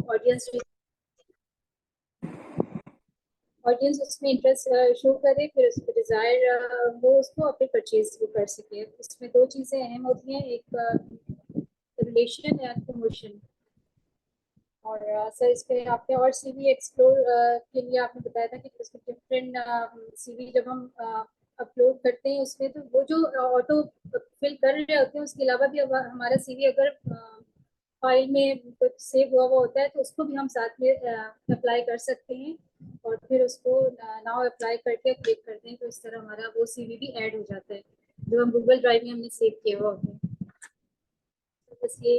Audience audience उसमें interest show करे, फिर उसको डिजायर हो उसको अपने परचेज वो कर सके। इसमें दो चीजें अहम होती हैं, एक रिलेशन एंड प्रमोशन। और सर इस पे आपने और सीवी एक्सप्लोर के लिए आपने बताया था कि इसमें डिफरेंट सीवी जब हम अपलोड करते हैं उसमें, तो वो जो ऑटो फिल कर रहे होते हैं उसके अलावा भी हमारा सीवी अगर फाइल में कुछ सेव हुआ हुआ होता है तो उसको भी हम साथ में अप्लाई कर सकते हैं, और फिर उसको नाउ अप्लाई करके क्लिक करते हैं तो इस तरह हमारा वो सीवी भी ऐड हो जाता है जो हम गूगल ड्राइव में हमने सेव किया हुआ होता है। तो बस ये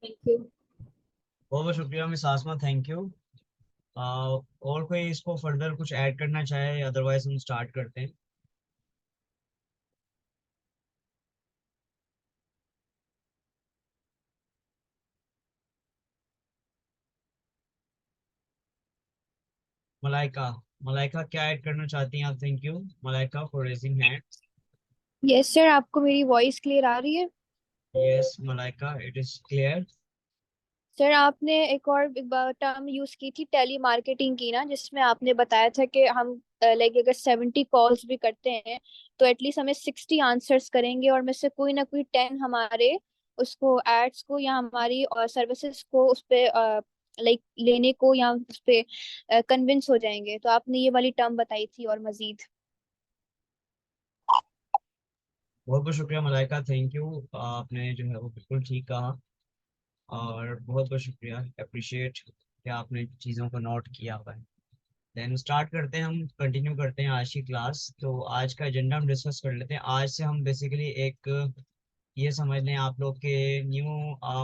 थैंक यू। बहुत बहुत शुक्रिया मिस आसमा, थैंक यू। और कोई इसको फर्दर कुछ ऐड करना चाहे, अदरवाइज हम स्टार्ट करते हैं। मलाइका, मलाइका क्या ऐड करना चाहती हैं आप? Thank you Malaika for raising hand. Yes sir, आपको मेरी वॉइस क्लियर आ रही है? Yes Malaika, it is clear. Sir आपने एक बार टर्म यूज की थी टेली मार्केटिंग की ना, जिसमें आपने बताया था कि हम लाइक अगर 70 कॉल्स भी करते हैं तो एटलीस्ट हमें 60 आंसर्स करेंगे, और में से कोई ना कोई 10 हमारे उसको एड्स को या हमारी सर्विसेज को उस पे लाइक लेने को या उस पे कन्विंस हो जाएंगे। तो आपने ये वाली टर्म बताई थी और मजीद। बहुत बहुत शुक्रिया मलाइका, थैंक यू। आपने जो है वो बिल्कुल ठीक कहा, और बहुत बहुत शुक्रिया, अप्रिशिएट कि आपने चीज़ों को नोट किया हुआ है। देन स्टार्ट करते हैं, हम कंटिन्यू करते हैं आज की क्लास। तो आज का एजेंडा हम डिस्कस कर लेते हैं। आज से हम बेसिकली एक ये समझ लें आप लोग के न्यू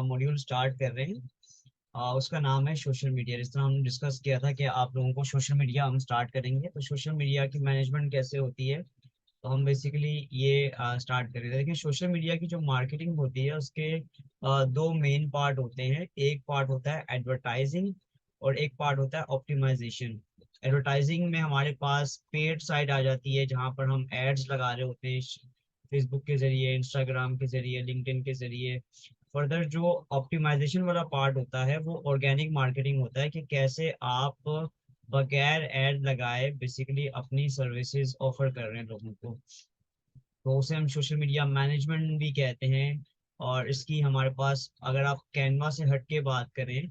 मॉड्यूल स्टार्ट कर रहे हैं। उसका नाम है सोशल मीडिया। जिस तरह हमने डिस्कस किया था कि आप लोगों को सोशल मीडिया हम स्टार्ट करेंगे, तो सोशल मीडिया की मैनेजमेंट कैसे होती है, तो हम बेसिकली ये स्टार्ट करेंगे। देखिए सोशल मीडिया की जो मार्केटिंग होती है उसके दो मेन पार्ट होते हैं। एक पार्ट होता है एडवर्टाइजिंग और एक पार्ट होता है ऑप्टिमाइजेशन। एडवर्टाइजिंग में हमारे पास पेड साइट आ जाती है जहाँ पर हम एड्स लगा रहे होते हैं, फेसबुक के जरिए, इंस्टाग्राम के जरिए, लिंक्डइन के जरिए। फर्दर जो ऑप्टिमाइजेशन वाला पार्ट होता है वो ऑर्गेनिक मार्केटिंग होता है, कि कैसे आप बगैर ऐड लगाए बेसिकली अपनी सर्विसेज ऑफर कर रहे हैं लोगों को। तो उसे हम सोशल मीडिया मैनेजमेंट भी कहते हैं। और इसकी हमारे पास, अगर आप कैनवा से हट के बात करें,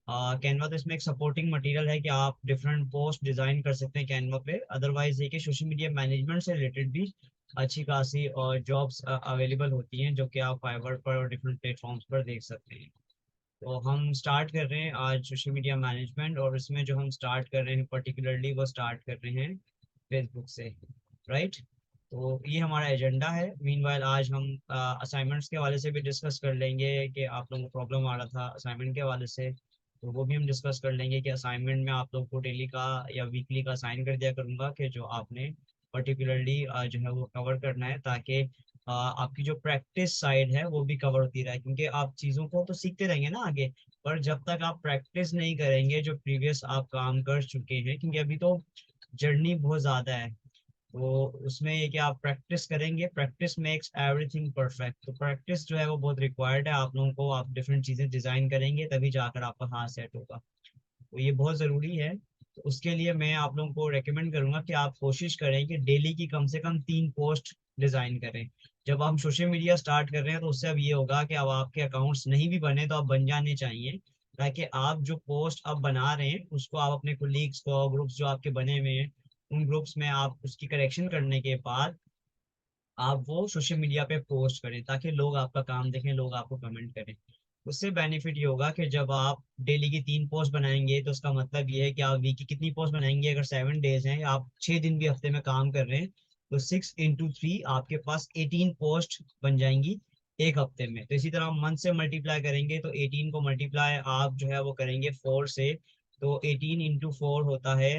कैनवा तो इसमें एक सपोर्टिंग मटेरियल है कि आप डिफरेंट पोस्ट डिजाइन कर सकते हैं कैनवा पे। अदरवाइज ये कि सोशल मीडिया मैनेजमेंट से रिलेटेड भी अच्छी खासी और जॉब्स अवेलेबल होती हैं, जो कि आप फाइवर पर और डिफरेंट प्लेटफॉर्म्स पर देख सकते हैं। तो हम स्टार्ट कर रहे हैं आज सोशल मीडिया मैनेजमेंट, और इसमें जो हम स्टार्ट कर रहे हैं पर्टिकुलरली वो स्टार्ट कर रहे हैं फेसबुक से, राइट। तो ये हमारा एजेंडा है। मीनवाइल आज हम असाइनमेंट्स के हवाले से भी डिस्कस कर लेंगे कि आप लोगों को प्रॉब्लम आ रहा था असाइनमेंट के हवाले से, तो वो भी हम डिस्कस कर लेंगे कि असाइनमेंट में आप लोग को डेली का या वीकली का असाइन कर दिया करूँगा कि जो आपने पर्टिकुलरली जो है वो कवर करना है, ताकि आपकी जो प्रैक्टिस साइड है वो भी कवर होती रहे। क्योंकि आप चीज़ों को तो सीखते रहेंगे ना आगे, पर जब तक आप प्रैक्टिस नहीं करेंगे जो प्रीवियस आप काम कर चुके हैं, क्योंकि अभी तो जर्नी बहुत ज़्यादा है, तो उसमें ये कि आप प्रैक्टिस करेंगे, प्रैक्टिस मेक्स एवरीथिंग परफेक्ट। तो प्रैक्टिस जो है वो बहुत रिक्वायर्ड है आप लोगों को। आप डिफरेंट चीज़ें डिज़ाइन करेंगे तभी जाकर आपका हाथ सेट होगा, तो ये बहुत ज़रूरी है। तो उसके लिए मैं आप लोगों को रेकमेंड करूंगा कि आप कोशिश करें कि डेली की कम से कम 3 पोस्ट डिज़ाइन करें। जब हम सोशल मीडिया स्टार्ट कर रहे हैं तो उससे अब ये होगा कि अब आपके अकाउंट्स नहीं भी बने तो आप बन जाने चाहिए, ताकि आप जो पोस्ट अब बना रहे हैं उसको आप अपने कोलीग्स को, ग्रुप्स जो आपके बने हुए हैं उन ग्रुप्स में आप उसकी करेक्शन करने के बाद आप वो सोशल मीडिया पे पोस्ट करें, ताकि लोग आपका काम देखें, लोग आपको कमेंट करें। उससे बेनिफिट ये होगा कि जब आप डेली की 3 पोस्ट बनाएंगे तो उसका मतलब ये है कि आप वीक की कितनी पोस्ट बनाएंगे। अगर 7 डेज हैं, आप 6 दिन भी हफ्ते में काम कर रहे हैं, तो 6 × 3 आपके पास 18 पोस्ट बन जाएंगी एक हफ्ते में। तो इसी तरह मंथ से मल्टीप्लाई करेंगे तो 18 को मल्टीप्लाई आप जो है वो करेंगे 4 से, तो 18 × 4 होता है,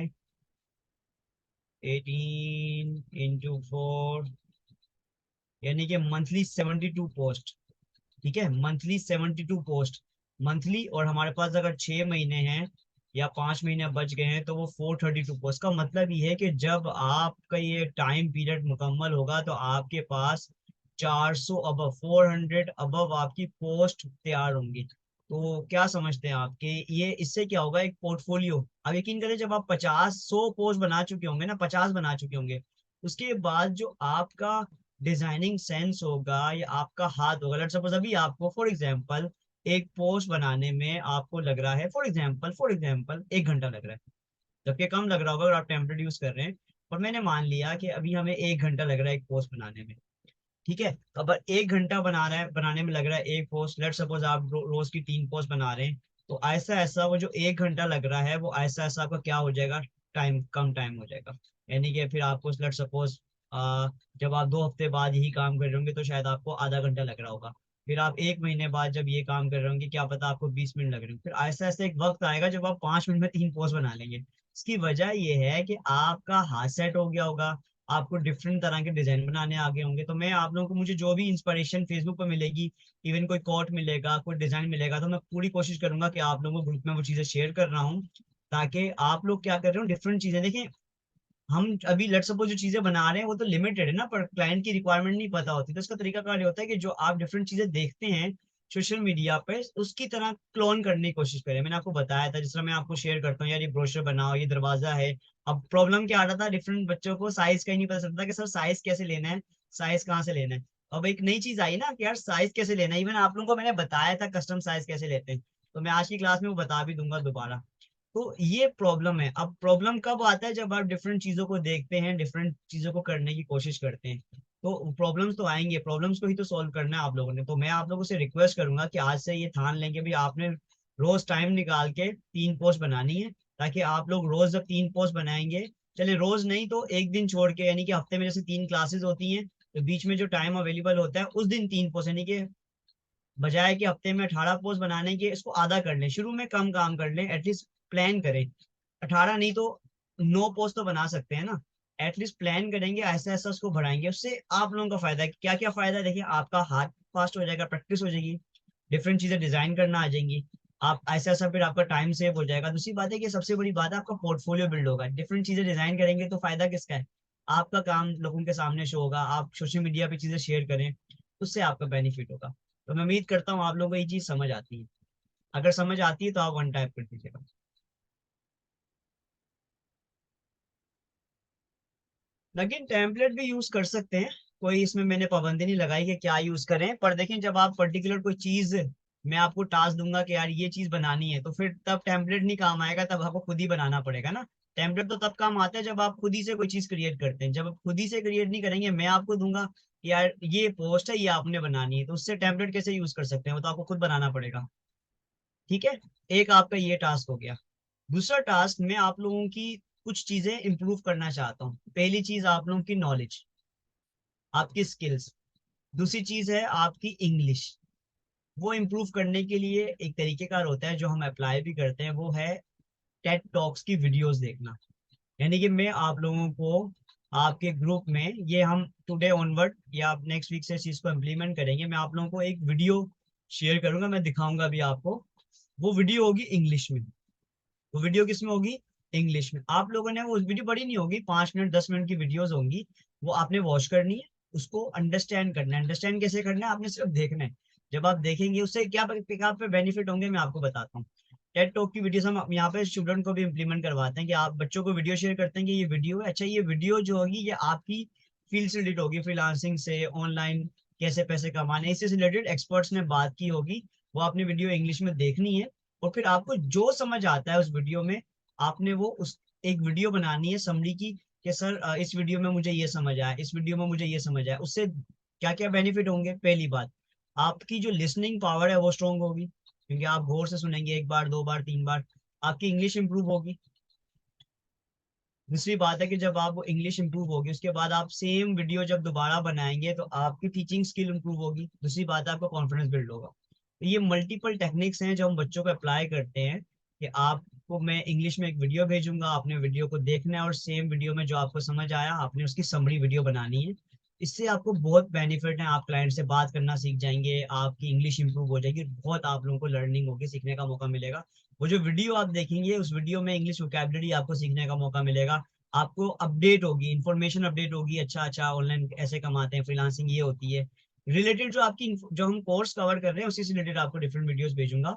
18 × 4 यानी कि मंथली 72 पोस्ट। ठीक है, मंथली 72 पोस्ट मंथली। और हमारे पास अगर 6 महीने हैं या 5 महीने बच गए हैं तो वो 432 पोस्ट। का मतलब ये है कि जब आपका ये टाइम पीरियड मुकम्मल होगा तो आपके पास 400 अबव, 400 अबव आपकी पोस्ट तैयार होंगी। तो क्या समझते हैं आप कि ये इससे क्या होगा, एक पोर्टफोलियो, आप यकीन करें जब आप 50-100 पोस्ट बना चुके होंगे ना, 50 बना चुके होंगे, उसके बाद जो आपका डिजाइनिंग सेंस होगा या आपका हाथ होगा, लेट्स सपोज अभी आपको फॉर एग्जांपल एक पोस्ट बनाने में आपको लग रहा है फॉर एग्जांपल 1 घंटा लग रहा है, जबकि कम लग रहा होगा अगर आप टेम्पलेट यूज कर रहे हैं। और मैंने मान लिया कि अभी हमें 1 घंटा लग रहा है एक पोस्ट बनाने में, ठीक है। तो अब 1 घंटा बनाने में लग रहा है एक पोस्ट, लेट सपोज आप रोज की 3 पोस्ट बना रहे हैं, तो ऐसा ऐसा वो जो 1 घंटा लग रहा है वो ऐसा ऐसा आपका क्या हो जाएगा, टाइम कम टाइम हो जाएगा। यानी कि फिर आपको लेट सपोज जब आप 2 हफ्ते बाद यही काम कर रहे होंगे तो शायद आपको आधा घंटा लग रहा होगा। फिर आप 1 महीने बाद जब ये काम कर रहे होंगे, क्या पता आपको 20 मिनट लग रहे हो। फिर ऐसा ऐसा एक वक्त आएगा जब आप 5 मिनट में 3 पोस्ट बना लेंगे। इसकी वजह ये है कि आपका हाथ सेट हो गया होगा, आपको डिफरेंट तरह के डिजाइन बनाने आगे होंगे। तो मैं आप लोगों को, मुझे जो भी इंस्पिरेशन फेसबुक पर मिलेगी, इवन कोई कोट मिलेगा, कोई डिजाइन मिलेगा, तो मैं पूरी कोशिश करूंगा कि आप लोगों को ग्रुप में वो चीजें शेयर कर रहा हूँ, ताकि आप लोग क्या कर रहे हो, डिफरेंट चीजें देखें। हम अभी लेट्स सपोज जो चीजें बना रहे हैं वो तो लिमिटेड है ना, पर क्लाइंट की रिक्वायरमेंट नहीं पता होती, तो इसका तरीका कार ये होता है कि जो आप डिफरेंट चीजें देखते हैं सोशल मीडिया पे, उसकी तरह क्लोन करने की कोशिश करें। मैंने आपको बताया था, जिस तरह मैं आपको शेयर करता हूँ, यार ये ब्रोशर बनाओ, ये दरवाजा है। अब प्रॉब्लम क्या आ रहा था, डिफरेंट बच्चों को साइज का ही नहीं पता चलता कि सर साइज कैसे लेना है, साइज कहाँ से लेना है। अब एक नई चीज आई ना कि यार साइज कैसे लेना है, इवन आप लोगों को मैंने बताया था कस्टम साइज कैसे लेते हैं, तो मैं आज की क्लास में वो बता भी दूंगा दोबारा। तो ये प्रॉब्लम है। अब प्रॉब्लम कब आता है, जब आप डिफरेंट चीजों को देखते हैं, डिफरेंट चीजों को करने की कोशिश करते हैं, तो प्रॉब्लम्स तो आएंगे, प्रॉब्लम्स को ही तो सॉल्व करना है आप लोगों ने। तो मैं आप लोगों से रिक्वेस्ट करूंगा कि आज से ये ठान लेंगे भी, आपने रोज टाइम निकाल के 3 पोस्ट बनानी है, ताकि आप लोग रोज जब 3 पोस्ट बनाएंगे, चले रोज नहीं तो एक दिन छोड़ के, यानी कि हफ्ते में जैसे 3 क्लासेस होती हैं, तो बीच में जो टाइम अवेलेबल होता है उस दिन 3 पोस्ट, यानी कि बजाय कि हफ्ते में 18 पोस्ट बनाने के, इसको आधा कर लें, शुरू में कम काम कर लें, एटलीस्ट प्लान करें। 18 नहीं तो 9 पोस्ट तो बना सकते हैं ना, एटलीस्ट प्लान करेंगे, ऐसा ऐसा उसको बढ़ाएंगे। उससे आप लोगों का फायदा है, क्या क्या फायदा है देखिए, आपका हाथ फास्ट हो जाएगा, प्रैक्टिस हो जाएगी, डिफरेंट चीजें डिजाइन करना आ जाएंगी, आप ऐसा ऐसा, फिर आपका टाइम सेव हो जाएगा। दूसरी बात है कि सबसे बड़ी बात है, आपका पोर्टफोलियो बिल्ड होगा। डिफरेंट चीजें डिजाइन करेंगे तो फायदा किसका है, आपका काम लोगों के सामने शो होगा, आप सोशल मीडिया पे चीजें शेयर करें, उससे आपका बेनिफिट होगा। तो मैं उम्मीद करता हूँ आप लोगों को ये चीज समझ आती है। अगर समझ आती है तो आप वन टाइप कर दीजिएगा। लेकिन टेम्पलेट भी यूज कर सकते हैं, कोई इसमें मैंने पाबंदी नहीं लगाई कि क्या यूज करें, पर देखें जब आप पर्टिकुलर कोई चीज, मैं आपको टास्क दूंगा कि यार ये चीज बनानी है, तो फिर तब टेम्पलेट नहीं काम आएगा, तब आपको खुद ही बनाना पड़ेगा ना। टेम्पलेट तो तब काम आता है जब आप खुद ही से कोई चीज क्रिएट करते हैं। जब आप खुद ही से क्रिएट नहीं करेंगे, मैं आपको दूंगा कि यार ये पोस्ट है, ये आपने बनानी है, तो उससे टेम्पलेट कैसे यूज कर सकते हैं, वो तो आपको खुद बनाना पड़ेगा। ठीक है, एक आपका ये टास्क हो गया। दूसरा टास्क, मैं आप लोगों की कुछ चीजें इंप्रूव करना चाहता हूँ। पहली चीज आप लोगों की नॉलेज, आपकी स्किल्स। दूसरी चीज है आपकी इंग्लिश। वो इम्प्रूव करने के लिए एक तरीकेकार होता है जो हम अप्लाई भी करते हैं, वो है टेड टॉक्स की वीडियोस देखना। यानी कि मैं आप लोगों को आपके ग्रुप में, ये हम टुडे ऑनवर्ड या नेक्स्ट वीक से इस चीज को इम्प्लीमेंट करेंगे, मैं आप लोगों को एक वीडियो शेयर करूंगा, मैं दिखाऊंगा भी आपको। वो वीडियो होगी इंग्लिश में। वो वीडियो किस में होगी, इंग्लिश में। आप लोगों ने वो वीडियो बड़ी नहीं होगी, 5 मिनट 10 मिनट की वीडियोस होंगी, वो आपने वॉच करनी है, उसको अंडरस्टैंड करना है। अंडरस्टैंड कैसे करना है, आपने सिर्फ देखना है। जब आप देखेंगे उससे क्या आप पे बेनिफिट होंगे, मैं आपको बताता हूँ। टेड टॉक की वीडियोस हम यहाँ पे स्टूडेंट को भी इम्प्लीमेंट करवाते हैं, कि आप बच्चों को वीडियो शेयर करते हैं कि ये वीडियो है, अच्छा ये वीडियो जो होगी ये आपकी फील्ड से रिलेटेड होगी, फ्रीलांसिंग से, ऑनलाइन कैसे पैसे कमाने, इससे रिलेटेड एक्सपर्ट्स ने बात की होगी, वो आपने वीडियो इंग्लिश में देखनी है। और फिर आपको जो समझ आता है उस वीडियो में, आपने वो उस एक वीडियो बनानी है समरी की, कि सर इस वीडियो में मुझे ये समझ आया, इस वीडियो में मुझे ये समझ आया। उससे क्या क्या बेनिफिट होंगे, पहली बात, आपकी जो लिसनिंग पावर है वो स्ट्रांग होगी, क्योंकि आप गौर से सुनेंगे, 1 बार 2 बार 3 बार, आपकी इंग्लिश इंप्रूव होगी। दूसरी बात है कि जब आप वो इंग्लिश इंप्रूव होगी, उसके बाद आप सेम वीडियो जब दोबारा बनाएंगे तो आपकी टीचिंग स्किल इंप्रूव होगी। दूसरी बात है आपका कॉन्फिडेंस बिल्ड होगा। तो ये मल्टीपल टेक्निक्स हैं जो हम बच्चों को अप्लाई करते हैं, कि आपको मैं इंग्लिश में एक वीडियो भेजूंगा, आपने वीडियो को देखना है, और सेम वीडियो में जो आपको समझ आया आपने उसकी समरी वीडियो बनानी है। इससे आपको बहुत बेनिफिट है, आप क्लाइंट से बात करना सीख जाएंगे, आपकी इंग्लिश इंप्रूव हो जाएगी, बहुत आप लोगों को लर्निंग होगी, सीखने का मौका मिलेगा। वो जो वीडियो आप देखेंगे, उस वीडियो में इंग्लिश वोकैबुलरी आपको सीखने का मौका मिलेगा, आपको अपडेट होगी, इंफॉर्मेशन अपडेट होगी, अच्छा अच्छा ऑनलाइन ऐसे कमाते हैं, फ्रीलांसिंग ये होती है, रिलेटेड जो आपकी जो हम कोर्स कवर कर रहे हैं उसी से रिलेटेड आपको डिफरेंट वीडियोस भेजूंगा।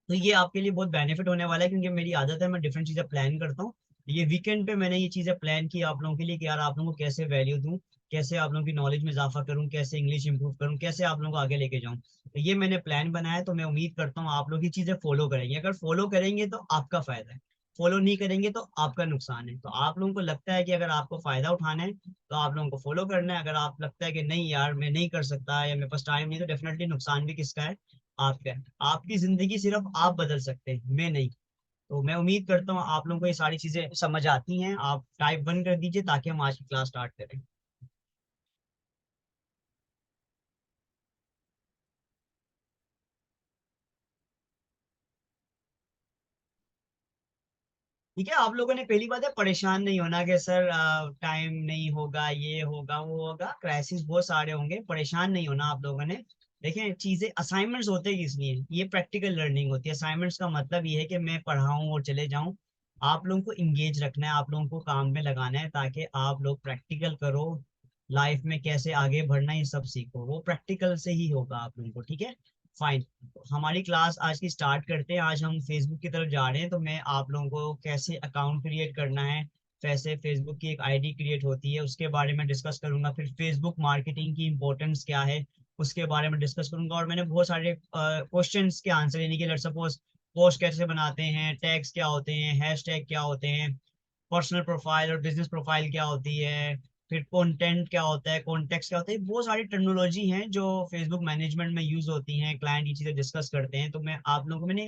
तो ये आपके लिए बहुत बेनिफिट होने वाला है, क्योंकि मेरी आदत है मैं डिफरेंट चीजें प्लान करता हूँ। ये वीकेंड पे मैंने ये चीजें प्लान की आप लोगों के लिए कि यार आप लोगों को कैसे वैल्यू दूं, कैसे आप लोगों की नॉलेज में इजाफा करूं, कैसे इंग्लिश इंप्रूव करूं, कैसे आप लोगों को आगे लेके जाऊं। तो ये मैंने प्लान बनाया, तो मैं उम्मीद करता हूँ आप लोग ये चीजें फॉलो करेंगे। अगर फॉलो करेंगे तो आपका फायदा है, फॉलो नहीं करेंगे तो आपका नुकसान है। तो आप लोगों को लगता है कि अगर आपको फायदा उठाना है तो आप लोगों को फॉलो करना है। अगर आप लगता है कि नहीं यार मैं नहीं कर सकता या मेरे पास टाइम नहीं, तो डेफिनेटली नुकसान भी किसका है, आपका है। आपकी जिंदगी सिर्फ आप बदल सकते हैं, मैं नहीं। तो मैं उम्मीद करता हूँ आप लोगों को ये सारी चीजें समझ आती हैं। आप टाइप बंद कर दीजिए ताकि हम आज की क्लास स्टार्ट करें। ठीक है, आप लोगों ने पहली बात है परेशान नहीं होना कि सर टाइम नहीं होगा, ये होगा वो होगा, क्राइसिस बहुत सारे होंगे, परेशान नहीं होना आप लोगों ने। देखिए चीजें असाइनमेंट्स होते हैं किस लिए, ये प्रैक्टिकल लर्निंग होती है। असाइनमेंट्स का मतलब ये है कि मैं पढ़ाऊं और चले जाऊं। आप लोगों को इंगेज रखना है, आप लोगों को काम में लगाना है, ताकि आप लोग प्रैक्टिकल करो, लाइफ में कैसे आगे बढ़ना ये सब सीखो। वो प्रैक्टिकल से ही होगा आप लोगों को, ठीक है। फाइन, हमारी क्लास आज की स्टार्ट करते हैं। आज हम फेसबुक की तरफ जा रहे हैं, तो मैं आप लोगों को कैसे अकाउंट क्रिएट करना है, कैसे फेसबुक की एक आईडी क्रिएट होती है उसके बारे में डिस्कस करूंगा। फिर फेसबुक मार्केटिंग की इंपॉर्टेंस क्या है उसके बारे में डिस्कस करूंगा। और मैंने बहुत सारे क्वेश्चंस के आंसर यानी कि लेट्स सपोज पोस्ट कैसे बनाते हैं, टैग्स क्या होते हैं, हैशटैग क्या होते हैं, पर्सनल प्रोफाइल और बिजनेस प्रोफाइल क्या होती है, फिर कंटेंट क्या होता है, कॉन्टेक्स्ट क्या होता है, बहुत सारी टेक्नोलॉजी हैं जो फेसबुक मैनेजमेंट में यूज होती हैं। क्लाइंट ये चीजें डिस्कस करते हैं। तो मैं आप लोगों को मैंने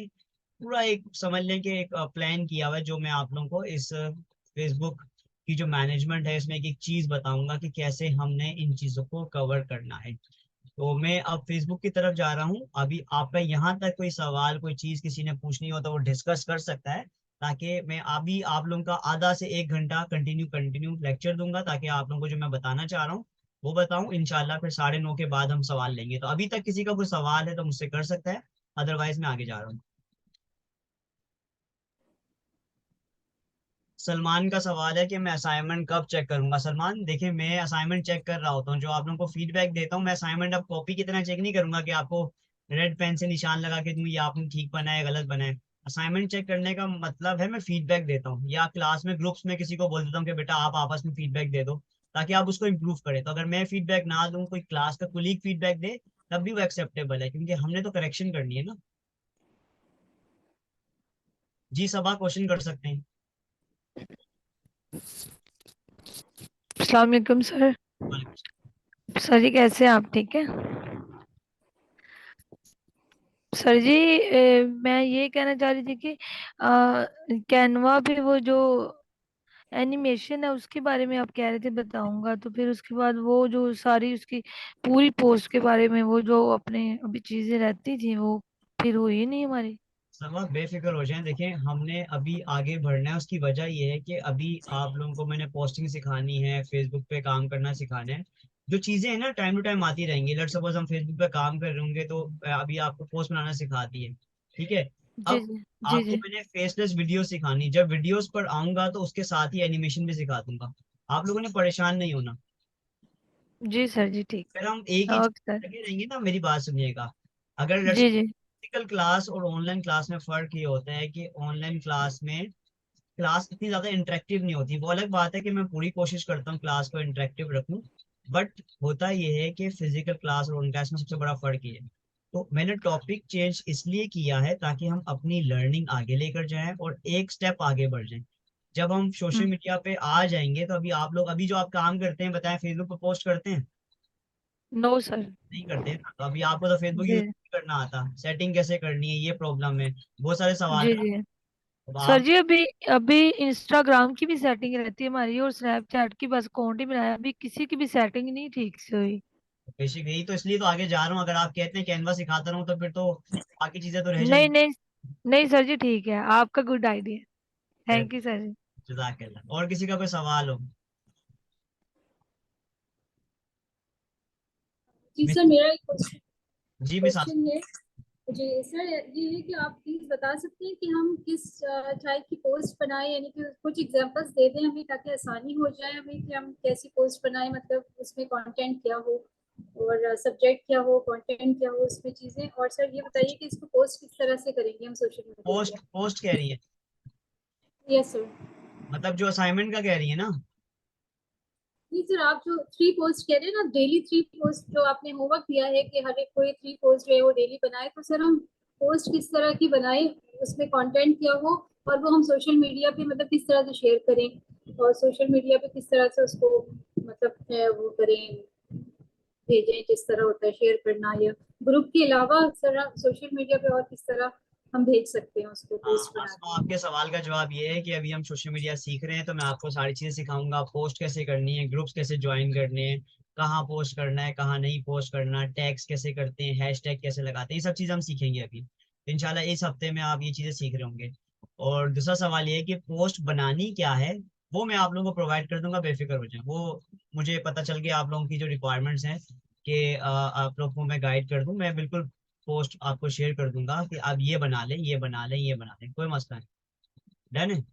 पूरा एक समझ लें कि एक प्लान किया हुआ है, जो मैं आप लोगों को इस फेसबुक की जो मैनेजमेंट है इसमें एक चीज बताऊंगा कि कैसे हमने इन चीजों को कवर करना है। तो मैं अब फेसबुक की तरफ जा रहा हूँ। अभी आपका यहाँ तक कोई सवाल, कोई चीज किसी ने पूछनी हो तो वो डिस्कस कर सकता है, ताकि मैं अभी आप लोगों का आधा से एक घंटा कंटिन्यू कंटिन्यू लेक्चर दूंगा, ताकि आप लोगों को जो मैं बताना चाह रहा हूँ वो बताऊं। इंशाल्लाह फिर 9:30 के बाद हम सवाल लेंगे। तो अभी तक किसी का कोई सवाल है तो मुझसे कर सकता है, अदरवाइज मैं आगे जा रहा हूँ। सलमान का सवाल है कि मैं असाइनमेंट कब चेक करूंगा। सलमान देखिए, मैं असाइनमेंट चेक कर रहा होता हूँ, जो आप लोगों को फीडबैक देता हूँ मैं असाइनमेंट। अब कॉपी की तरह चेक नहीं करूंगा कि आपको रेड पेन से निशान लगा के दूं ये आपने ठीक बनाया गलत बनाया। असाइनमेंट चेक करने का मतलब है मैं फीडबैक देता हूँ, या क्लास में ग्रुप्स में किसी को बोल देता हूँ कि बेटा आप आपस में फीडबैक दे दो, ताकि आप उसको इम्प्रूव करें। तो अगर मैं फीडबैक ना दूं, कोई क्लास का कुलीग फीडबैक दे, तब भी वो एक्सेप्टेबल है, क्योंकि हमने तो करेक्शन करनी है ना। जी सबा क्वेश्चन कर सकते हैं। अस्सलाम वालेकुम सर। सर जी कैसे हैं आप, ठीक है? सर जी मैं ये कहना चाह रही थी कि कैनवा पे वो जो एनिमेशन है उसके बारे में आप कह रहे थे बताऊंगा, तो फिर उसके बाद वो जो सारी उसकी पूरी पोस्ट के बारे में वो जो अपने अभी चीजें रहती थी वो फिर हुई नहीं हमारी। सब आप बेफिक्र हो जाएं। देखिए हमने अभी आगे बढ़ना है, उसकी वजह ये है कि अभी आप लोगों को मैंने पोस्टिंग सिखानी है, फेसबुक पे काम करना सिखाना है। जो चीजें हैं ना टाइम टू टाइम आती रहेंगी। लेट्स सपोज हम फेसबुक पे काम कर रहे होंगे तो अभी आपको पोस्ट बनाना सिखाती है, ठीक है। जी अब जी। जी आपको जी। मैंने फेसलेस वीडियो सिखानी, जब वीडियोस पर आऊंगा तो उसके साथ ही एनिमेशन भी सिखा दूंगा। आप लोगों ने परेशान नहीं होना। जी सर जी, ठीक। फिर हम एक ही ओके सर। चीज लगे रहेंगे ना, मेरी बात सुनिएगा। अगर जी जी। फिजिकल क्लास और ऑनलाइन क्लास में फर्क ये होता है कि ऑनलाइन क्लास में क्लास इतनी ज्यादा इंटरेक्टिव नहीं होती। वो अलग बात है कि मैं पूरी कोशिश करता हूँ क्लास को इंटरेक्टिव रखूं, बट होता ये है कि फिजिकल क्लास और ऑनलाइन क्लास में सबसे बड़ा फर्क ये है। तो मैंने टॉपिक चेंज इसलिए किया है ताकि हम अपनी लर्निंग आगे लेकर जाएं और एक स्टेप आगे बढ़ जाएं। जब हम सोशल हम्म। मीडिया पे आ जाएंगे तो अभी आप लोग, अभी जो आप काम करते हैं बताएं, फेसबुक पे पोस्ट करते हैं? No sir. नहीं करते हैं ना। तो अभी आपको तो फेसबुक यूज जी नहीं करना आता, सेटिंग कैसे करनी है ये प्रॉब्लम है, बहुत सारे सवाल जी। है। जी अब सर आप जी, अभी अभी इंस्टाग्राम की भी सेटिंग रहती है हमारी और स्नैपचैट की, बस अकाउंट ही बनाया, अभी किसी की भी सेटिंग नहीं ठीक से हुई। बेसिक यही तो, इसलिए तो आगे जा रहा हूँ। अगर आप कहते हैं कैनवा सिखाता रहूँ तो फिर तो बाकी चीजें तो रह नहीं जाएंगी। नहीं। नहीं सर जी, ठीक है, आपका good idea. Thank you sir जी। जज़ाकल्लाह। और किसी का कोई सवाल हो? जी मिस सर, मेरा एक जी मिस क्वेश्चन है। जी सर, ये है कि आप प्लीज बता सकते हैं कि हम किस टाइप की पोस्ट बनाएं, यानी कि कुछ एग्जांपल्स दे दें हमें ताकि आसानी हो जाए हमें कि हम कैसी पोस्ट बनाएं, मतलब उसमें कंटेंट क्या हो। और सब्जेक्ट क्या हो, कंटेंट क्या हो, उसमें चीजें। और सर ये बताइए कि इसको पोस्ट किस तरह से करेंगे हम सोशल मीडिया पोस्ट पोस्ट कह रही है, पे? Yes sir. मतलब जो असाइनमेंट का कह रही है ना? नहीं सर, आप जो 3 पोस्ट कह रहे हैं ना, डेली 3 पोस्ट जो आपने होमवर्क दिया है कि हर एक कोई 3 पोस्ट जो है वो डेली बनाए, तो सर हम पोस्ट किस तरह की बनाए, उसमें कंटेंट क्या हो, और वो हम सोशल मीडिया पे मतलब किस तरह से शेयर करें, और सोशल मीडिया पे किस तरह से उसको मतलब वो करें, भेजें, किस तरह होता है शेयर करना, या ग्रुप के अलावा सर सोशल मीडिया पे और किस तरह हम भेज सकते हैं उसको हाँ, पोस्ट बना बस तो के? आपके सवाल का जवाब ये है कि अभी हम सोशल मीडिया सीख रहे हैं, तो मैं आपको सारी चीजें सिखाऊंगा। पोस्ट कैसे करनी है, ग्रुप्स कैसे ज्वाइन करने हैं, कहाँ पोस्ट करना है, कहाँ नहीं पोस्ट करना, टैग्स कैसे करते हैं, हैशटैग कैसे लगाते हैं, ये सब चीजें हम सीखेंगे अभी। तो इंशाल्लाह इस हफ्ते में आप ये चीजें सीख रहे होंगे। और दूसरा सवाल ये है कि पोस्ट बनानी क्या है, वो मैं आप लोगों को प्रोवाइड कर दूंगा, बेफिक्र हो जाए। वो मुझे पता चल गया आप लोगों की जो रिक्वायरमेंट्स हैं कि आप लोग को मैं गाइड कर दूं, मैं बिल्कुल पोस्ट आपको शेयर कर दूंगा कि आप ये बना लें, ये बना लें, ये बना लें, कोई मसला नहीं। डन है?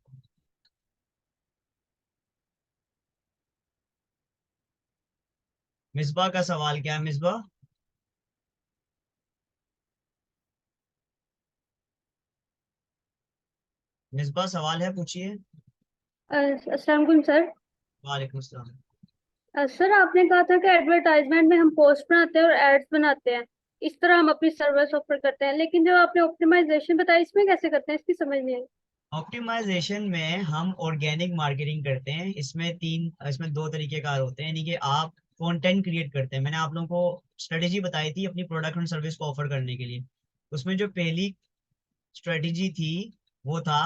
मिसबा का सवाल क्या है, मिसबा? मिसबा सवाल है, पूछिए। अस्सलाम वालेकुम सर। वालेकुम सलाम। सर आपने कहा था कि एडवर्टाइजमेंट में हम पोस्ट बनाते हैं और एड्स बनाते हैं, इस तरह हम अपनी सर्विस ऑफर करते हैं, लेकिन जो आपने ऑप्टिमाइजेशन बताई इसमें कैसे करते हैं, इसकी समझ नहीं आई। ऑप्टिमाइजेशन में हम ऑर्गेनिक मार्केटिंग करते हैं। इसमें दो तरीके कार होते हैं, यानी कि आप कंटेंट क्रिएट करते हैं। मैंने आप लोगों को स्ट्रेटेजी बताई थी अपनी प्रोडक्ट और सर्विस को ऑफर करने के लिए। उसमें जो पहली स्ट्रेटेजी थी वो था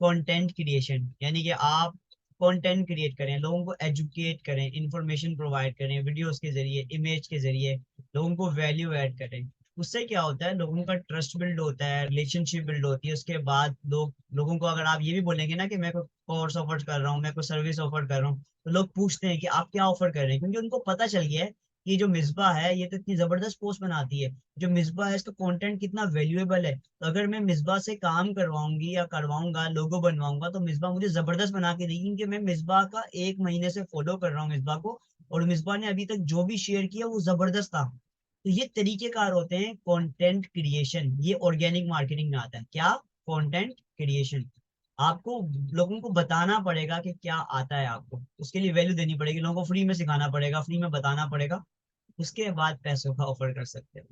कंटेंट क्रिएशन, यानी कि आप कंटेंट क्रिएट करें, लोगों को एजुकेट करें, इंफॉर्मेशन प्रोवाइड करें, वीडियोस के जरिए, इमेज के जरिए लोगों को वैल्यू ऐड करें। उससे क्या होता है, लोगों का ट्रस्ट बिल्ड होता है, रिलेशनशिप बिल्ड होती है। उसके बाद लोगों को अगर आप ये भी बोलेंगे ना कि मैं कोई कोर्स ऑफर कर रहा हूँ, मैं कोई सर्विस ऑफर कर रहा हूँ, तो लोग पूछते हैं कि आप क्या ऑफर कर रहे हैं, क्योंकि उनको पता चल गया है कि जो मिसबा है ये तो इतनी जबरदस्त पोस्ट बनाती है, जो मिसबा है इसका कंटेंट कितना वैल्यूएबल है। तो अगर मैं मिसबा से काम करवाऊंगी या करवाऊंगा, लोगो बनवाऊंगा, तो मिसबा मुझे जबरदस्त बना के देगी, क्योंकि मैं मिसबा का 1 महीने से फॉलो कर रहा हूँ मिसबा को, और मिसबा ने अभी तक जो भी शेयर किया वो जबरदस्त था। तो ये तरीकेकार होते हैं कंटेंट क्रिएशन। ये ऑर्गेनिक मार्केटिंग में आता है। क्या? Content creation. आपको लोगों को बताना पड़ेगा कि क्या आता है, आपको उसके लिए वैल्यू देनी पड़ेगी, लोगों को फ्री में सिखाना पड़ेगा, फ्री में बताना पड़ेगा, उसके बाद पैसों का ऑफर कर सकते हो।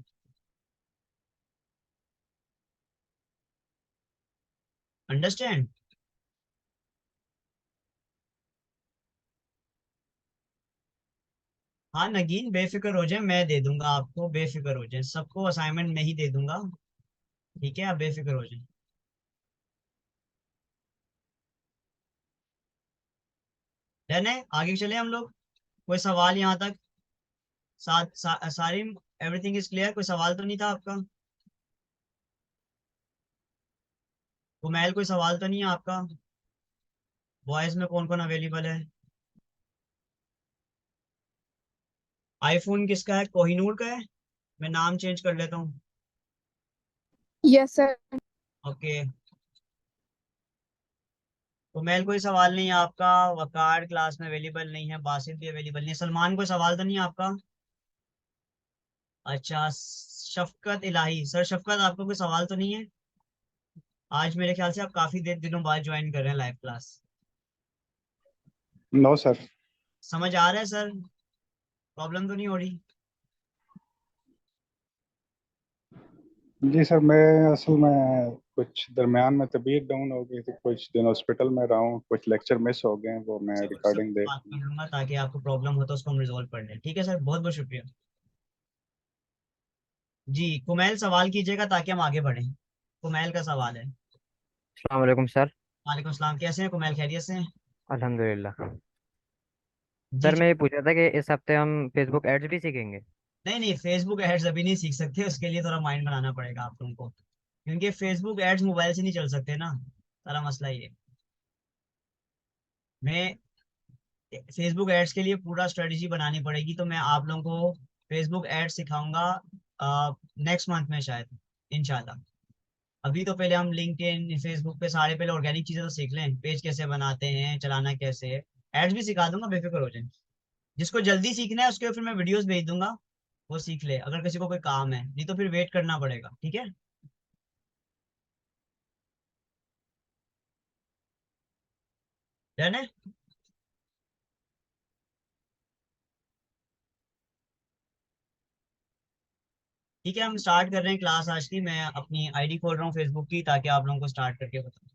अंडरस्टैंड? हाँ नगीन, बेफिक्र हो जाए, मैं दे दूंगा आपको, बेफिक्र हो जाए, सबको असाइनमेंट में ही दे दूंगा। ठीक है, आप बेफिक्र हो जाए। डन है, आगे चले हम लोग। कोई सवाल यहाँ तक? सारी एवरीथिंग इज क्लियर? कोई सवाल तो नहीं था आपका? कुमैल, कोई सवाल तो नहीं है आपका? वॉइस में कौन कौन अवेलेबल है? आईफोन किसका है, कोहिनूर का है? मैं नाम चेंज कर लेता हूँ। Yes sir. ओके। कुमैल, कोई सवाल नहीं है आपका? वकार क्लास में अवेलेबल नहीं है, बासित भी अवेलेबल नहीं है, सलमान, कोई सवाल तो नहीं है आपका? अच्छा, शफकत इलाही, सर शफकत, आपको कोई सवाल तो नहीं है? आज मेरे ख्याल से आप काफी दिनों बाद ज्वाइन कर रहे हैं लाइव क्लास। No sir. समझ आ रहा है सर? प्रॉब्लम तो नहीं हो रही? जी सर, मैं असल में कुछ दरमियान में तबीयत डाउन हो गई थी, कुछ दिन हॉस्पिटल में रहा हूँ, कुछ लेक्चर मिस हो गए हैं, वो मैं उससे रिकॉर्डिंग देख बात कर लूंगा, ताकि आपको प्रॉब्लम हो तो उसको हम रिजोल्व कर लें। ठीक है सर, बहुत बहुत शुक्रिया। जी कुमैल, सवाल कीजिएगा ताकि हम आगे बढ़ें। कुमैल का सवाल है। अस्सलाम वालेकुम सर। वालेकुम सलाम, कैसे हैं कुमैल, खैरियत से हैं? अल्हम्दुलिल्लाह। जी सर जी। मैं ये पूछ रहा था कि इस हफ्ते हम फेसबुक एड्स भी सीखेंगे। नहीं नहीं, फेसबुक एड्स अभी नहीं सीख सकते, उसके लिए थोड़ा माइंड बनाना पड़ेगा आप लोगों को, क्योंकि फेसबुक एड्स मोबाइल से नहीं चल सकते ना, सारा मसला ये है। मैं फेसबुक एड्स के लिए पूरा स्ट्रेटजी बनानी पड़ेगी, तो मैं आप लोगों को फेसबुक एड्स सिखाऊंगा नेक्स्ट मंथ में शायद, इंशाल्लाह। अभी तो पहले हम लिंक्डइन, फेसबुक पे सारे पहले ऑर्गेनिक चीजें तो सीख लें, पेज कैसे बनाते हैं, चलाना कैसे है। एड्स भी सिखा दूंगा, बेफिक्र हो जाए। जिसको जल्दी सीखना है उसके फिर मैं वीडियोस भेज दूंगा, वो सीख ले अगर किसी को कोई काम है, नहीं तो फिर वेट करना पड़ेगा, ठीक है। डन है। ठीक है, हम स्टार्ट कर रहे हैं क्लास आज की। मैं अपनी आईडी खोल रहा हूँ फेसबुक की, ताकि आप लोगों को स्टार्ट करके बताऊँ।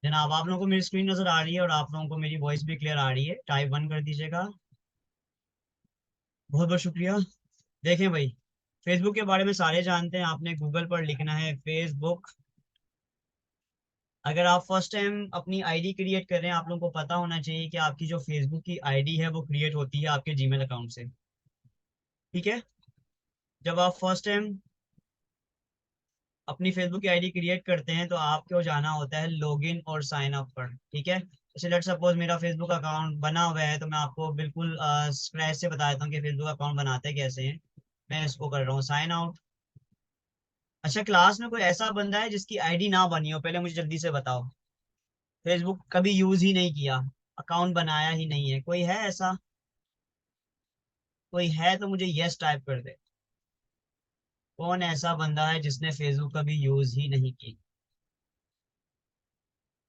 जनाब, आप लोगों को मेरी स्क्रीन नजर आ रही है और आप लोगों को मेरी वॉइस भी क्लियर आ रही है? टाइप 1 कर दीजिएगा। बहुत बहुत शुक्रिया। देखें भाई, फेसबुक के बारे में सारे जानते हैं, आपने गूगल पर लिखना है फेसबुक। अगर आप फर्स्ट टाइम अपनी आईडी क्रिएट कर रहे हैं, आप लोगों को पता होना चाहिए कि आपकी जो फेसबुक की आईडी है वो क्रिएट होती है आपके जीमेल अकाउंट से, ठीक है। जब आप फर्स्ट टाइम अपनी फेसबुक की आईडी क्रिएट करते हैं तो आपको जाना होता है लॉगिन और साइन अप पर, ठीक है। जैसे लेट सपोज मेरा फेसबुक अकाउंट बना हुआ है, तो मैं आपको बिल्कुल स्क्रैच से बता देता हूँ कि फेसबुक अकाउंट बनाते कैसे हैं। मैं इसको कर रहा हूँ साइन आउट। अच्छा, क्लास में कोई ऐसा बंदा है जिसकी आईडी ना बनी हो? पहले मुझे जल्दी से बताओ। फेसबुक कभी यूज ही नहीं किया, अकाउंट बनाया ही नहीं है, कोई है ऐसा? कोई है तो मुझे यस टाइप कर दे। कौन ऐसा बंदा है जिसने फेसबुक कभी यूज ही नहीं की?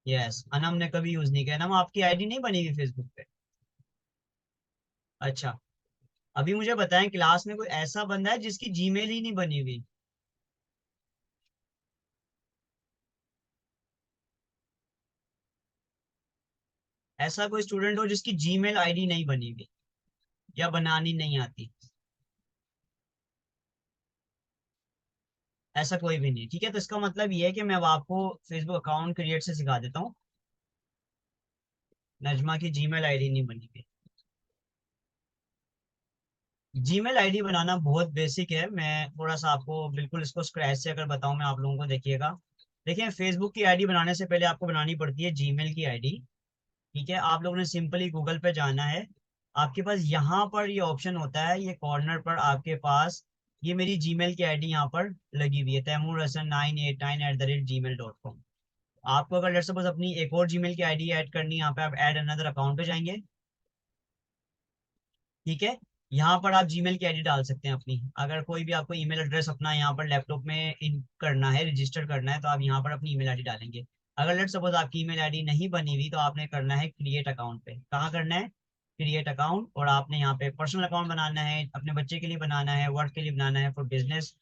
यस, अनम ने कभी यूज नहीं किया। अनम, आपकी आईडी नहीं बनी हुई फेसबुक पे? अच्छा, अभी मुझे बताएं, क्लास में कोई ऐसा बंदा है जिसकी जीमेल ही नहीं बनी हुई? ऐसा कोई स्टूडेंट हो जिसकी जीमेल आईडी नहीं बनी हुई या बनानी नहीं आती? ऐसा कोई भी नहीं, ठीक है। तो इसका मतलब ये है कि मैं अब आपको फेसबुक अकाउंट क्रिएट से सिखा देता हूँ। नजमा की जीमेल आईडी नहीं बनी हुई। जीमेल आईडी बनाना बहुत बेसिक है। मैं थोड़ा सा आपको बिल्कुल इसको स्क्रैच से अगर बताऊं मैं आप लोगों को, देखिएगा। देखिए, फेसबुक की आईडी बनाने से पहले आपको बनानी पड़ती है जीमेल की आईडी, ठीक है। आप लोगों ने सिंपली गूगल पे जाना है। आपके पास यहाँ पर ये ऑप्शन होता है, ये कॉर्नर पर आपके पास ये मेरी जीमेल की आईडी यहाँ पर लगी हुई है, taimurhasan989@gmail.com। आपको अगर लेट्स सपोज अपनी एक और जीमेल की आईडी ऐड करनी है, यहाँ पे आप ऐड अनदर अकाउंट पे जाएंगे, ठीक है। यहाँ पर आप जीमेल की आईडी डाल सकते हैं अपनी। अगर कोई भी आपको ईमेल एड्रेस अपना यहाँ पर लैपटॉप में इन करना है, रजिस्टर करना है, तो आप यहाँ पर अपनी ईमेल आईडी डालेंगे। अगर लेट सपोज आपकी ईमेल आईडी नहीं बनी हुई, तो आपने करना है क्रिएट अकाउंट पे। कहाँ करना है? Create account. और आपने यहाँ पे पर्सनल अकाउंट बनाना है, अपने बच्चे के लिए बनाना है, वर्क के लिए बनाना है, फॉर बिजनेस।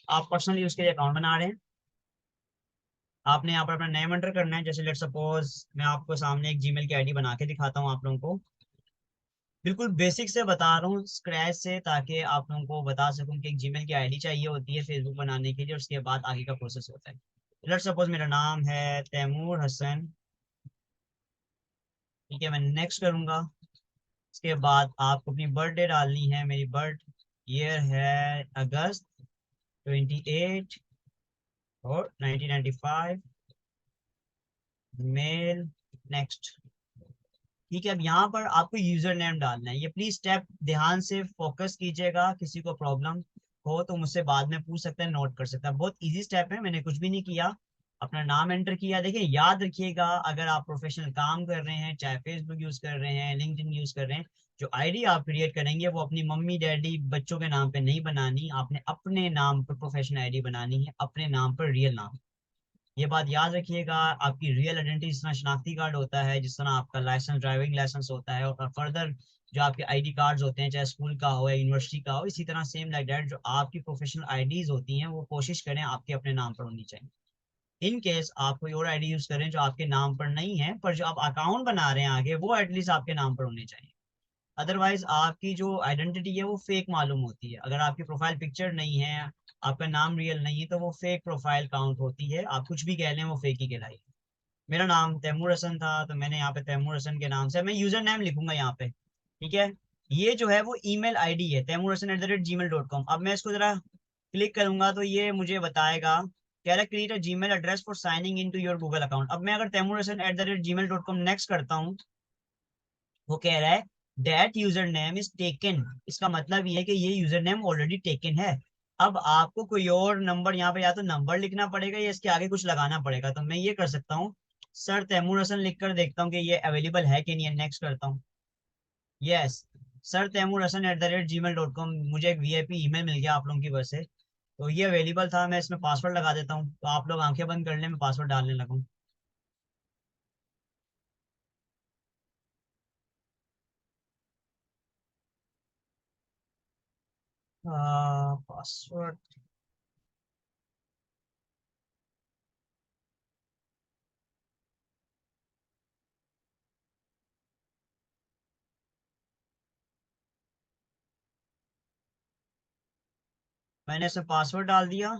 आप पर्सनली उसके लिए अकाउंट बना रहे हैं। आपने यहाँ पर अपना नेम एंटर करना है। जैसे लेट सपोज मैं आपको सामने एक जीमेल की आईडी बना के दिखाता हूँ आप लोगों को, बिल्कुल बेसिक से बता रहा हूँ स्क्रैच से, ताकि आप लोगों को बता सकूं कि एक जीमेल की आईडी चाहिए होती है फेसबुक बनाने के लिए, और उसके बाद आगे का प्रोसेस होता है। लेट्स सपोज मेरा नाम है तैमूर हसन, ठीक है। मैं नेक्स्ट करूंगा। उसके बाद आपको अपनी बर्थडे डालनी है। मेरी बर्थ ईयर है अगस्त 28 और 1995, मेल। नेक्स्ट, ठीक है। अब यहाँ पर आपको यूजर नेम डालना है। ये प्लीज स्टेप ध्यान से फोकस कीजिएगा। किसी को प्रॉब्लम हो तो मुझसे बाद में पूछ सकते हैं, नोट कर सकते हैं। बहुत इजी स्टेप है, मैंने कुछ भी नहीं किया। अपना नाम एंटर किया। देखिए, याद रखिएगा, अगर आप प्रोफेशनल काम कर रहे हैं, चाहे फेसबुक यूज कर रहे हैं, लिंक्डइन यूज कर रहे हैं, जो आईडी आप क्रिएट करेंगे वो अपनी मम्मी डैडी बच्चों के नाम पे नहीं बनानी, आपने अपने नाम पर प्रोफेशनल आईडी बनानी है, अपने नाम पर, रियल नाम। ये बात याद रखिएगा। आपकी रियल आइडेंटिटी जिस तरह शनाख्ती कार्ड होता है, जिस तरह आपका लाइसेंस, ड्राइविंग लाइसेंस होता है, और फर्दर जो आपके आईडी कार्ड्स होते हैं, चाहे स्कूल का हो या यूनिवर्सिटी का हो, इसी तरह सेम लाइक दैट जो आपकी प्रोफेशनल आईडीज होती हैं, वो कोशिश करें आपके अपने नाम पर होनी चाहिए। इन केस आप कोई और आईडी यूज करें जो आपके नाम पर नहीं है, पर जो आप अकाउंट बना रहे हैं आगे, वो एटलीस्ट आपके नाम पर होने चाहिए। अदरवाइज आपकी जो आइडेंटिटी है वो फेक मालूम होती है। अगर आपकी प्रोफाइल पिक्चर नहीं है, आपका नाम रियल नहीं है, तो वो फेक प्रोफाइल काउंट होती है। आप कुछ भी कह लें, वो फेक ही कहलाई। मेरा नाम तैमूर हसन था, तो मैंने यहाँ पे तैमूर हसन के नाम से मैं यूजर नेम लिखूंगा यहाँ पे, ठीक है। ये जो है वो ईमेल आईडी है, taimurhasan@gmail.com। अब मैं इसको जरा क्लिक करूंगा तो ये मुझे बताएगा कह रहा है create a Gmail address for signing into your Google account. अब मैं अगर taimurhasan@gmail.com नेक्स्ट करता हूँ, वो कह रहा है that user name is taken. इसका मतलब ये है कि ये यूजर नेम ऑलरेडी टेकन है। अब आपको कोई और नंबर यहाँ पे या तो नंबर लिखना पड़ेगा या इसके आगे कुछ लगाना पड़ेगा। तो मैं ये कर सकता हूँ, सर तैमूर हसन लिख कर देखता हूँ कि ये अवेलेबल है कि नहीं है। नेक्स्ट करता हूँ, yes sir Taimur Hasan @gmail.com। मुझे एक VIP ईमेल मिल गया आप लोगों की वजह से, तो ये अवेलेबल था। मैं इसमें पासवर्ड लगा देता हूँ, तो आप लोग आंखें बंद कर लें, मैं पासवर्ड डालने लगूँ। पासवर्ड मैंने इसमें पासवर्ड डाल दिया।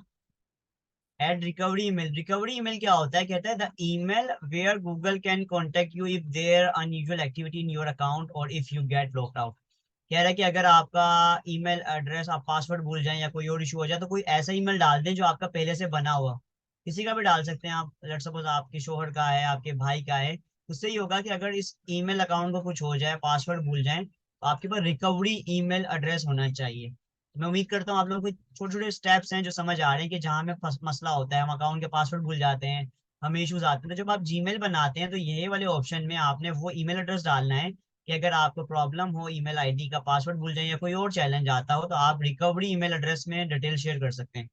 Add recovery email. Recovery email क्या होता है? कहता है the email where Google can contact you if there unusual activity in your account और if you get locked out. कह रहा है कि अगर आपका ईमेल एड्रेस, आप पासवर्ड भूल जाएं या कोई और इशू हो जाए, तो कोई ऐसा ईमेल डाल दें जो आपका पहले से बना हुआ। किसी का भी डाल सकते हैं आप, लेट्स सपोज आपके शोहर का है, आपके भाई का है। उससे ये होगा कि अगर इस ईमेल अकाउंट को कुछ हो जाए, पासवर्ड भूल जाए, तो आपके पास रिकवरी ईमेल एड्रेस होना चाहिए। तो मैं उम्मीद करता हूँ आप लोगों को छोटे छोटे स्टेप्स हैं जो समझ आ रहे हैं कि जहाँ हमें मसला होता है, हम अकाउंट के पासवर्ड भूल जाते हैं, हमें इश्यूज आते हैं। तो जब आप जीमेल बनाते हैं तो ये वाले ऑप्शन में आपने वो ईमेल एड्रेस डालना है कि अगर आपको प्रॉब्लम हो ईमेल आईडी का, पासवर्ड भूल जाए या कोई और चैलेंज आता हो, तो आप रिकवरी ईमेल एड्रेस में डिटेल शेयर कर सकते हैं।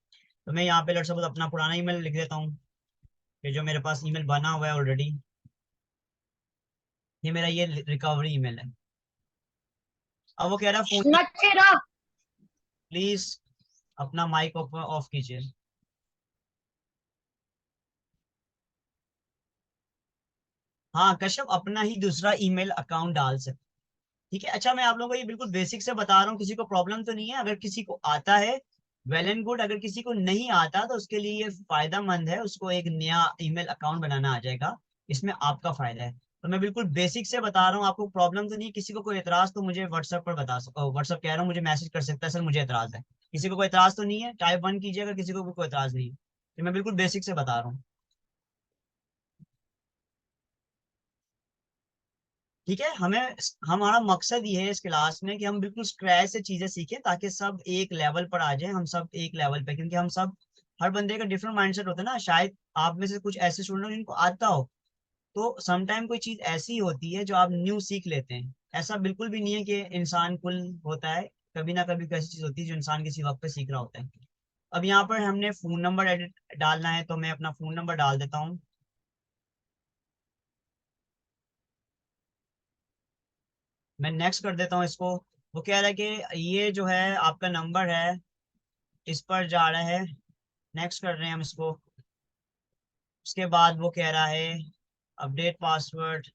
तो मैं यहाँ पे लेट्स सपोज अपना पुराना ईमेल लिख देता हूँ कि जो मेरे पास ईमेल बना हुआ है ऑलरेडी, ये मेरा ये रिकवरी ईमेल है। अब वो कह रहा है फोन, प्लीज अपना माइक ऑफ कीजिए। हाँ कश्यप, अपना ही दूसरा ईमेल अकाउंट डाल सकते। ठीक है, अच्छा मैं आप लोगों को ये बिल्कुल बेसिक से बता रहा हूँ, किसी को प्रॉब्लम तो नहीं है। अगर किसी को आता है वेल एंड गुड, अगर किसी को नहीं आता तो उसके लिए ये फायदा मंद है, उसको एक नया ईमेल अकाउंट बनाना आ जाएगा, इसमें आपका फायदा है। तो मैं बिल्कुल बेसिक से बता रहा हूँ, आपको प्रॉब्लम तो नहीं। किसी को कोई एतराज तो मुझे व्हाट्सएप पर बता सकते, व्हाट्सएप कह रहा हूँ, मुझे मैसेज कर सकता है, सर मुझे एतराज है। किसी को कोई एतराज तो नहीं है? टाइप 1 कीजिए अगर किसी को भी कोई एतराज नहीं है। तो मैं बिल्कुल बेसिक से बता रहा हूँ, ठीक है। हमारा मकसद ये है इस क्लास में कि हम बिल्कुल स्क्रैच से चीजें सीखें, ताकि सब एक लेवल पर आ जाए, हम सब एक लेवल पे। क्योंकि हम सब, हर बंदे का डिफरेंट माइंडसेट होता है ना। शायद आप में से कुछ ऐसे स्टूडेंट हो जिनको आता हो, तो समटाइम कोई चीज ऐसी होती है जो आप न्यू सीख लेते हैं। ऐसा बिल्कुल भी नहीं है कि इंसान कुल होता है, कभी ना कभी कोई ऐसी चीज होती है जो इंसान किसी वक्त पे सीख रहा होता है। अब यहाँ पर हमने फोन नंबर एडिट डालना है, तो मैं अपना फोन नंबर डाल देता हूँ। मैं नेक्स्ट कर देता हूँ इसको। वो कह रहा है कि ये जो है आपका नंबर है, इस पर जा रहा है। नेक्स्ट कर रहे हैं हम इसको। उसके बाद वो कह रहा है अपडेट पासवर्ड।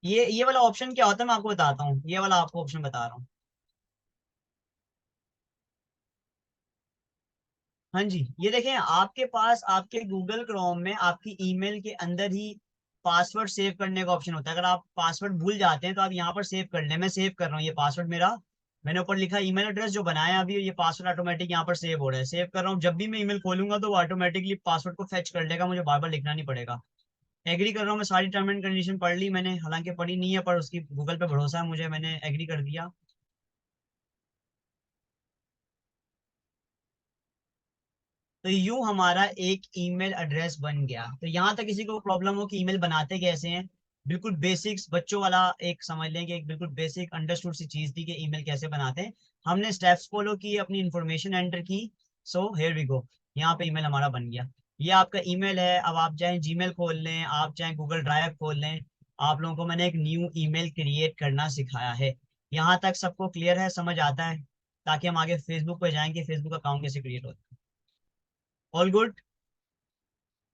ये वाला ऑप्शन क्या होता है मैं आपको बताता हूँ, ये वाला आपको ऑप्शन बता रहा हूँ। हाँ जी, ये देखें, आपके पास आपके गूगल क्रोम में आपकी ईमेल के अंदर ही पासवर्ड सेव करने का ऑप्शन होता है। अगर आप पासवर्ड भूल जाते हैं तो आप यहाँ पर सेव कर लें। मैं सेव कर रहा हूँ ये पासवर्ड मेरा, मैंने ऊपर लिखा ईमेल एड्रेस जो बनाया अभी, ये पासवर्ड ऑटोमेटिक यहाँ पर सेव हो रहा है। सेव कर रहा हूँ, जब भी मैं ईमेल खोलूंगा तो वो ऑटोमेटिकली पासवर्ड को फेच कर लेगा, मुझे बार बार लिखना नहीं पड़ेगा। एग्री कर रहा हूँ, मैं सारी टर्म एंड कंडीशन पढ़ ली मैंने, हालांकि पढ़ी नहीं है पर उसकी गूगल पे भरोसा है मुझे, मैंने एग्री कर दिया। तो यूं हमारा एक ईमेल एड्रेस बन गया। तो यहाँ तक किसी को प्रॉब्लम हो कि ईमेल बनाते कैसे हैं, बिल्कुल बेसिक्स बच्चों वाला एक समझ लें कि एक बिल्कुल बेसिक अंडरस्टूड सी चीज थी कि ईमेल कैसे बनाते हैं। हमने स्टेप्स फॉलो किए, अपनी इंफॉर्मेशन एंटर की, सो हेयर वी गो। यहाँ पे ईमेल हमारा बन गया। ये आपका ईमेल है। अब आप चाहे जीमेल खोल लें, आप चाहे गूगल ड्राइव खोल लें, आप लोगों को मैंने एक न्यू ईमेल क्रिएट करना सिखाया है। यहाँ तक सबको क्लियर है, समझ आता है? ताकि हम आगे फेसबुक पे जाएंगे, फेसबुक अकाउंट कैसे क्रिएट होता है। All good,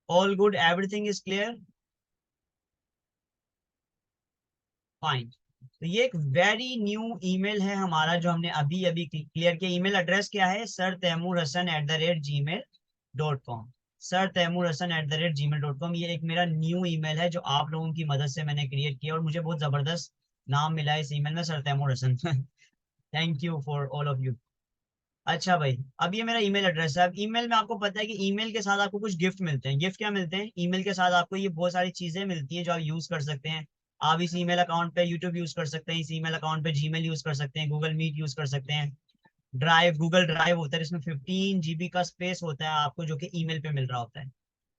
all good, everything is clear, fine. तो ये एक वेरी न्यू ईमेल है हमारा जो हमने अभी अभी क्लियर किया। ईमेल एड्रेस क्या है? sirtaimurhasan@gmail.com। sirtaimurhasan@gmail.com, ये एक मेरा न्यू ईमेल है जो आप लोगों की मदद से मैंने क्रिएट किया, और मुझे बहुत जबरदस्त नाम मिला है इस ईमेल में, sir Taimur Hasan. Thank you for all of you. अच्छा भाई, अब ये मेरा ईमेल एड्रेस है। अब ईमेल में आपको पता है कि ईमेल के साथ आपको कुछ गिफ्ट मिलते हैं। गिफ्ट क्या मिलते हैं? ईमेल के साथ आपको ये बहुत सारी चीजें मिलती हैं जो आप यूज कर सकते हैं। आप इस ईमेल अकाउंट पे यूट्यूब यूज कर सकते हैं, इस ईमेल अकाउंट पे जीमेल यूज कर सकते हैं, गूगल मीट यूज कर सकते हैं। ड्राइव, गूगल ड्राइव होता है, इसमें 15 GB का स्पेस होता है आपको, जो कि ईमेल पे मिल रहा होता है।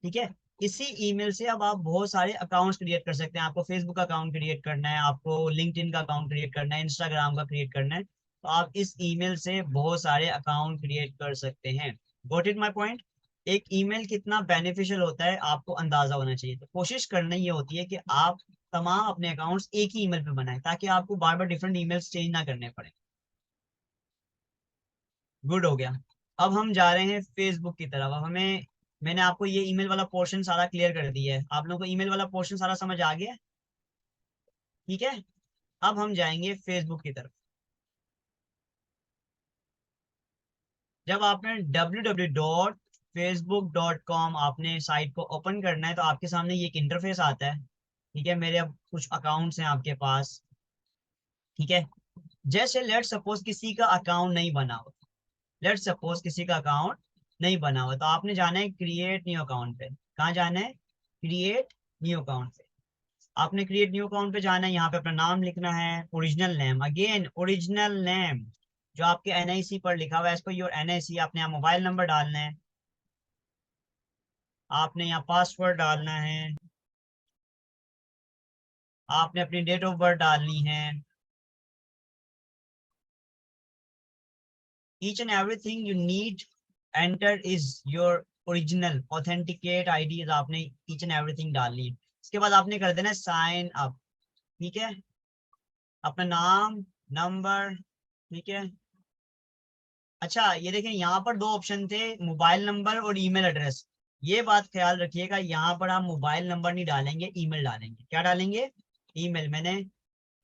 ठीक है। इसी ईमेल से अब आप बहुत सारे अकाउंट्स क्रिएट कर सकते हैं। आपको फेसबुक का अकाउंट क्रिएट करना है, आपको लिंक्डइन का अकाउंट क्रिएट करना है, इंस्टाग्राम का क्रिएट करना है, तो आप इस ईमेल से बहुत सारे अकाउंट क्रिएट कर सकते हैं। Got it my point? एक ईमेल कितना बेनिफिशियल होता है आपको अंदाजा होना चाहिए। तो कोशिश करना ये होती है कि आप तमाम अपने अकाउंट्स एक ही ईमेल पे बनाएं, ताकि आपको बार बार डिफरेंट ईमेल्स चेंज ना करने पड़े। गुड हो गया। अब हम जा रहे हैं फेसबुक की तरफ। अब हमें, मैंने आपको ये ईमेल वाला पोर्शन सारा क्लियर कर दिया है। आप लोगों को ईमेल वाला पोर्शन सारा समझ आ गया? ठीक है। अब हम जाएंगे फेसबुक की तरफ। जब आपने www.facebook.com आपने साइट को ओपन करना है, तो आपके सामने ये एक इंटरफेस आता है। ठीक है, मेरे अब कुछ अकाउंट्स हैं आपके पास। ठीक है। जैसे लेट सपोज किसी का अकाउंट नहीं बना हो, लेट सपोज किसी का अकाउंट नहीं बना हुआ, तो आपने जाना है क्रिएट न्यू अकाउंट पे। कहाँ जाना है? क्रिएट न्यू अकाउंट पे। आपने क्रिएट न्यू अकाउंट पे जाना है, यहाँ पे अपना नाम लिखना है, original name, again original name जो आपके एनआईसी पर लिखा हुआ है, इसको योर एनआईसी। आपने यहाँ मोबाइल नंबर डालना है, आपने यहाँ पासवर्ड डालना है, आपने अपनी डेट ऑफ बर्थ डालनी है। Each and everything you need enter is your original authenticate IDs। आपने each and everything डालनी है। इसके बाद आपने कर देना साइन अप। ठीक है। अपना नाम, नंबर। ठीक है। अच्छा, ये देखें यहाँ पर दो ऑप्शन थे, मोबाइल नंबर और ईमेल एड्रेस। ये बात ख्याल रखिएगा, यहाँ पर आप मोबाइल नंबर नहीं डालेंगे, ईमेल डालेंगे। क्या डालेंगे? ईमेल। मैंने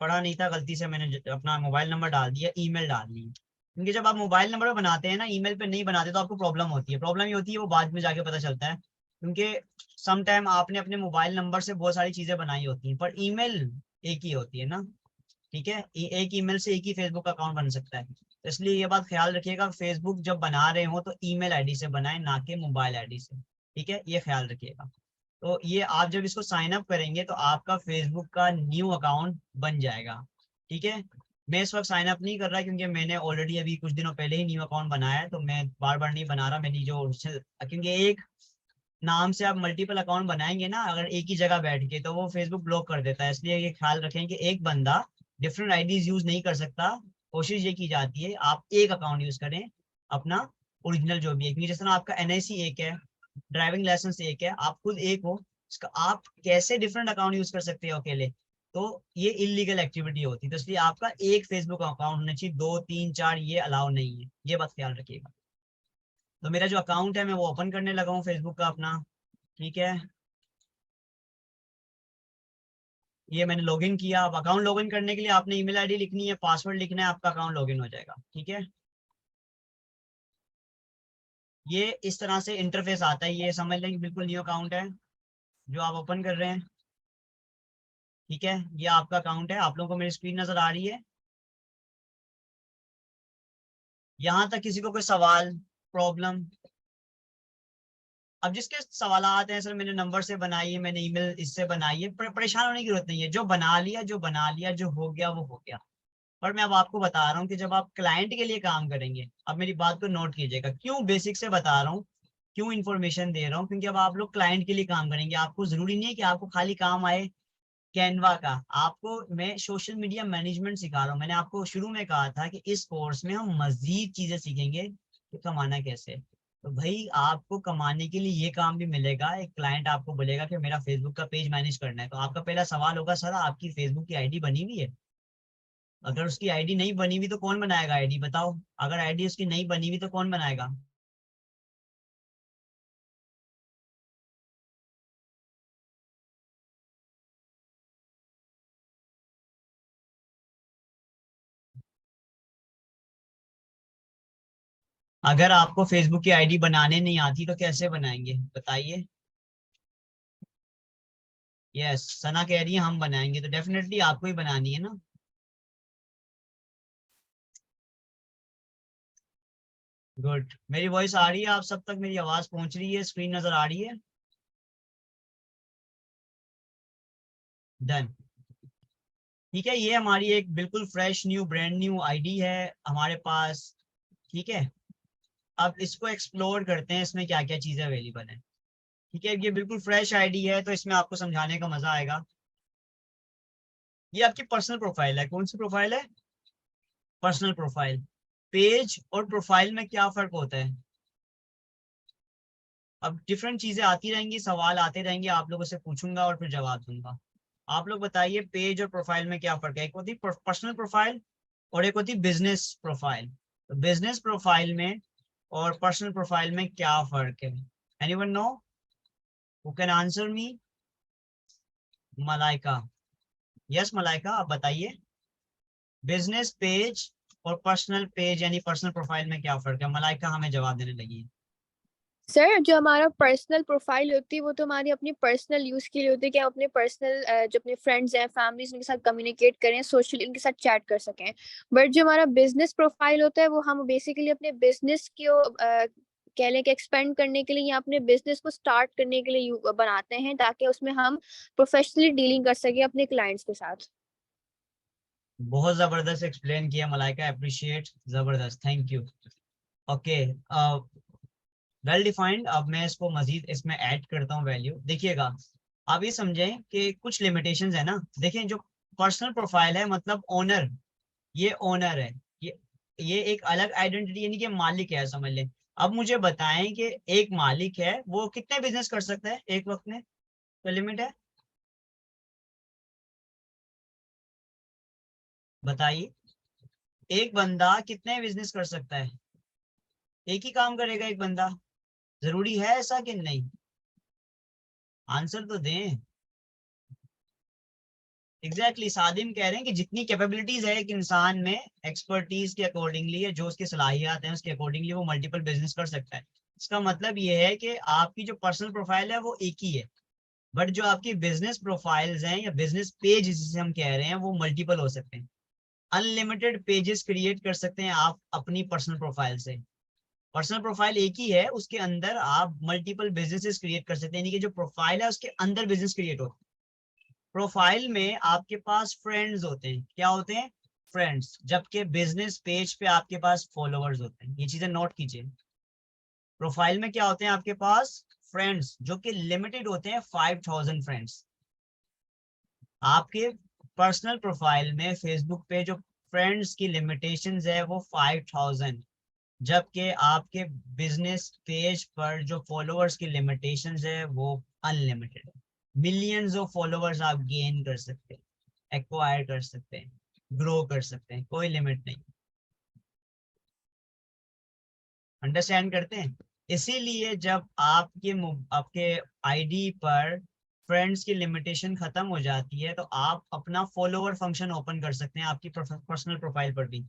पढ़ा नहीं था, गलती से मैंने अपना मोबाइल नंबर डाल दिया, ईमेल डाल दी। क्योंकि जब आप मोबाइल नंबर बनाते हैं ना, ईमेल पे नहीं बनाते, तो आपको प्रॉब्लम होती है। प्रॉब्लम ये होती है, वो बाद में जाके पता चलता है, क्योंकि सम टाइम आपने अपने मोबाइल नंबर से बहुत सारी चीजें बनाई होती हैं, पर ईमेल एक ही होती है ना। ठीक है। एक ईमेल से एक ही फेसबुक अकाउंट बन सकता है। तो इसलिए ये बात ख्याल रखिएगा, फेसबुक जब बना रहे हो तो ईमेल आईडी से बनाएं, ना कि मोबाइल आईडी से। ठीक है, ये ख्याल रखिएगा। तो ये आप जब इसको साइन अप करेंगे, तो आपका फेसबुक का न्यू अकाउंट बन जाएगा। ठीक है। मैं इस वक्त साइन अप नहीं कर रहा, क्योंकि मैंने ऑलरेडी अभी कुछ दिनों पहले ही न्यू अकाउंट बनाया है, तो मैं बार बार नहीं बना रहा। मैंने जो, क्योंकि एक नाम से आप मल्टीपल अकाउंट बनाएंगे ना अगर एक ही जगह बैठ के, तो वो फेसबुक ब्लॉक कर देता है। इसलिए ये ख्याल रखें कि एक बंदा डिफरेंट आईडीज यूज नहीं कर सकता। कोशिश ये की जाती है आप एक अकाउंट यूज करें, अपना ओरिजिनल जो भी है। क्योंकि जिस तरह आपका एनआईसी एक है, ड्राइविंग लाइसेंस एक है, आप खुद एक हो, इसका आप कैसे डिफरेंट अकाउंट यूज कर सकते हो अकेले? तो ये इलीगल एक्टिविटी होती है। तो इसलिए आपका एक फेसबुक अकाउंट होना चाहिए, 2 3 4 ये अलाउ नहीं है। ये बात ख्याल रखिएगा। तो मेरा जो अकाउंट है मैं वो ओपन करने लगा हूँ फेसबुक का अपना। ठीक है। ये मैंने लॉगिन किया। अब अकाउंट लॉगिन करने के लिए आपने ईमेल आईडी लिखनी है, पासवर्ड लिखना है, आपका अकाउंट लॉगिन हो जाएगा। ठीक है। ये इस तरह से इंटरफेस आता है, ये समझ लें कि बिल्कुल न्यू अकाउंट है जो आप ओपन कर रहे हैं। ठीक है, ये आपका अकाउंट है। आप लोगों को मेरी स्क्रीन नजर आ रही है? यहाँ तक किसी को कोई सवाल, प्रॉब्लम? अब जिसके सवाल आते हैं, सर मैंने नंबर से बनाई है, मैंने ईमेल इससे बनाई है, परेशान होने की जरूरत नहीं है। जो बना लिया, जो बना लिया, जो हो गया वो हो गया। पर मैं अब आपको बता रहा हूँ कि जब आप क्लाइंट के लिए काम करेंगे, अब मेरी बात को नोट कीजिएगा, क्यों बेसिक से बता रहा हूँ, क्यों इन्फॉर्मेशन दे रहा हूँ, क्योंकि अब आप लोग क्लाइंट के लिए काम करेंगे। आपको जरूरी नहीं है कि आपको खाली काम आए कैनवा का। आपको मैं सोशल मीडिया मैनेजमेंट सिखा रहा हूँ। मैंने आपको शुरू में कहा था कि इस कोर्स में हम मजीद चीजें सीखेंगे कि कमाना कैसे। तो भाई आपको कमाने के लिए ये काम भी मिलेगा। एक क्लाइंट आपको बोलेगा कि मेरा फेसबुक का पेज मैनेज करना है, तो आपका पहला सवाल होगा, सर आपकी फेसबुक की आईडी बनी हुई है? अगर उसकी आईडी नहीं बनी हुई तो कौन बनाएगा आईडी? बताओ। अगर आईडी उसकी नहीं बनी हुई तो कौन बनाएगा? अगर आपको फेसबुक की आईडी बनाने नहीं आती तो कैसे बनाएंगे बताइए? यस, सना कह रही है हम बनाएंगे, तो डेफिनेटली आपको ही बनानी है ना। गुड, मेरी वॉइस आ रही है आप सब तक? मेरी आवाज पहुंच रही है? स्क्रीन नजर आ रही है? डन। ठीक है, ये हमारी एक बिल्कुल fresh new brand new ID है हमारे पास। ठीक है, अब इसको एक्सप्लोर करते हैं, इसमें क्या क्या चीजें अवेलेबल हैं। ठीक है, ये बिल्कुल फ्रेश आईडी है तो इसमें आपको समझाने का मजा आएगा। ये आपकी पर्सनल प्रोफाइल है। कौन सी प्रोफाइल है? Personal profile. पेज और प्रोफाइल में क्या फर्क होता है? अब डिफरेंट चीजें आती रहेंगी, सवाल आते रहेंगे, आप लोगों से पूछूंगा और फिर जवाब दूंगा। आप लोग बताइए पेज और प्रोफाइल में क्या फर्क है? एक होती पर्सनल प्रोफाइल और एक होती बिजनेस प्रोफाइल। तो बिजनेस प्रोफाइल में और पर्सनल प्रोफाइल में क्या फर्क है? Anyone know who can answer me? Malaika. Yes Malaika, आप बताइए बिजनेस पेज और पर्सनल पेज यानी पर्सनल प्रोफाइल में क्या फर्क है? मलाइका हमें जवाब देने लगी है। सर जो हमारा पर्सनल प्रोफाइल होती है वो तो हमारी अपनी पर्सनल यूज के लिए होती है कि हम अपने पर्सनल जो अपने फ्रेंड्स हैं फैमिलीज उनके साथ कम्युनिकेट करें, सोशली उनके साथ चैट कर सकें। बट जो हमारा बिजनेस प्रोफाइल होता है वो हम बेसिकली अपने बिजनेस को कह लें कि एक्सपेंड करने के लिए या अपने बिजनेस को स्टार्ट करने के लिए बनाते हैं ताकि उसमें हम प्रोफेशनली डीलिंग कर सकें अपने क्लाइंट्स के साथ। बहुत जबरदस्त एक्सप्लेन किया मलाइका, अप्रिशिएट, जबरदस्त, thank you. Okay, well defined. अब मैं इसको मजीद इसमें ऐड करता हूँ वैल्यू। देखिएगा, आप ये समझें कि कुछ लिमिटेशंस है ना। देखें, जो पर्सनल प्रोफाइल है मतलब ओनर, ये ओनर है, ये एक अलग आइडेंटिटी यानी कि मालिक है समझ लें। अब मुझे बताएं कि एक मालिक है वो कितने बिजनेस कर सकता है एक वक्त में? तो लिमिट है, बताइए एक बंदा कितने बिजनेस कर सकता है? एक ही काम करेगा एक बंदा? जरूरी है ऐसा कि नहीं? आंसर तो दें। एग्जैक्टली सादिम कह रहे हैं कि जितनी कैपेबिलिटीज है एक इंसान में, एक्सपर्टीज के अकॉर्डिंगली है, जो उसकी सलाहियत है उसके अकॉर्डिंगली वो मल्टीपल बिजनेस कर सकता है। इसका मतलब ये है कि आपकी जो पर्सनल प्रोफाइल है वो एक ही है, बट जो आपकी बिजनेस प्रोफाइल्स हैं या बिजनेस पेज जिसे हम कह रहे हैं वो मल्टीपल हो सकते हैं। अनलिमिटेड पेजेस क्रिएट कर सकते हैं आप अपनी पर्सनल प्रोफाइल से। पर्सनल प्रोफाइल एक ही है, उसके अंदर आप मल्टीपल बिजनेसेस क्रिएट कर सकते हैं, यानी कि जो प्रोफाइल है उसके अंदर बिजनेस क्रिएट होता है। प्रोफाइल में आपके पास फ्रेंड्स होते हैं, क्या होते हैं? फ्रेंड्स। जबकि बिजनेस पेज पे आपके पास फॉलोअर्स होते हैं। ये चीजें नोट कीजिए। प्रोफाइल में क्या होते हैं आपके पास? फ्रेंड्स, जो कि लिमिटेड होते हैं, 5000 फ्रेंड्स। आपके पर्सनल प्रोफाइल में फेसबुक पे जो फ्रेंड्स की लिमिटेशंस है वो 5000, जबकि आपके बिजनेस पेज पर जो फॉलोअर्स की लिमिटेशंस है वो अनलिमिटेड है। मिलियंस ऑफ फॉलोअर्स आप गेन कर सकते हैं, एक्वायर कर सकते हैं, ग्रो कर सकते हैं, कोई लिमिट नहीं। अंडरस्टैंड करते हैं? इसीलिए जब आपके आईडी पर फ्रेंड्स की लिमिटेशन खत्म हो जाती है तो आप अपना फॉलोवर फंक्शन ओपन कर सकते हैं आपकी पर्सनल प्रोफाइल पर भी।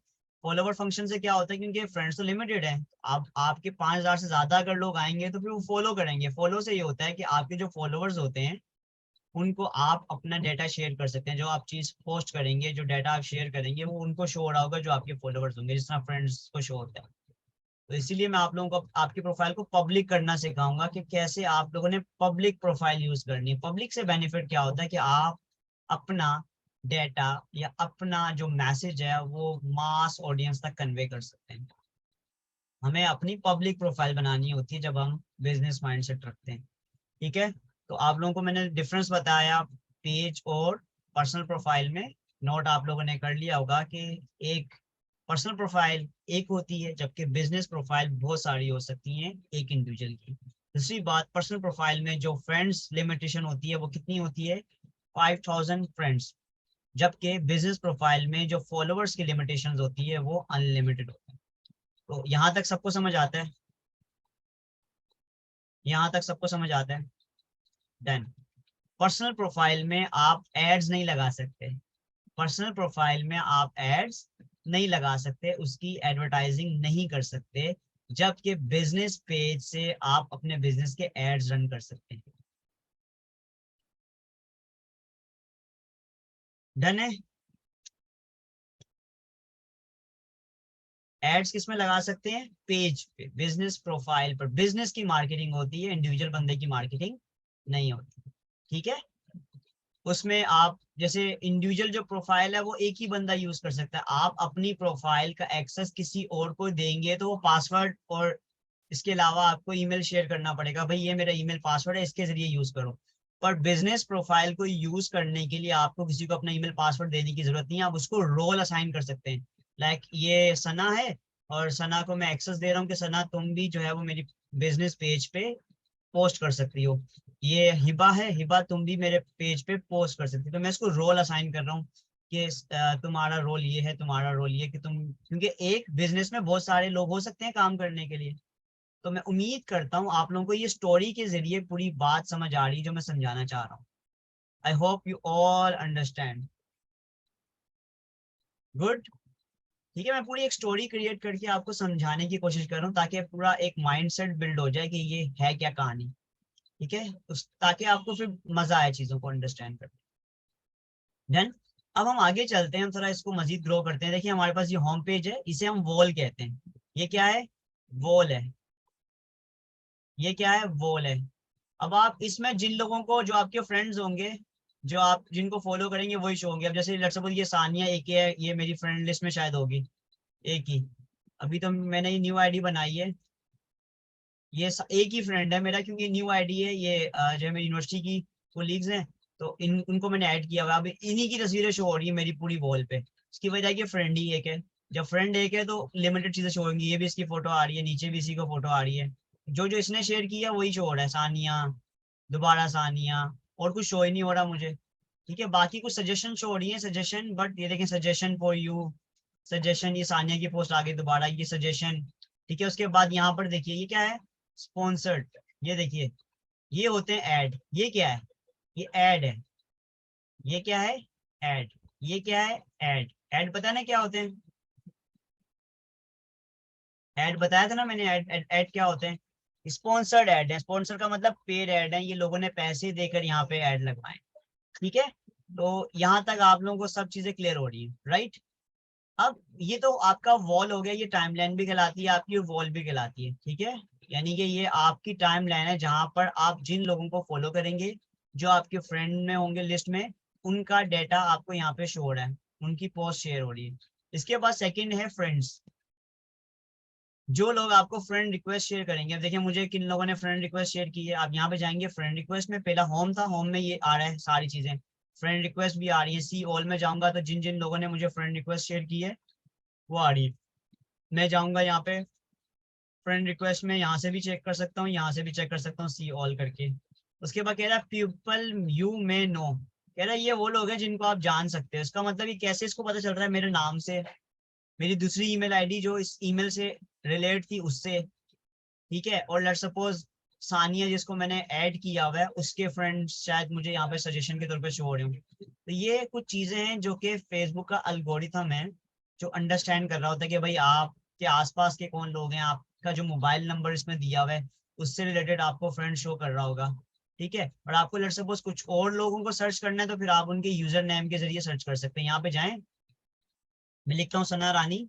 फॉलोवर फंक्शन से क्या होता है, क्योंकि फ्रेंड्स तो लिमिटेड है, आप आपके 5000 से ज्यादा अगर लोग आएंगे तो फिर वो फॉलो करेंगे। फॉलो से ये होता है कि आपके जो फॉलोवर्स होते हैं उनको आप अपना डाटा शेयर कर सकते हैं। जो आप चीज पोस्ट करेंगे, जो डाटा आप शेयर करेंगे वो उनको शो हो रहा होगा जो आपके फॉलोवर्स होंगे, जिस तरह फ्रेंड्स को शो होता है। तो इसीलिए मैं आप लोगों को आपकी प्रोफाइल को पब्लिक करना सिखाऊंगा कि कैसे आप लोगों ने पब्लिक प्रोफाइल यूज करनी है। पब्लिक से बेनिफिट क्या होता है कि आप अपना डेटा या अपना जो मैसेज है वो मास ऑडियंस तक कन्वे कर सकते हैं। हमें अपनी पब्लिक प्रोफाइल बनानी होती है जब हम बिजनेस माइंडसेट रखते हैं। ठीक है, तो आप लोगों को मैंने डिफरेंस बताया पेज और पर्सनल प्रोफाइल में। नोट आप लोगों ने कर लिया होगा कि एक पर्सनल प्रोफाइल एक होती है जबकि बिजनेस प्रोफाइल बहुत सारी हो सकती हैं एक इंडिविजुअल की। दूसरी बात, पर्सनल प्रोफाइल में जो फ्रेंड्स लिमिटेशन होती है वो कितनी होती है? 5000 फ्रेंड्स। जबकि बिजनेस प्रोफाइल में जो फॉलोअर्स की लिमिटेशन होती है वो अनलिमिटेड होती है। तो यहाँ तक सबको समझ आता है? यहाँ तक सबको समझ आता है? डन। पर्सनल प्रोफाइल में आप एड्स नहीं लगा सकते। पर्सनल प्रोफाइल में आप एड्स नहीं लगा सकते, उसकी एडवर्टाइजिंग नहीं कर सकते, जबकि बिजनेस पेज से आप अपने बिजनेस के एड्स रन कर सकते हैं। डन है? एड्स किस में लगा सकते हैं? पेज पे, बिजनेस प्रोफाइल पर। बिजनेस की मार्केटिंग होती है, इंडिविजुअल बंदे की मार्केटिंग नहीं होती, ठीक है। उसमें आप जैसे इंडिविजुअल जो प्रोफाइल है वो एक ही बंदा यूज कर सकता है। आप अपनी प्रोफाइल का एक्सेस किसी और को देंगे तो वो पासवर्ड और इसके अलावा आपको ईमेल शेयर करना पड़ेगा, भाई ये मेरा ईमेल पासवर्ड है, इसके जरिए यूज करो। पर बिजनेस प्रोफाइल को यूज करने के लिए आपको किसी को अपना ईमेल पासवर्ड देने की जरूरत नहीं है। आप उसको रोल असाइन कर सकते हैं। लाइक ये सना है और सना को मैं एक्सेस दे रहा हूँ कि सना तुम भी जो है वो मेरी बिजनेस पेज पे पोस्ट कर सकती हो। ये हिबा है, हिबा तुम भी मेरे पेज पे पोस्ट कर सकती हो। तो मैं इसको रोल असाइन कर रहा हूँ कि तुम्हारा रोल ये है, तुम्हारा रोल ये, कि तुम, क्योंकि एक बिजनेस में बहुत सारे लोग हो सकते हैं काम करने के लिए। तो मैं उम्मीद करता हूँ आप लोगों को ये स्टोरी के जरिए पूरी बात समझ आ रही है जो मैं समझाना चाह रहा हूँ। I hope you all understand. Good, ठीक है। मैं पूरी एक स्टोरी क्रिएट करके आपको समझाने की कोशिश कर रहा हूँ ताकि पूरा एक माइंडसेट बिल्ड हो जाए कि ये है क्या कहानी, ठीक है, ताकि आपको फिर मजा आए चीजों को अंडरस्टैंड करने। देन अब हम आगे चलते हैं, हम थोड़ा इसको मजीद ग्रो करते हैं। देखिए हमारे पास ये होम पेज है, इसे हम वॉल कहते हैं। ये क्या है? वॉल है। ये क्या है? वॉल है। अब आप इसमें जिन लोगों को, जो आपके फ्रेंड्स होंगे, जो आप जिनको फॉलो करेंगे वही शो होंगे। अब जैसे लेट्स सपोज ये सानिया एक है, ये मेरी फ्रेंड लिस्ट में शायद होगी एक ही। अभी तो मैंने ये न्यू आईडी बनाई है, ये एक ही फ्रेंड है मेरा क्योंकि न्यू आईडी है। ये जो मेरी यूनिवर्सिटी की कोलीग्स हैं तो उनको मैंने ऐड किया हुआ। अब इन्हीं की तस्वीरें शो हो रही है मेरी पूरी वॉल पे। इसकी वजह है कि फ्रेंड ही एक है। जब फ्रेंड एक है तो लिमिटेड चीजें शो होंगी। ये भी इसकी फोटो आ रही है, नीचे भी इसी को फोटो आ रही है। जो जो इसने शेयर किया वही शो हो रहा है, सानिया, दोबारा सानिया, और कुछ शो ही नहीं हो रहा मुझे, ठीक है। बाकी कुछ सजेशन शो हो रही है, सजेशन, बट ये देखें सजेशन फॉर यू, सजेशन, ये सानिया की पोस्ट आ गई दोबारा, ये सजेशन, ठीक है। उसके बाद यहाँ पर देखिए ये क्या है? स्पॉन्सर्ड। ये देखिए ये होते हैं ऐड। ये क्या है? ये ऐड है। ये क्या है? ऐड। ये क्या है? ऐड। ऐड पता ना क्या होते हैं? ऐड बताया था ना मैंने। ऐड क्या होते हैं? स्पॉन्सर्ड ऐड है। स्पॉन्सर का मतलब पेड ऐड है, ये लोगों ने पैसे देकर यहाँ पे ऐड लगवाए, ठीक है। तो यहाँ तक आप लोगों को सब चीजें क्लियर हो रही है, राइट। अब ये तो आपका वॉल हो गया, ये टाइमलाइन भी कहलाती है आपकी, वॉल भी कहलाती है, ठीक है। यानी कि ये आपकी टाइमलाइन है जहां पर आप जिन लोगों को फॉलो करेंगे, जो आपके फ्रेंड में होंगे लिस्ट में, उनका डेटा आपको यहाँ पे शो हो रहा है, उनकी पोस्ट शेयर हो रही है। इसके बाद सेकंड है फ्रेंड्स। जो लोग आपको फ्रेंड रिक्वेस्ट शेयर करेंगे, अब देखिए मुझे किन लोगों ने फ्रेंड रिक्वेस्ट शेयर की है। आप यहाँ पे जाएंगे फ्रेंड रिक्वेस्ट में, पहला होम था, होम में ये आ रहा है सारी चीजें, फ्रेंड रिक्वेस्ट भी आ रही है। सी ऑल में जाऊंगा तो जिन जिन लोगों ने मुझे फ्रेंड रिक्वेस्ट शेयर की है वो आ रही है। मैं जाऊंगा यहाँ पे फ्रेंड रिक्वेस्ट में, यहाँ से भी चेक कर सकता हूँ, यहाँ से भी चेक कर सकता हूँ, सी ऑल करके। उसके बाद कह रहा है पीपल यू मे नो, कह रहा है ये वो लोग हैं जिनको आप जान सकते हैं। इसका मतलब ये कैसे इसको पता चल रहा है? मेरे नाम से, मेरी दूसरी ईमेल आईडी जो इस ईमेल से रिलेट थी उससे, ठीक है। और लेट्स सपोज सानिया जिसको मैंने ऐड किया हुआ है उसके फ्रेंड्स शायद मुझे यहाँ पे सजेशन के तौर पे शो हो रहे हो। तो ये कुछ चीजें हैं जो कि फेसबुक का एल्गोरिथम है जो अंडरस्टैंड कर रहा होता है कि भाई आपके आसपास के कौन लोग हैं, आपका जो मोबाइल नंबर इसमें दिया हुआ है उससे रिलेटेड आपको फ्रेंड शो कर रहा होगा, ठीक है। और आपको लेट्स सपोज कुछ और लोगों को सर्च करना है तो फिर आप उनके यूजर नेम के जरिए सर्च कर सकते हैं। यहाँ पे जाएं, मैं लिखता हूँ सना रानी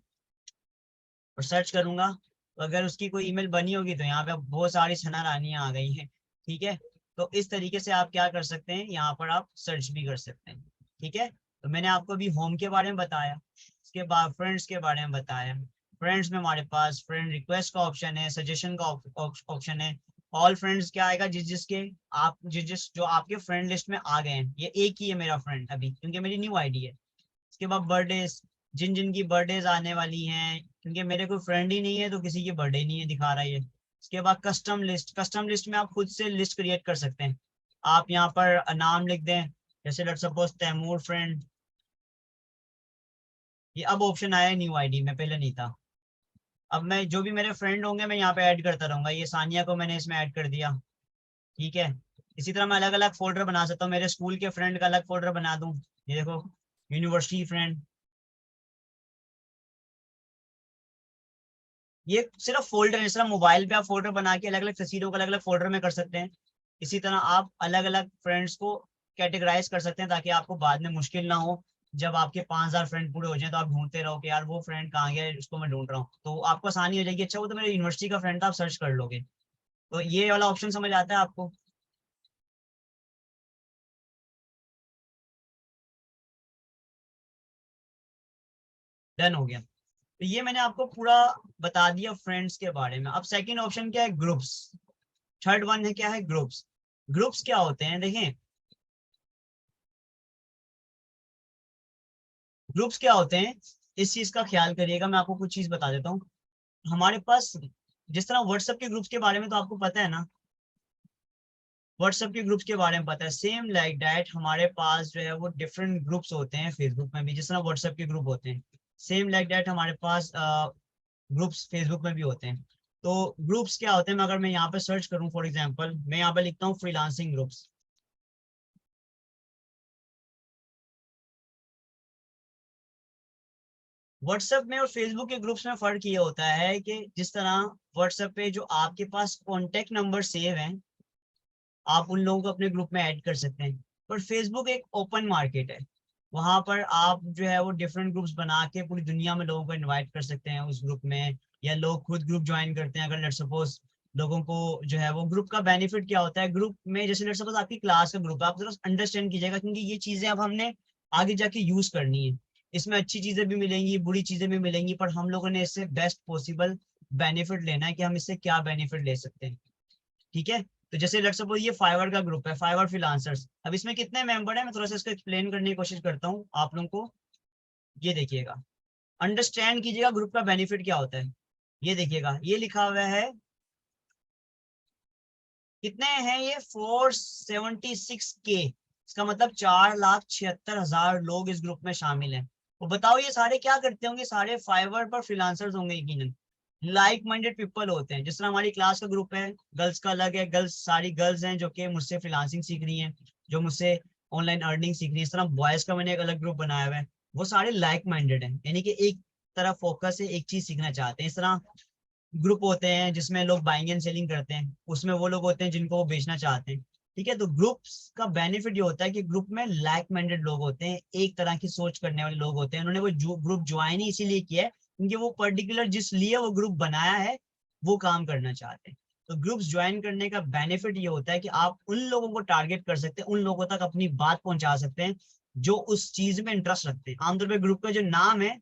और सर्च करूंगा, तो अगर उसकी कोई ईमेल बनी होगी तो यहाँ पे बहुत सारी सना रानियां आ गई हैं, ठीक है। तो इस तरीके से आप क्या कर सकते हैं, यहाँ पर आप सर्च भी कर सकते हैं, ठीक है। तो मैंने आपको अभी होम के बारे में बताया, उसके बाद फ्रेंड्स के बारे में बताया। फ्रेंड्स में हमारे पास फ्रेंड रिक्वेस्ट का ऑप्शन है, सजेशन का ऑप्शन है। ऑल फ्रेंड्स क्या आएगा? जिसके आप जिस जो आपके फ्रेंड लिस्ट में आ गए हैं, ये एक ही है मेरा फ्रेंड अभी क्योंकि मेरी न्यू आईडी है। उसके बाद बर्थडेज, जिन जिन की बर्थडेज आने वाली हैं, क्योंकि मेरे कोई फ्रेंड ही नहीं है तो किसी की बर्थडे नहीं है दिखा रहा है ये। उसके बाद कस्टम लिस्ट, कस्टम लिस्ट में आप खुद से लिस्ट क्रिएट कर सकते हैं। आप यहाँ पर नाम लिख दें, जैसे लेट्स सपोज तैमूर फ्रेंड, ये अब ऑप्शन आया है न्यू आईडी में, पहले नहीं था। अब मैं जो भी मेरे फ्रेंड होंगे मैं यहाँ पे ऐड करता रहूंगा। ये सानिया को मैंने इसमें ऐड कर दिया, ठीक है। इसी तरह मैं अलग अलग फोल्डर बना सकता हूँ, मेरे स्कूल के फ्रेंड का अलग फोल्डर बना दूं, ये देखो यूनिवर्सिटी फ्रेंड। ये सिर्फ फोल्डर, इस तरह मोबाइल पे आप फोल्डर बना के अलग अलग तस्वीरों को अलग अलग फोल्डर में कर सकते हैं। इसी तरह आप अलग अलग फ्रेंड्स को कैटेगराइज कर सकते हैं ताकि आपको बाद में मुश्किल ना हो जब आपके 5000 फ्रेंड पूरे हो जाए तो आप ढूंढते रहो कि यार वो फ्रेंड कहाँ गया है, उसको मैं ढूंढ रहा हूँ, तो आपको आसानी हो जाएगी। अच्छा वो तो मेरे यूनिवर्सिटी का फ्रेंड था, आप सर्च कर लोगे। तो ये वाला ऑप्शन समझ आता है आपको? डन हो गया। तो ये मैंने आपको पूरा बता दिया फ्रेंड्स के बारे में। अब सेकंड ऑप्शन क्या है? ग्रुप्स। थर्ड वन है क्या है? ग्रुप्स। ग्रुप्स क्या होते हैं देखें, ग्रुप्स क्या होते हैं इस चीज का ख्याल करिएगा। मैं आपको कुछ चीज बता देता हूँ। हमारे पास जिस तरह व्हाट्सएप के ग्रुप्स के बारे में तो आपको पता है ना, व्हाट्सएप के ग्रुप्स के बारे में पता है, सेम लाइक दैट हमारे पास जो है वो डिफरेंट ग्रुप्स होते हैं फेसबुक में भी, जिस तरह व्हाट्सएप के ग्रुप होते हैं, सेम लाइक दैट हमारे पास ग्रुप्स फेसबुक में भी होते हैं। तो ग्रुप्स क्या होते हैं, मैं अगर मैं यहाँ पे सर्च करूँ, फॉर एग्जांपल मैं यहाँ पे लिखता हूँ फ्रीलांसिंग ग्रुप्स। व्हाट्सएप में और फेसबुक के ग्रुप्स में फर्क ये होता है कि जिस तरह व्हाट्सएप पे जो आपके पास कॉन्टेक्ट नंबर सेव हैं, आप उन लोगों को अपने ग्रुप में ऐड कर सकते हैं। पर फेसबुक एक ओपन मार्केट है, वहां पर आप जो है वो डिफरेंट ग्रुप्स बना के पूरी दुनिया में लोगों को इनवाइट कर सकते हैं उस ग्रुप में, या लोग खुद ग्रुप ज्वाइन करते हैं। अगर लेट सपोज लोगों को जो है वो ग्रुप का बेनिफिट क्या होता है ग्रुप में, जैसे लेट सपोज आपकी क्लास का ग्रुप है, आप जरा अंडरस्टैंड कीजिएगा क्योंकि ये चीजें अब हमने आगे जाके यूज करनी है। इसमें अच्छी चीजें भी मिलेंगी, बुरी चीजें भी मिलेंगी, पर हम लोगों ने इससे बेस्ट पॉसिबल बेनिफिट लेना है कि हम इससे क्या बेनिफिट ले सकते हैं। ठीक है, तो जैसे लेट्स सपोज ये फाइवर का ग्रुप है, फाइवर फ्रीलांसर्स। अब इसमें कितने मेंबर हैं, मैं थोड़ा सा इसको एक्सप्लेन करने की कोशिश करता हूँ आप लोगों को। ये देखिएगा, अंडरस्टैंड कीजिएगा ग्रुप का बेनिफिट क्या होता है। ये देखिएगा, ये लिखा हुआ है, कितने हैं ये, 476K, इसका मतलब 4,76,000 लोग इस ग्रुप में शामिल हैं। तो बताओ ये सारे क्या करते होंगे, सारे फाइवर पर फ्रीलांसर्स होंगे यकीनन, लाइक माइंडेड पीपल होते हैं। जिस तरह हमारी क्लास का ग्रुप है, गर्ल्स का अलग है, गर्ल्स सारी गर्ल्स हैं जो कि मुझसे फ्रीलांसिंग सीख रही हैं, जो मुझसे ऑनलाइन अर्निंग सीख रही है। इस तरह बॉयज का मैंने एक अलग ग्रुप बनाया हुआ है, वो सारे लाइक माइंडेड हैं, यानी कि एक तरफ फोकस है, एक चीज सीखना चाहते हैं। इस तरह ग्रुप होते हैं जिसमें लोग बाइंग एंड सेलिंग करते हैं, उसमें वो लोग होते हैं जिनको वो बेचना चाहते हैं। ठीक है, तो ग्रुप्स का बेनिफिट ये होता है कि ग्रुप में लाइक माइंडेड लोग होते हैं, एक तरह की सोच करने वाले लोग होते हैं। उन्होंने वो ग्रुप ज्वाइन ही इसीलिए किया है क्योंकि वो पर्टिकुलर जिस लिए वो ग्रुप बनाया है वो काम करना चाहते हैं। तो ग्रुप्स ज्वाइन करने का बेनिफिट ये होता है कि आप उन लोगों को टारगेट कर सकते हैं, उन लोगों तक अपनी बात पहुंचा सकते हैं जो उस चीज में इंटरेस्ट रखते हैं। आमतौर पर ग्रुप का जो नाम है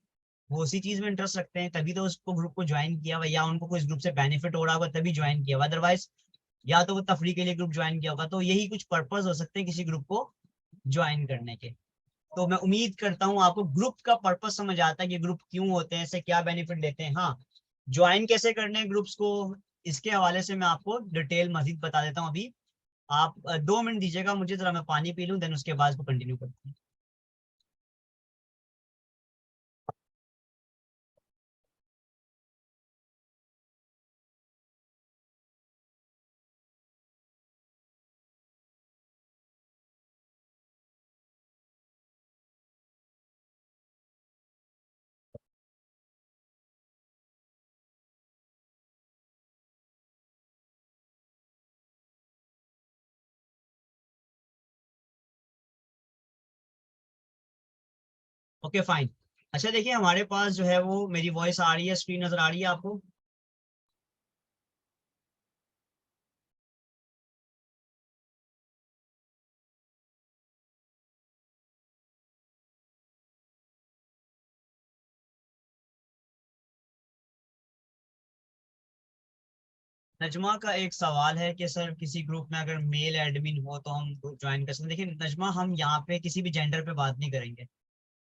वो उसी चीज में इंटरेस्ट रखते हैं, तभी तो उसको ग्रुप को ज्वाइन किया हुआ, या उनको कोई ग्रुप से बेनिफिट हो रहा होगा तभी ज्वाइन किया हुआ, अदरवाइज या तो वो तफरी के लिए ग्रुप ज्वाइन किया होगा। तो यही कुछ पर्पस हो सकते हैं किसी ग्रुप को ज्वाइन करने के। तो मैं उम्मीद करता हूँ आपको ग्रुप का पर्पस समझ आता है कि ग्रुप क्यों होते हैं, इससे क्या बेनिफिट लेते हैं। हाँ, ज्वाइन कैसे करने हैं ग्रुप्स को, इसके हवाले से मैं आपको डिटेल मजीद बता देता हूँ। अभी आप 2 मिनट दीजिएगा मुझे, जरा मैं पानी पी लूँ, देन उसके बाद इसको कंटिन्यू करते हैं। Okay fine. अच्छा देखिए, हमारे पास जो है वो मेरी वॉइस आ रही है, स्क्रीन नजर आ रही है आपको? नजमा का एक सवाल है कि सर किसी ग्रुप में अगर मेल एडमिन हो तो हम ग्रुप ज्वाइन कर सकते हैं। देखिए नजमा, हम यहाँ पे किसी भी जेंडर पे बात नहीं करेंगे,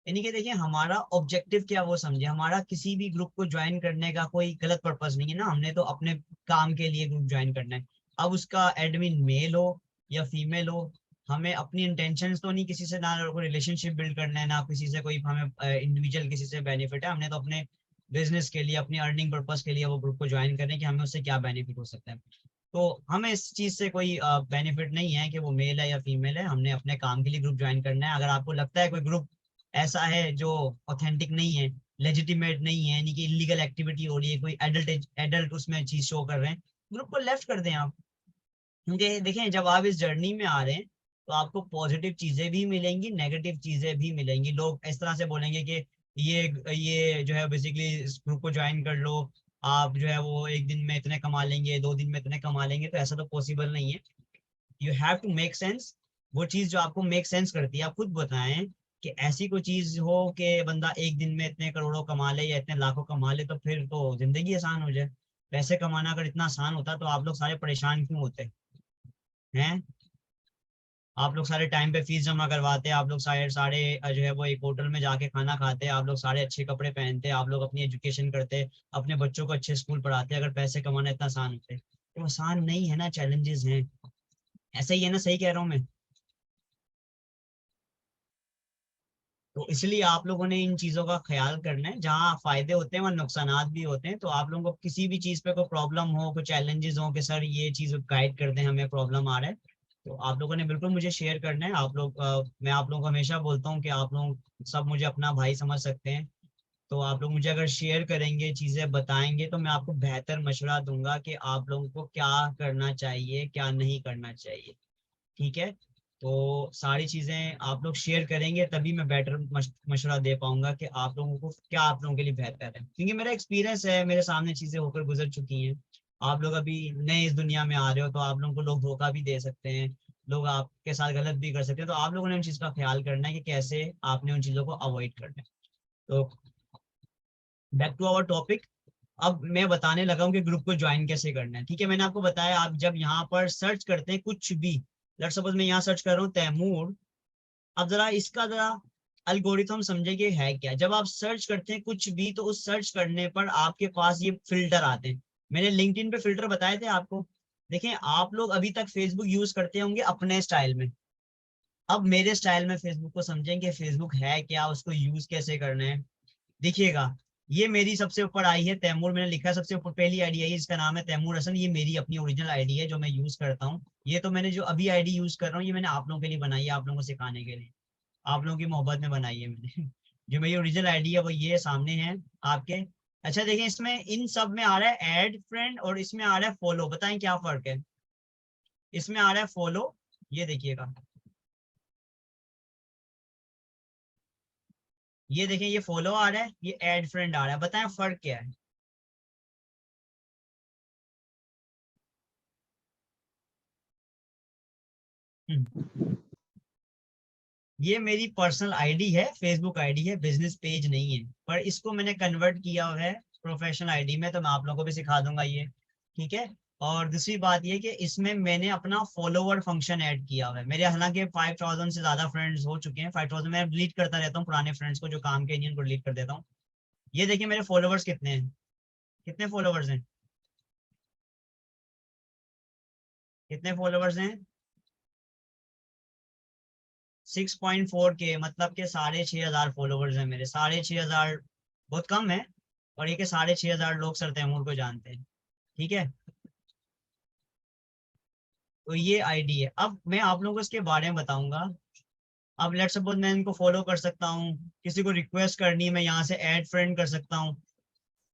यानी कि देखिए हमारा ऑब्जेक्टिव क्या वो समझे। हमारा किसी भी ग्रुप को ज्वाइन करने का कोई गलत पर्पस नहीं है ना, हमने तो अपने काम के लिए ग्रुप ज्वाइन करना है। अब उसका एडमिन मेल हो या फीमेल हो, हमें अपनी इंटेंशंस तो नहीं किसी से, ना कोई रिलेशनशिप बिल्ड करना है, ना किसी से कोई हमें इंडिविजुअल किसी से बेनिफिट है। हमने तो अपने बिजनेस के लिए, अपनी अर्निंग पर्पस के लिए वो ग्रुप को ज्वाइन करने कि हमें उससे क्या बेनिफिट हो सकता है। तो हमें इस चीज से कोई बेनिफिट नहीं है कि वो मेल है या फीमेल है, हमने अपने काम के लिए ग्रुप ज्वाइन करना है। अगर आपको लगता है कोई ग्रुप ऐसा है जो ऑथेंटिक नहीं है, लेजिटिमेट नहीं है, यानी कि इलीगल एक्टिविटी हो रही है, कोई एडल्ट एडल्ट उसमें चीज शो कर रहे हैं, ग्रुप को लेफ्ट कर दें आप। क्योंकि देखें जब आप इस जर्नी में आ रहे हैं तो आपको पॉजिटिव चीजें भी मिलेंगी, नेगेटिव चीजें भी मिलेंगी। लोग इस तरह से बोलेंगे कि ये जो है बेसिकली इस ग्रुप को ज्वाइन कर लो, आप जो है वो एक दिन में इतने कमा लेंगे, 2 दिन में इतने कमा लेंगे, तो ऐसा तो पॉसिबल नहीं है। You have to make sense. वो चीज जो आपको मेक सेंस करती है, आप खुद बताएं कि ऐसी कोई चीज हो कि बंदा एक दिन में इतने करोड़ों कमा ले या इतने लाखों कमा ले, तो फिर तो जिंदगी आसान हो जाए। पैसे कमाना अगर इतना आसान होता तो आप लोग सारे परेशान क्यों होते हैं? आप लोग सारे टाइम पे फीस जमा करवाते, आप लोग सारे सारे जो है वो एक होटल में जाके खाना खाते, आप लोग सारे अच्छे कपड़े पहनते, आप लोग अपनी एजुकेशन करते, अपने बच्चों को अच्छे स्कूल पढ़ाते, अगर पैसे कमाना इतना आसान होते। तो आसान नहीं है ना, चैलेंजेस हैं। ऐसा ही है ना, सही कह रहा हूँ मैं? तो इसलिए आप लोगों ने इन चीजों का ख्याल करना है, जहाँ फायदे होते हैं वहाँ नुकसानात भी होते हैं। तो आप लोगों को किसी भी चीज पे कोई प्रॉब्लम हो, कोई चैलेंजेस हो कि सर ये चीज गाइड कर दें, हमें प्रॉब्लम आ रहा है, तो आप लोगों ने बिल्कुल मुझे शेयर करना है। आप लोग मैं आप लोगों को हमेशा बोलता हूँ कि आप लोग सब मुझे अपना भाई समझ सकते हैं। तो आप लोग मुझे अगर शेयर करेंगे, चीजें बताएंगे, तो मैं आपको बेहतर मशवरा दूंगा कि आप लोगों को क्या करना चाहिए, क्या नहीं करना चाहिए। ठीक है? तो सारी चीजें आप लोग शेयर करेंगे तभी मैं बेटर मशवरा दे पाऊंगा कि आप लोगों को क्या आप लोगों के लिए बेहतर है, क्योंकि मेरा एक्सपीरियंस है, मेरे सामने चीजें होकर गुजर चुकी हैं। आप लोग अभी नए इस दुनिया में आ रहे हो, तो आप लोगों को लोग धोखा भी दे सकते हैं, लोग आपके साथ गलत भी कर सकते हैं। तो आप लोगों ने उन चीज का ख्याल करना है कि कैसे आपने उन चीजों को अवॉइड करना है। तो बैक टू आवर टॉपिक। अब मैं बताने लगा हूँ कि ग्रुप को ज्वाइन कैसे करना है। ठीक है, मैंने आपको बताया, आप जब यहाँ पर सर्च करते हैं कुछ भी, लेट्स सपोज मैं यहाँ सर्च कर रहा हूँ तैमूर। अब जरा इसका जरा एल्गोरिथम समझे कि है क्या। जब आप सर्च करते हैं कुछ भी, तो उस सर्च करने पर आपके पास ये फिल्टर आते हैं। मैंने लिंक्डइन पे फिल्टर बताए थे आपको। देखें, आप लोग अभी तक फेसबुक यूज करते होंगे अपने स्टाइल में। अब मेरे स्टाइल में फेसबुक को समझेंगे, फेसबुक है क्या, उसको यूज कैसे करना है। देखिएगा, ये मेरी सबसे ऊपर आई है तैमूर, मैंने लिखा है सबसे ऊपर पहली आईडी आई है, इसका नाम है तैमूर हसन। ये मेरी अपनी ओरिजिनल आईडी है जो मैं यूज करता हूँ। ये तो मैंने जो अभी आईडी यूज कर रहा हूँ, ये मैंने आप लोगों के लिए बनाई है, आप लोगों को सिखाने के लिए, आप लोगों की मोहब्बत में बनाई है मैंने। जो मेरी ओरिजिनल आईडी है वो ये सामने है आपके। अच्छा देखें, इसमें इन सब में आ रहा है ऐड फ्रेंड और इसमें आ रहा है फॉलो। बताएं क्या फर्क है? इसमें आ रहा है फॉलो, ये देखिएगा, ये देखें, ये फॉलो आ रहा है, ये ऐड फ्रेंड आ रहा है। बताएं फर्क क्या है? ये मेरी पर्सनल आईडी है, फेसबुक आईडी है, बिजनेस पेज नहीं है, पर इसको मैंने कन्वर्ट किया हुआ है प्रोफेशनल आईडी में, तो मैं आप लोगों को भी सिखा दूंगा ये। ठीक है? और दूसरी बात ये कि इसमें मैंने अपना फॉलोवर फंक्शन ऐड किया हुआ है। मेरे हालांकि 5000 से ज्यादा फ्रेंड्स हो चुके हैं, 5000 मैं डिलीट करता रहता हूँ पुराने फ्रेंड्स को, जो काम के नहीं उनको डिलीट कर देता हूँ। ये देखिए मेरे फॉलोवर्स कितने हैं, कितने फॉलोवर्स हैं, कितने फॉलोवर्स हैं? 6.4K, मतलब के 6500 फॉलोवर्स हैं मेरे। 6500 बहुत कम है, और ये कि 6500 लोग सर तैमूर को जानते हैं। ठीक है? तो ये आईडी है। अब मैं आप लोगों को इसके बारे में बताऊंगा। अब लेट्स सपोज मैं इनको फॉलो कर सकता हूँ, किसी को रिक्वेस्ट करनी है मैं यहाँ से ऐड फ्रेंड कर सकता हूँ।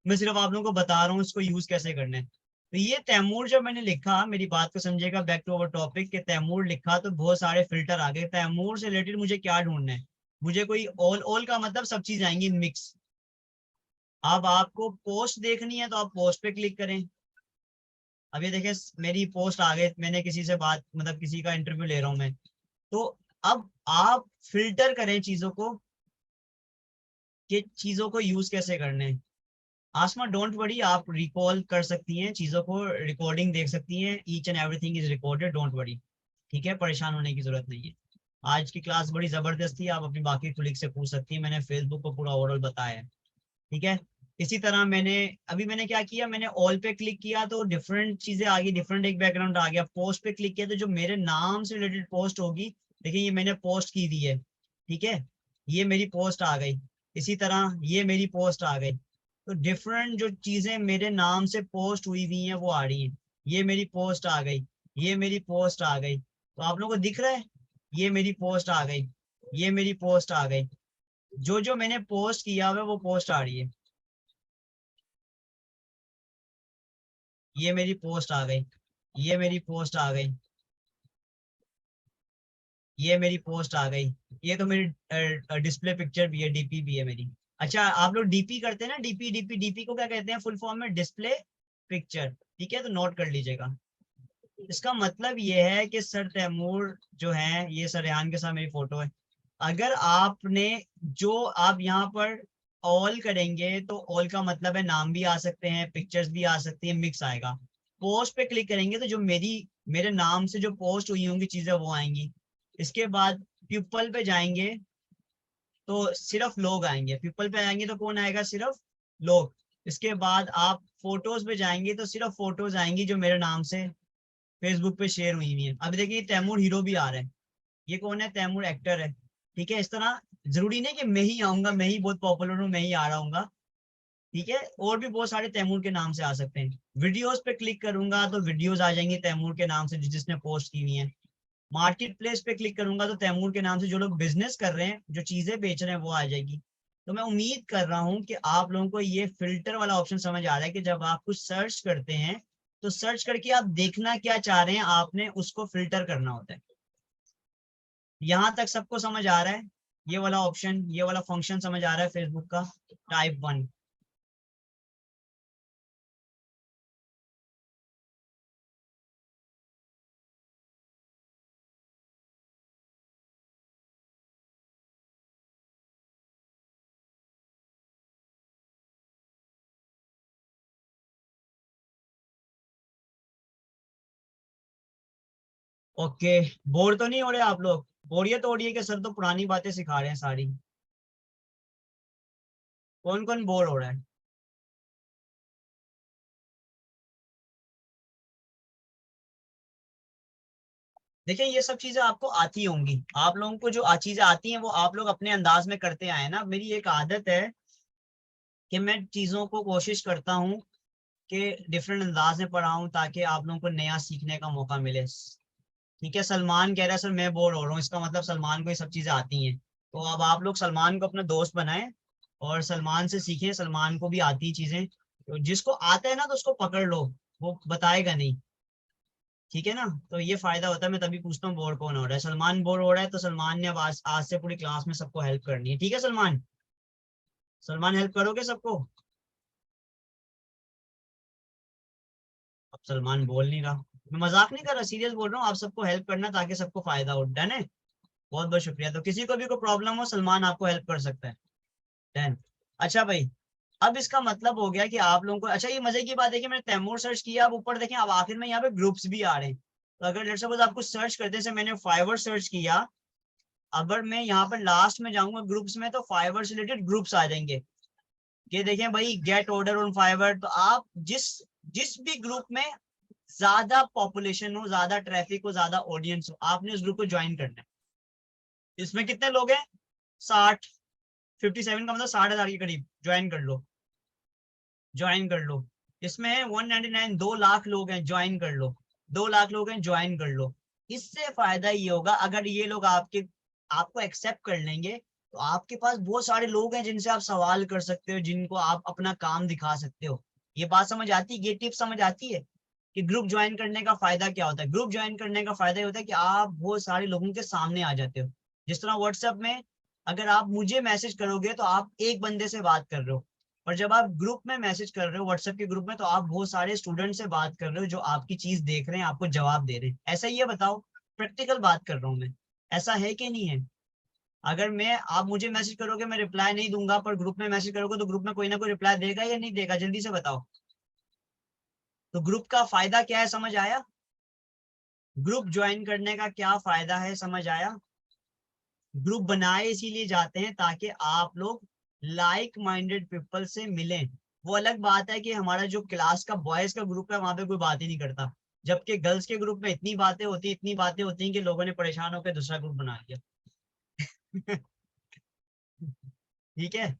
मैं सिर्फ आप लोगों को बता रहा हूँ इसको यूज कैसे करना है। तो ये तैमूर जब मैंने लिखा, मेरी बात को समझिएगा, बैक टू अवर टॉपिक, के तैमूर लिखा तो बहुत सारे फिल्टर आ गए। तैमूर से रिलेटेड मुझे क्या ढूंढना है? मुझे कोई ऑल का मतलब सब चीज आएंगी मिक्स। अब आपको पोस्ट देखनी है तो आप पोस्ट पे क्लिक करें। अब ये देखें, मेरी पोस्ट आ गई, मैंने किसी से बात, मतलब किसी का इंटरव्यू ले रहा हूं मैं। तो अब आप फिल्टर करें चीजों को, कि चीजों को यूज कैसे करने हैं। आसमा डोंट वरी, आप रिकॉल कर सकती हैं चीजों को, रिकॉर्डिंग देख सकती हैं, each and everything is recorded, don't worry. ठीक है, परेशान होने की जरूरत नहीं है। आज की क्लास बड़ी जबरदस्त थी, आप अपनी बाकी कुलीग से पूछ सकती हैं, मैंने फेसबुक को पूरा ओवरऑल बताया है। ठीक है? इसी तरह मैंने क्या किया, मैंने ऑल पे क्लिक किया तो डिफरेंट चीजें आ गई, डिफरेंट एक बैकग्राउंड आ गया। पोस्ट पे क्लिक किया तो जो मेरे नाम से रिलेटेड पोस्ट होगी, देखिए ये मैंने पोस्ट की दी है। ठीक है? ये मेरी पोस्ट आ गई। इसी तरह ये मेरी पोस्ट आ गई। तो डिफरेंट जो चीजें मेरे नाम से पोस्ट हुई हुई हैं वो आ रही हैं। ये मेरी पोस्ट आ गई, ये मेरी पोस्ट आ गई। तो आप लोगों को दिख रहा है, ये मेरी पोस्ट आ गई, ये मेरी पोस्ट आ गई। जो जो मैंने पोस्ट किया हुआ है वो पोस्ट आ रही है। ये मेरी पोस्ट आ गई, ये मेरी पोस्ट आ गई। ये मेरी पोस्ट आ गई, ये तो मेरी डिस्प्ले पिक्चर भी है, डीपी भी है मेरी। अच्छा, आप लोग डीपी करते हैं ना, डीपी डीपी डीपी को क्या कहते हैं फुल फॉर्म में? डिस्प्ले पिक्चर, ठीक है, तो नोट कर लीजिएगा। इसका मतलब ये है कि सर तैमूर जो है, ये सर रेहान के साथ मेरी फोटो है। अगर आपने जो आप यहाँ पर ऑल करेंगे तो ऑल का मतलब है नाम भी आ सकते हैं, पिक्चर्स भी आ सकती है, मिक्स आएगा। पोस्ट पे क्लिक करेंगे तो जो मेरे नाम से जो पोस्ट हुई होंगी चीजें वो आएंगी। इसके बाद पीपल पे जाएंगे तो सिर्फ लोग आएंगे, पीपल पे आएंगे तो कौन आएगा? सिर्फ लोग। इसके बाद आप फोटोज पे जाएंगे तो सिर्फ फोटोज आएंगी जो मेरे नाम से फेसबुक पे शेयर हुई हुई है। अभी देखिए तैमूर हीरो भी आ रहा है, ये कौन है? तैमूर एक्टर है, ठीक है। इस तरह जरूरी नहीं कि मैं ही आऊंगा, मैं ही बहुत पॉपुलर हूँ, मैं ही आ रहा हूँ, ठीक है, और भी बहुत सारे तैमूर के नाम से आ सकते हैं। वीडियोस पे क्लिक करूंगा तो वीडियोस आ जाएंगी तैमूर के नाम से जिसने पोस्ट की हुई है। मार्केट प्लेस पे क्लिक करूंगा तो तैमूर के नाम से जो लोग बिजनेस कर रहे हैं, जो चीजें बेच रहे हैं, वो आ जाएगी। तो मैं उम्मीद कर रहा हूँ कि आप लोगों को ये फिल्टर वाला ऑप्शन समझ आ रहा है कि जब आप कुछ सर्च करते हैं तो सर्च करके आप देखना क्या चाह रहे हैं, आपने उसको फिल्टर करना होता है। यहाँ तक सबको समझ आ रहा है? ये वाला ऑप्शन, ये वाला फंक्शन समझ आ रहा है फेसबुक का? टाइप 1। ओके, बोर तो नहीं हो रहे आप लोग? बोरियत हो रही है कि सर तो पुरानी बातें सिखा रहे हैं सारी? कौन कौन बोर हो रहा है? देखिए ये सब चीजें आपको आती होंगी, आप लोगों को जो चीजें आती हैं वो आप लोग अपने अंदाज में करते आए ना। मेरी एक आदत है कि मैं चीजों को कोशिश करता हूँ कि डिफरेंट अंदाज में पढ़ाऊं ताकि आप लोगों को नया सीखने का मौका मिले, ठीक है। सलमान कह रहा है सर मैं बोर हो रहा हूँ, इसका मतलब सलमान को ये सब चीजें आती हैं। तो अब आप लोग सलमान को अपना दोस्त बनाएं और सलमान से सीखें, सलमान को भी आती चीजें। तो जिसको आता है ना तो उसको पकड़ लो, वो बताएगा नहीं, ठीक है ना। तो ये फायदा होता है। मैं तभी पूछता हूँ बोर कौन हो रहा है? सलमान बोर हो रहा है तो सलमान ने अब आज से पूरी क्लास में सबको हेल्प करनी है, ठीक है सलमान? सलमान हेल्प करोगे सबको? अब सलमान बोल नहीं रहा। मैं मजाक नहीं कर रहा, सीरियस बोल रहा हूँ, आप सबको हेल्प करना ताकि सबको फायदा हो। डन है? बहुत बहुत शुक्रिया। तो किसी को भी कोई प्रॉब्लम हो सलमान आपको हेल्प कर सकता है। डन। अच्छा भाई, अब इसका मतलब हो गया कि आप लोगों को, अच्छा ये मजे की बात है कि मैंने तैमूर सर्च किया, अब ऊपर देखें अब आखिर में यहाँ पे ग्रुप्स भी आ रहे हैं। तो अगर लेट्स सपोज आपको सर्च करते हैं, मैंने फाइवर सर्च किया, अगर मैं यहाँ पर लास्ट में जाऊंगा ग्रुप्स में तो फाइवर से रिलेटेड ग्रुप्स आ जाएंगे। ये देखें भाई, गेट ऑर्डर ऑन फाइवर। तो आप जिस जिस भी ग्रुप में ज्यादा पॉपुलेशन हो, ज्यादा ट्रैफिक हो, ज्यादा ऑडियंस हो, आपने उस ग्रुप को ज्वाइन करना है। इसमें कितने लोग हैं? 60, 57 का मतलब 60,000 के करीब। ज्वाइन कर लो, ज्वाइन कर लो। इसमें 199, 2 लाख लोग हैं, ज्वाइन कर लो। 2 लाख लोग हैं, ज्वाइन कर लो। इससे फायदा ये होगा अगर ये लोग आपको एक्सेप्ट कर लेंगे तो आपके पास बहुत सारे लोग हैं जिनसे आप सवाल कर सकते हो, जिनको आप अपना काम दिखा सकते हो। ये बात समझ आती है? ये टिप समझ आती है कि ग्रुप ज्वाइन करने का फायदा क्या होता है? ग्रुप ज्वाइन करने का फायदा ये होता है कि आप बहुत सारे लोगों के सामने आ जाते हो। जिस तरह व्हाट्सएप में अगर आप मुझे मैसेज करोगे तो आप एक बंदे से बात कर रहे हो, और जब आप ग्रुप में मैसेज कर रहे हो व्हाट्सएप के ग्रुप में तो आप बहुत सारे स्टूडेंट से बात कर रहे हो जो आपकी चीज देख रहे हैं, आपको जवाब दे रहे हैं। ऐसा ही है? बताओ, प्रैक्टिकल बात कर रहा हूँ मैं, ऐसा है कि नहीं है? अगर आप मुझे मैसेज करोगे मैं रिप्लाई नहीं दूंगा, पर ग्रुप में मैसेज करोगे तो ग्रुप में कोई ना कोई रिप्लाई देगा या नहीं देगा? जल्दी से बताओ। तो ग्रुप का फायदा क्या है, समझ आया? ग्रुप ज्वाइन करने का क्या फायदा है, समझ आया? ग्रुप बनाए इसीलिए जाते हैं ताकि आप लोग लाइक माइंडेड पीपल से मिलें। वो अलग बात है कि हमारा जो क्लास का बॉयज का ग्रुप है वहां पे कोई बात ही नहीं करता, जबकि गर्ल्स के ग्रुप में इतनी बातें होती, इतनी बातें होती हैं कि लोगों ने परेशान होकर दूसरा ग्रुप बना लिया। ठीक है,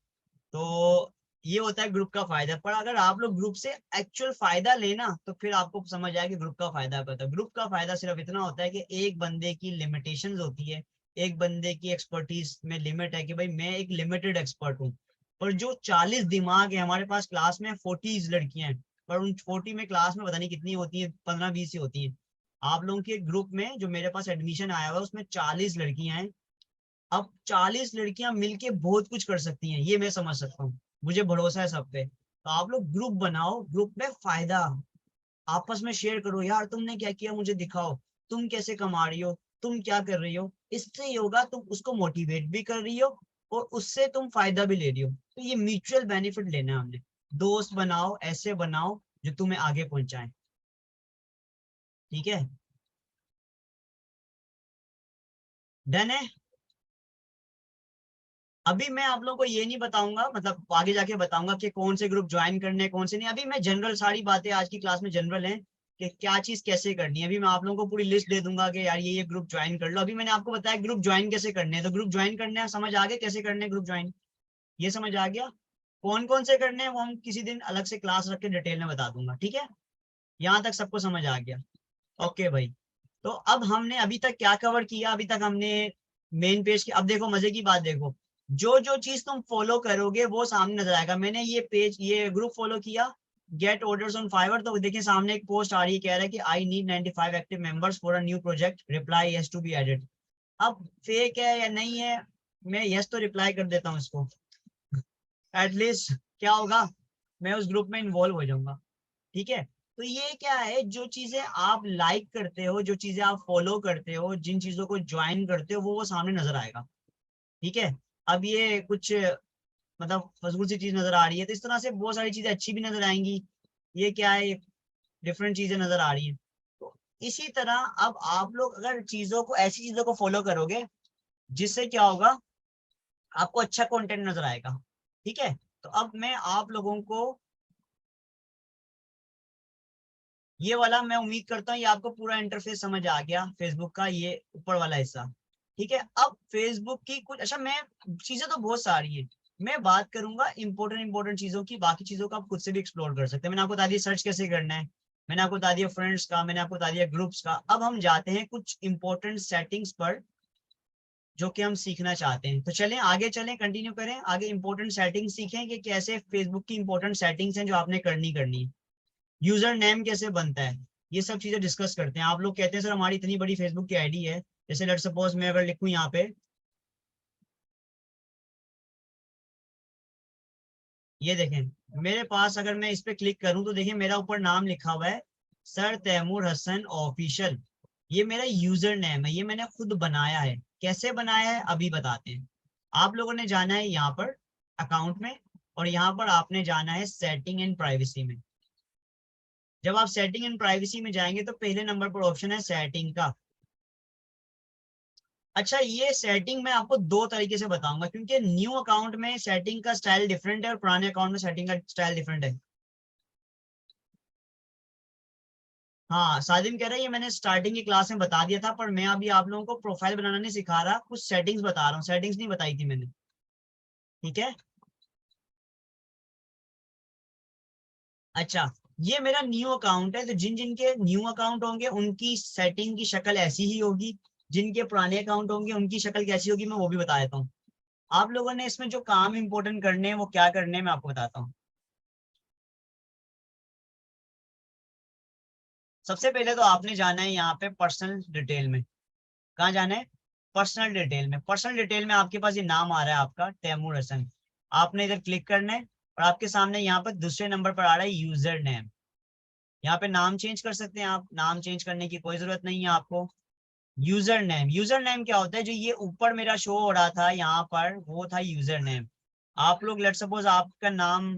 तो ये होता है ग्रुप का फायदा। पर अगर आप लोग ग्रुप से एक्चुअल फायदा लेना तो फिर आपको समझ आएगा ग्रुप का फायदा क्या होता है। ग्रुप का फायदा सिर्फ इतना होता है कि एक बंदे की लिमिटेशंस होती है, एक बंदे की एक्सपर्टीज में लिमिट है कि भाई मैं एक लिमिटेड एक्सपर्ट हूँ। पर जो 40 दिमाग है हमारे पास, क्लास में 40 लड़कियां हैं, पर उन 40 में क्लास में पता नहीं कितनी होती है, 15-20 ही होती है। आप लोगों के ग्रुप में जो मेरे पास एडमिशन आया हुआ है उसमें 40 लड़कियां हैं। अब 40 लड़कियां मिलके बहुत कुछ कर सकती हैं, ये मैं समझ सकता हूँ, मुझे भरोसा है सब पे। तो आप लोग ग्रुप बनाओ, ग्रुप में फायदा आपस में शेयर करो, यार तुमने क्या किया मुझे दिखाओ, तुम कैसे कमा रही हो, तुम क्या कर रही हो। इससे ये होगा तुम उसको मोटिवेट भी कर रही हो और उससे तुम फायदा भी ले रही हो। तो ये म्यूचुअल बेनिफिट लेना है हमने। दोस्त बनाओ, ऐसे बनाओ जो तुम्हें आगे पहुंचाए, ठीक है। डन है। अभी मैं आप लोगों को ये नहीं बताऊंगा, मतलब आगे जाके बताऊंगा कि कौन से ग्रुप ज्वाइन करने हैं कौन से नहीं। अभी मैं जनरल सारी बातें आज की क्लास में जनरल हैं कि क्या चीज कैसे करनी है। अभी मैं आप लोगों को पूरी लिस्ट दे दूंगा कि यार ये ग्रुप ज्वाइन कर लो। अभी मैंने आपको बताया ग्रुप ज्वाइन कैसे करने हैं, तो ग्रुप ज्वाइन करने हैं, समझ आ गया कैसे करने हैं ग्रुप ज्वाइन, ये समझ आ गया। कौन कौन से करने हैं वो हम किसी दिन अलग से क्लास रख के डिटेल में बता दूंगा, ठीक है। यहाँ तक सबको समझ आ गया, ओके भाई। तो अब हमने अभी तक क्या कवर किया, अभी तक हमने मेन पेज की। अब देखो मजे की बात देखो, जो जो चीज तुम फॉलो करोगे वो सामने नजर आएगा। मैंने ये पेज, ये ग्रुप फॉलो किया, गेट ऑर्डर्स ऑन फाइवर, तो देखिए सामने एक पोस्ट आ रही है, कह रहा है कि I need 95 active members for a new project, reply yes to be added. अब फेक है या नहीं है, मैं यस तो रिप्लाई कर देता हूँ इसको, एटलीस्ट क्या होगा, मैं उस ग्रुप में इन्वॉल्व हो जाऊंगा, ठीक है। तो ये क्या है, जो चीजें आप लाइक करते हो, जो चीजें आप फॉलो करते हो, जिन चीजों को ज्वाइन करते हो वो सामने नजर आएगा, ठीक है। अब ये कुछ मतलब फजूल सी चीज नजर आ रही है, तो इस तरह से बहुत सारी चीजें अच्छी भी नजर आएंगी। ये क्या है, डिफरेंट चीजें नजर आ रही है। तो इसी तरह अब आप लोग अगर चीजों को, ऐसी चीजों को फॉलो करोगे जिससे क्या होगा, आपको अच्छा कंटेंट नजर आएगा, ठीक है। तो अब मैं आप लोगों को ये वाला, मैं उम्मीद करता हूँ ये आपको पूरा इंटरफेस समझ आ गया फेसबुक का, ये ऊपर वाला हिस्सा, ठीक है। अब फेसबुक की कुछ, अच्छा मैं, चीजें तो बहुत सारी है, मैं बात करूंगा इंपॉर्टेंट चीजों की, बाकी चीजों को आप खुद से भी एक्सप्लोर कर सकते हैं। मैंने आपको बता दिया सर्च कैसे करना है, मैंने आपको बता दिया फ्रेंड्स का, मैंने आपको बता दिया ग्रुप्स का। अब हम जाते हैं कुछ इंपॉर्टेंट सेटिंग्स पर जो कि हम सीखना चाहते हैं। तो चलें आगे, चलें कंटिन्यू करें आगे, इंपॉर्टेंट सेटिंग्स सीखें कि कैसे फेसबुक की इंपॉर्टेंट सेटिंग्स हैं जो आपने करनी है। यूजर नेम कैसे बनता है, ये सब चीजें डिस्कस करते हैं। आप लोग कहते हैं सर हमारी इतनी बड़ी फेसबुक की आईडी है, जैसे लेट सपोज मैं अगर लिखूं यहाँ पे, ये देखें मेरे पास, अगर मैं इस पे क्लिक करूं तो देखिए मेरा ऊपर नाम लिखा हुआ है सर तैमूर हसन ऑफिशियल। ये मेरा यूजर नेम है, ये मैंने खुद बनाया है। कैसे बनाया है अभी बताते हैं। आप लोगों ने जाना है यहाँ पर अकाउंट में, और यहाँ पर आपने जाना है सेटिंग एंड प्राइवेसी में। जब आप सेटिंग एंड प्राइवेसी में जाएंगे तो पहले नंबर पर ऑप्शन है सेटिंग का। अच्छा ये सेटिंग मैं आपको दो तरीके से बताऊंगा, क्योंकि न्यू अकाउंट में सेटिंग का स्टाइल डिफरेंट है और पुराने अकाउंट में सेटिंग का स्टाइल डिफरेंट है। हाँ सादिम कह रहा है ये मैंने स्टार्टिंग की क्लास में बता दिया था, पर मैं अभी आप लोगों को प्रोफाइल बनाना नहीं सिखा रहा, कुछ सेटिंग्स बता रहा हूँ, सेटिंग्स नहीं बताई थी मैंने, ठीक है। अच्छा ये मेरा न्यू अकाउंट है, तो जिन जिन के न्यू अकाउंट होंगे उनकी सेटिंग की शक्ल ऐसी ही होगी, जिनके पुराने अकाउंट होंगे उनकी शक्ल कैसी होगी मैं वो भी बता देता हूँ। आप लोगों ने इसमें जो काम इंपॉर्टेंट करने हैं वो क्या करने हैं मैं आपको बताता हूँ। सबसे पहले तो आपने जाना है यहाँ पे पर्सनल डिटेल में। कहाँ जाना है, पर्सनल डिटेल में। पर्सनल डिटेल में आपके पास ये नाम आ रहा है आपका तैमूर हसन, आपने इधर क्लिक करना है और आपके सामने यहाँ पर दूसरे नंबर पर आ रहा है यूजर नेम। यहाँ पे नाम चेंज कर सकते हैं आप, नाम चेंज करने की कोई जरूरत नहीं है आपको। यूजर नेम, यूजर नेम क्या होता है, जो ये ऊपर मेरा शो हो रहा था यहाँ पर वो था यूजर नेम। आप लोग लेट सपोज आपका नाम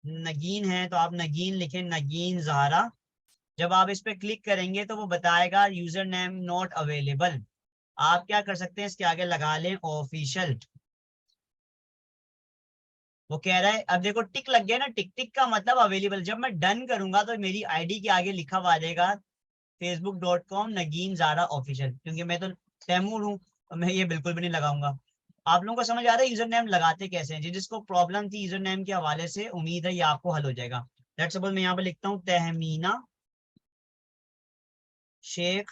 नगीन है तो आप नगीन लिखें, नगीन जहरा। जब आप इस पे क्लिक करेंगे तो वो बताएगा यूजर नेम नॉट अवेलेबल। आप क्या कर सकते हैं, इसके आगे लगा लें ऑफिशियल। वो कह रहा है, अब देखो टिक लग गया ना, टिक, टिक का मतलब अवेलेबल। जब मैं डन करूंगा तो मेरी आईडी के आगे लिखा हुआ आ जाएगा facebook.com नगीन ज़ारा ऑफिशियल, क्योंकि मैं तो तैमूर हूँ तो मैं ये बिल्कुल भी नहीं लगाऊंगा। आप लोगों को समझ आ रहा है यूजर नेम लगाते कैसे हैं। जिसको प्रॉब्लम थी यूजर नेम के हवाले से, उम्मीद है ये आपको हल हो जाएगा। लेट्स सपोज मैं यहाँ पे लिखता हूँ तहमीना शेख,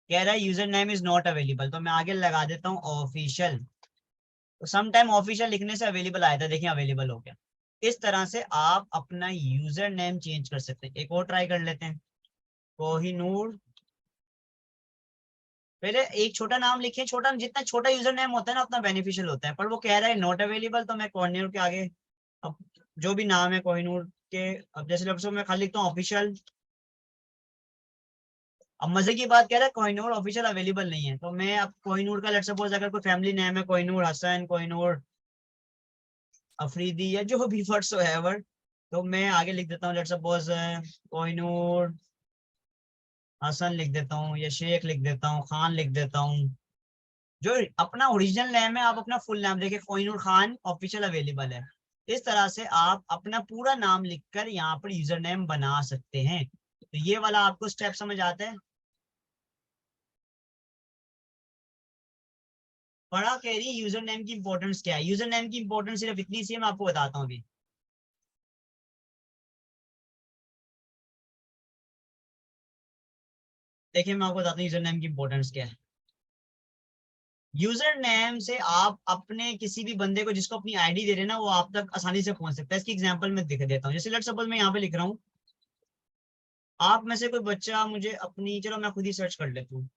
कह रहा है user name is not available, तो मैं आगे लगा देता हूँ ऑफिशियल। तो सम टाइम ऑफिशियल लिखने से अवेलेबल आया था, देखिए अवेलेबल हो गया। इस तरह से आप अपना यूजर नेम चेंज कर सकते हैं। एक और ट्राई कर लेते हैं, कोहिनूर। पहले एक छोटा नाम लिखिए, छोटा, जितना छोटा यूजर नेम होता है ना उतना बेनिफिशियल होता है, पर वो कह रहा है नॉट अवेलेबल, तो मैं कोहिनूर के आगे अब जो भी नाम है कोहिनूर के, अब जैसे लफ्ज़ों में खाली लिखता हूँ ऑफिशियल। अब मजे की बात कह रहा है कोहिनूर ऑफिशियल अवेलेबल नहीं है, तो मैं अब कोहिनूर का लेट्स सपोज अगर कोई फैमिली नेम है कोहिनूर हसन, कोहिनूर अफरीदी या जो भी वर्ड्स है, तो मैं आगे लिख देता हूँ लेट्स सपोज कोहिनूर हसन लिख देता हूँ, या शेख लिख देता हूँ, खान लिख देता हूँ। जो अपना ओरिजिनल नेम है आप अपना फुल नाम देखिए, कोहिनूर खान ऑफिशियल अवेलेबल है। इस तरह से आप अपना पूरा नाम लिखकर यहाँ पर यूजर नेम बना सकते हैं। तो ये वाला आपको स्टेप समझ आता है। पढ़ा कह रही यूजर नेम की इंपॉर्टेंस क्या है। यूजर नेम की इंपॉर्टेंस सिर्फ इतनी सी है, मैं आपको बताता हूँ अभी। देखिए मैं आपको बताता हूँ यूजर नेम की इंपॉर्टेंस क्या है। यूजर नेम से आप अपने किसी भी बंदे को जिसको अपनी आईडी दे रहे हैं ना, वो आप तक आसानी से पहुंच सकता है। इसकी एग्जांपल मैं दिखा देता हूँ। जैसे लेट्स सपोज मैं यहाँ पे लिख रहा हूँ, आप में से कोई बच्चा मुझे अपनी, चलो मैं खुद ही सर्च कर लेता हूँ,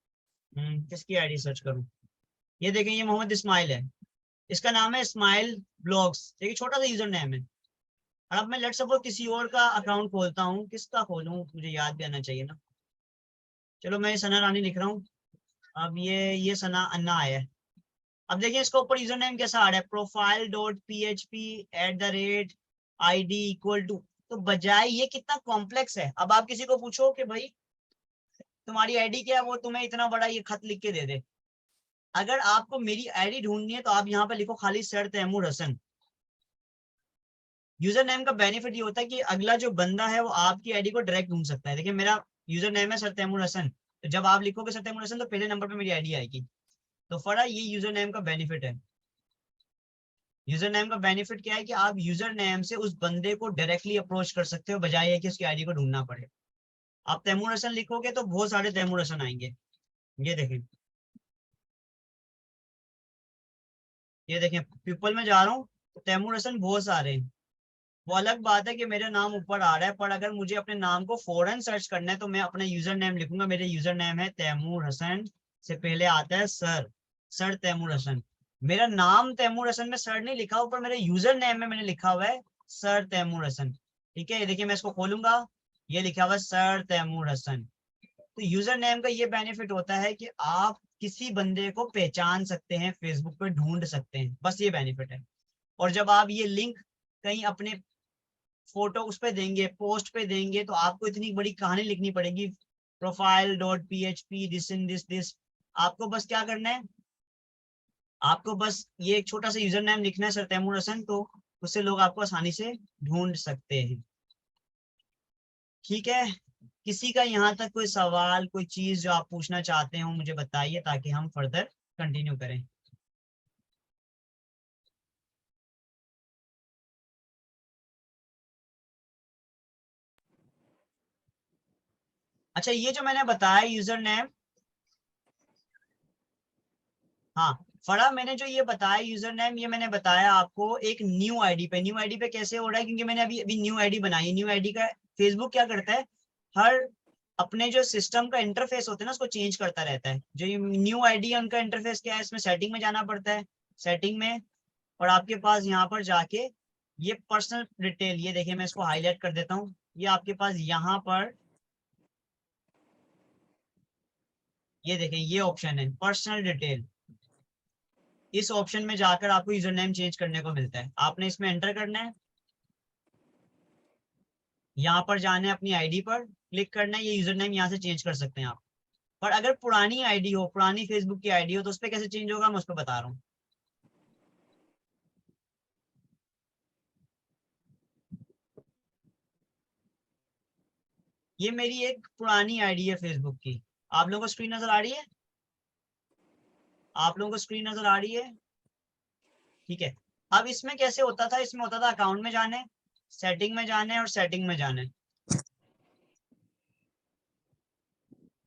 किसकी आईडी सर्च करूँ। ये देखें, ये मोहम्मद इस्माइल है, इसका नाम है इस्माइल ब्लॉग्स, देखिए छोटा सा यूजर नेम है। और अब मैं लेट्स सपोज किसी और का अकाउंट खोलता हूँ, किसका खोलूँ, मुझे याद भी आना चाहिए ना। चलो मैं सना रानी लिख रहा हूँ, अब ये सना अन्ना आया है। अब देखिए इसके ऊपर यूजर नेम कैसा आ रहा है, profile dot php@id equal to. तो बजाय ये कितना कॉम्प्लेक्स है। अब आप किसी को पूछो कि भाई तुम्हारी आईडी क्या है, वो तुम्हें इतना बड़ा ये खत लिख के दे दे। अगर आपको मेरी आईडी ढूंढनी है तो आप यहाँ पे लिखो खाली sir Taimur Hasan. User name का बेनिफिट ये होता है कि अगला जो बंदा है वो आपकी आईडी को डायरेक्ट ढूंढ सकता है। देखिए मेरा यूजर नेम है सर तैमूर हसन, तो जब आप लिखोगे सर तैमूर हसन तो पहले नंबर पे मेरी आईडी आएगी। तो फड़ा ये यूजर नेम का बेनिफिट है। यूजर नेम का बेनिफिट क्या है कि आप यूजर नेम से उस बंदे को डायरेक्टली अप्रोच कर सकते हो, बजाय कि उसकी आईडी को ढूंढना पड़े। आप तैमूर हसन लिखोगे तो बहुत सारे तैमूर हसन आएंगे। ये देखें, ये देखें पीपल में जा रहा हूँ तो तैमूर हसन बहुत सारे हैं। वो अलग बात है कि मेरा नाम ऊपर आ रहा है, पर अगर मुझे अपने नाम को फौरन सर्च करना है तो मैं अपना यूजर नेम लिखूंगा। मेरे यूजर नेम है तैमूर हसन, से पहले आता है सर तैमूर हसन। मेरा नाम तैमूर हसन में सर नहीं लिखा, ऊपर मेरे यूजर नेम में मैंने लिखा हुआ है सर तैमूर हसन। ठीक है, ये देखिए मैं इसको खोलूंगा, ये लिखा हुआ है सर तैमूर हसन। तो यूजर नेम का ये बेनिफिट होता है कि आप किसी बंदे को पहचान सकते हैं, फेसबुक पे ढूंढ सकते हैं, बस ये बेनिफिट है। और जब आप ये लिंक कहीं अपने फोटो उस पे देंगे, पोस्ट पे देंगे, तो आपको इतनी बड़ी कहानी लिखनी पड़ेगी, profile dot php this in this. आपको बस क्या करना है, आपको बस ये एक छोटा सा यूजर नेम लिखना है सर तैमूर हसन, तो उससे लोग आपको आसानी से ढूंढ सकते हैं। ठीक है, किसी का यहाँ तक कोई सवाल, कोई चीज जो आप पूछना चाहते हो मुझे बताइए, ताकि हम फर्दर कंटिन्यू करें। अच्छा, ये जो मैंने बताया यूजर नेम, हाँ फड़ा, मैंने जो ये बताया यूजर नेम, ये मैंने बताया आपको एक न्यू आईडी पे। न्यू आईडी पे कैसे हो रहा है, क्योंकि मैंने अभी अभी न्यू आईडी बनाई है। न्यू आईडी का फेसबुक क्या करता है, हर अपने जो सिस्टम का इंटरफेस होता है ना उसको चेंज करता रहता है। जो न्यू आईडी है उनका इंटरफेस क्या है, इसमें सेटिंग में जाना पड़ता है, सेटिंग में, और आपके पास यहाँ पर जाके ये पर्सनल डिटेल, ये देखिए मैं इसको हाईलाइट कर देता हूँ, ये आपके पास यहाँ पर ये देखें, ये ऑप्शन है पर्सनल डिटेल। इस ऑप्शन में जाकर आपको यूजर नेम चेंज करने को मिलता है। आपने इसमें एंटर करना है, यहाँ पर जाना है, अपनी आईडी पर क्लिक करना है, ये यूजर नेम यहाँ से चेंज कर सकते हैं आप। पर अगर पुरानी आईडी हो, पुरानी फेसबुक की आईडी हो, तो उस पर कैसे चेंज होगा मैं उस पर बता रहा हूँ। ये मेरी एक पुरानी आईडी है फेसबुक की, आप लोगों को स्क्रीन नजर आ रही है, आप लोगों को स्क्रीन नजर आ रही है, ठीक है। अब इसमें कैसे होता था, इसमें होता था अकाउंट में जाने, सेटिंग में जाने और सेटिंग में जाने।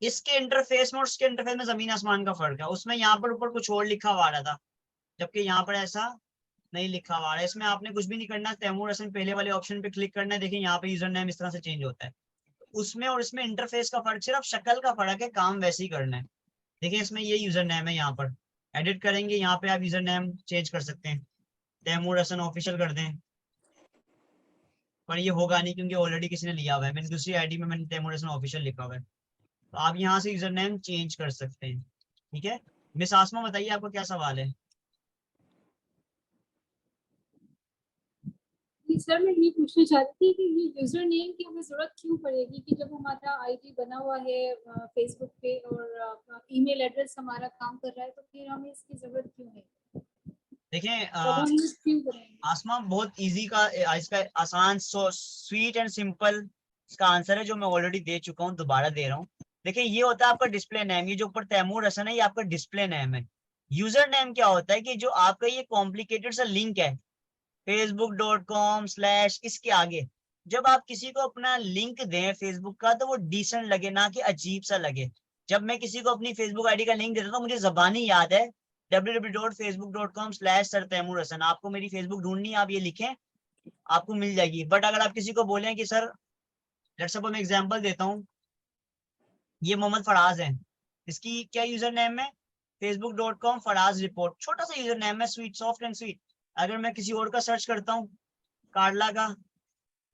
इसके इंटरफेस में और उसके इंटरफेस में जमीन आसमान का फर्क है। उसमें यहाँ पर ऊपर कुछ और लिखा हुआ आ रहा था, जबकि यहाँ पर ऐसा नहीं लिखा हुआ है इसमें, आपने कुछ भी नहीं करना, तैमूर हसन पहले वाले ऑप्शन पे क्लिक करना है। देखिए यहाँ पे यूजर नेम इस तरह से चेंज होता है। उसमें और इसमें इंटरफेस का फर्क, सिर्फ शक्ल का फर्क है, काम वैसे ही करना है। देखिए इसमें ये यूजर नेम है, यहाँ पर एडिट करेंगे, यहाँ पे आप यूजर नेम चेंज कर सकते हैं, तैमूर हसन ऑफिशियल कर दें, पर ये होगा नहीं क्योंकि ऑलरेडी किसी ने लिया हुआ है। मैंने दूसरी आईडी में मैंने तैमूर हसन ऑफिशियल लिखा हुआ है, तो आप यहाँ से यूजर नेम चेंज कर सकते हैं। ठीक है, मिस आसमा बताइए आपको क्या सवाल है? जी सर, मैं ये पूछना चाहती थी कि ये यूजर नेम की हमें जरूरत क्यों पड़ेगी कि जब हमारा आईडी बना हुआ है फेसबुक पे और ईमेल एड्रेस हमारा काम कर रहा है, तो फिर हमें इसकी जरूरत क्यों है? देखें और हम यूज क्यों करेंगे? आसमा, बहुत इजी का इसका आसान स्वीट एंड सिंपल इसका आंसर है जो मैं ऑलरेडी दे चुका हूँ, दोबारा दे रहा हूँ। देखिए ये होता है आपका डिस्प्ले नेम, ये जो ऊपर तैमूर हसन है ये आपका डिस्प्ले नेम है। यूजर नेम क्या होता है कि जो आपका ये कॉम्प्लिकेटेड सा लिंक है facebook.com/ इसके आगे, जब आप किसी को अपना लिंक दें फेसबुक का तो वो डिसेंट लगे, ना कि अजीब सा लगे। जब मैं किसी को अपनी फेसबुक आईडी का लिंक देता हूँ, मुझे जबानी याद है www.facebook.com/सर तैमूर हसन। आपको मेरी फेसबुक ढूंढनी है, आप ये लिखें आपको मिल जाएगी। बट अगर आप किसी को बोलें कि सर, लेट्स सपोज मैं एग्जांपल देता हूँ, ये मोहम्मद फराज है, इसकी क्या यूजर नेम है facebook.com फराज रिपोर्ट, छोटा सा यूजर नेम है, स्वीट, सॉफ्ट एंड स्वीट। अगर मैं किसी और का सर्च करता हूँ, कार्ला का,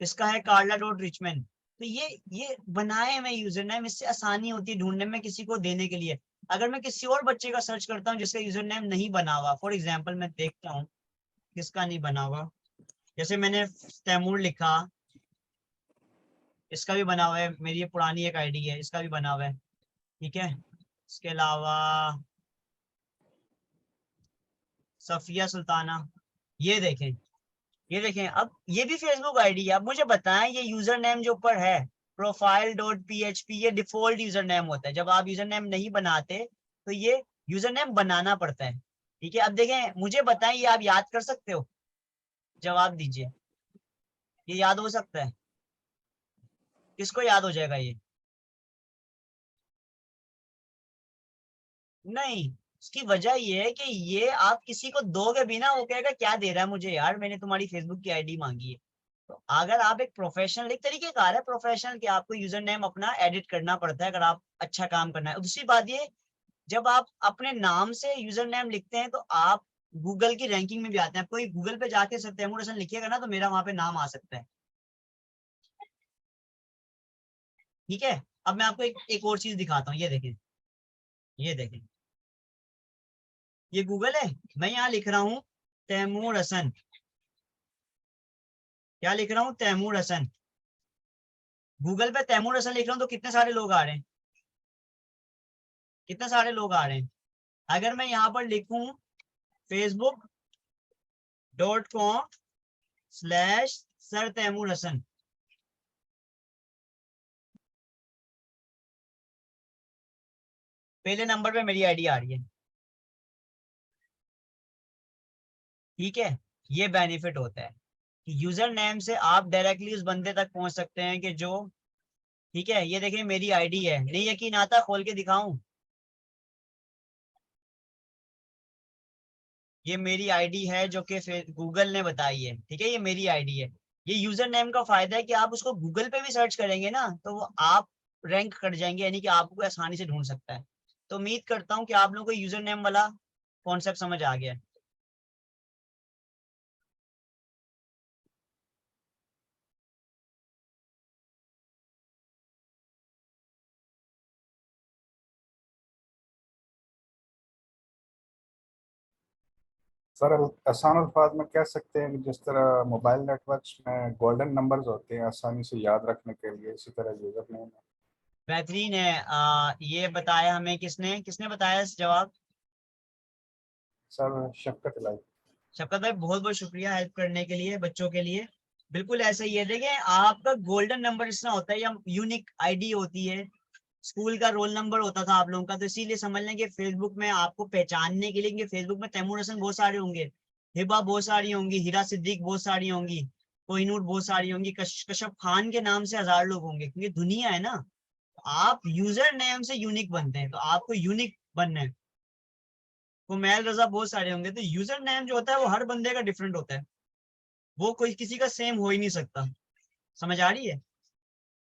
इसका है carla.richman, तो ये बनाए मैं यूजर नेम, इससे आसानी होती है ढूंढने में किसी को देने के लिए। अगर मैं किसी और बच्चे का सर्च करता हूँ जिसका यूजर नेम नहीं बना हुआ, फॉर एग्जाम्पल मैं देखता हूँ किसका नहीं बना हुआ, जैसे मैंने तैमूर लिखा, इसका भी बना हुआ है, मेरी ये पुरानी एक आईडी है, इसका भी बना हुआ है। ठीक है, इसके अलावा सफिया सुल्ताना, ये देखें, ये देखें, अब ये भी फेसबुक आईडी है। अब मुझे बताएं ये यूजर नेम जो ऊपर है profile.php, ये डिफॉल्ट यूजर नेम होता है। जब आप यूजर नेम नहीं बनाते तो ये यूजर नेम बनाना पड़ता है। ठीक है, अब देखें, मुझे बताएं ये आप याद कर सकते हो? जवाब दीजिए, ये याद हो सकता है? किसको याद हो जाएगा ये? नहीं, उसकी वजह ये है कि ये आप किसी को दोगे भी ना, वो कहेगा क्या दे रहा है मुझे यार, मैंने तुम्हारी फेसबुक की आईडी मांगी है। तो अगर आप एक प्रोफेशनल, एक तरीकेकार है प्रोफेशनल कि आपको यूजर नेम अपना एडिट करना पड़ता है अगर आप अच्छा काम करना है। दूसरी बात ये, जब आप अपने नाम से यूजर नेम लिखते हैं तो आप गूगल की रैंकिंग में भी आते हैं। कोई गूगल पे जाके सर तैमूर हसन लिखिएगा ना तो मेरा वहां पे नाम आ सकता है। ठीक है, अब मैं आपको एक और चीज दिखाता हूँ, ये देखें, ये देखें, ये गूगल है, मैं यहाँ लिख रहा हूँ तैमूर हसन, क्या लिख रहा हूँ, तैमूर हसन। गूगल पे तैमूर हसन लिख रहा हूँ तो कितने सारे लोग आ रहे हैं, कितने सारे लोग आ रहे हैं। अगर मैं यहाँ पर लिखूं facebook.com/सर तैमूर हसन, पहले नंबर पे मेरी आईडी आ रही है। ठीक है, ये बेनिफिट होता है कि यूजर नेम से आप डायरेक्टली उस बंदे तक पहुंच सकते हैं कि जो, ठीक है, ये देखिए मेरी आईडी है, नहीं यकीन आता खोल के दिखाऊं, ये मेरी आईडी है जो कि गूगल ने बताई है। ठीक है, ये मेरी आईडी है। ये यूजर नेम का फायदा है कि आप उसको गूगल पे भी सर्च करेंगे ना तो वो आप रैंक कर जाएंगे, यानी कि आपको आसानी से ढूंढ सकता है। तो उम्मीद करता हूँ कि आप लोगों को यूजर नेम वाला कॉन्सेप्ट समझ आ गया है। सर आसान अल्फाज में कह सकते हैं कि जिस तरह मोबाइल नेटवर्क्स में गोल्डन नंबर्स होते हैं आसानी से याद रखने के लिए, इसी तरह यूजर नेम है। बेहतरीन है। ये बताया हमें किसने, किसने बताया इस जवाब? सर शफकत इलाही। शफकत भाई बहुत बहुत शुक्रिया हेल्प करने के लिए बच्चों के लिए। बिल्कुल ऐसा ही है, देखें आपका गोल्डन नंबर इसमें होता है या यूनिक आईडी होती है, स्कूल का रोल नंबर होता था आप लोगों का, तो इसीलिए समझ लें कि फेसबुक में आपको पहचानने के लिए, फेसबुक में तैमूर हसन बहुत सारे होंगे, हिबा बहुत सारी होंगी, हीरा सिद्दीक बहुत सारी होंगी, कोहिनूर बहुत सारी होंगी, कशफ खान के नाम से 1000 लोग होंगे, क्योंकि दुनिया है ना। आप यूजर नेम से यूनिक बनते हैं, तो आपको यूनिक बनना है। कुमैल रजा बहुत सारे होंगे, तो यूजर नेम जो होता है वो हर बंदे का डिफरेंट होता है, वो कोई किसी का सेम हो ही नहीं सकता। समझ आ रही है?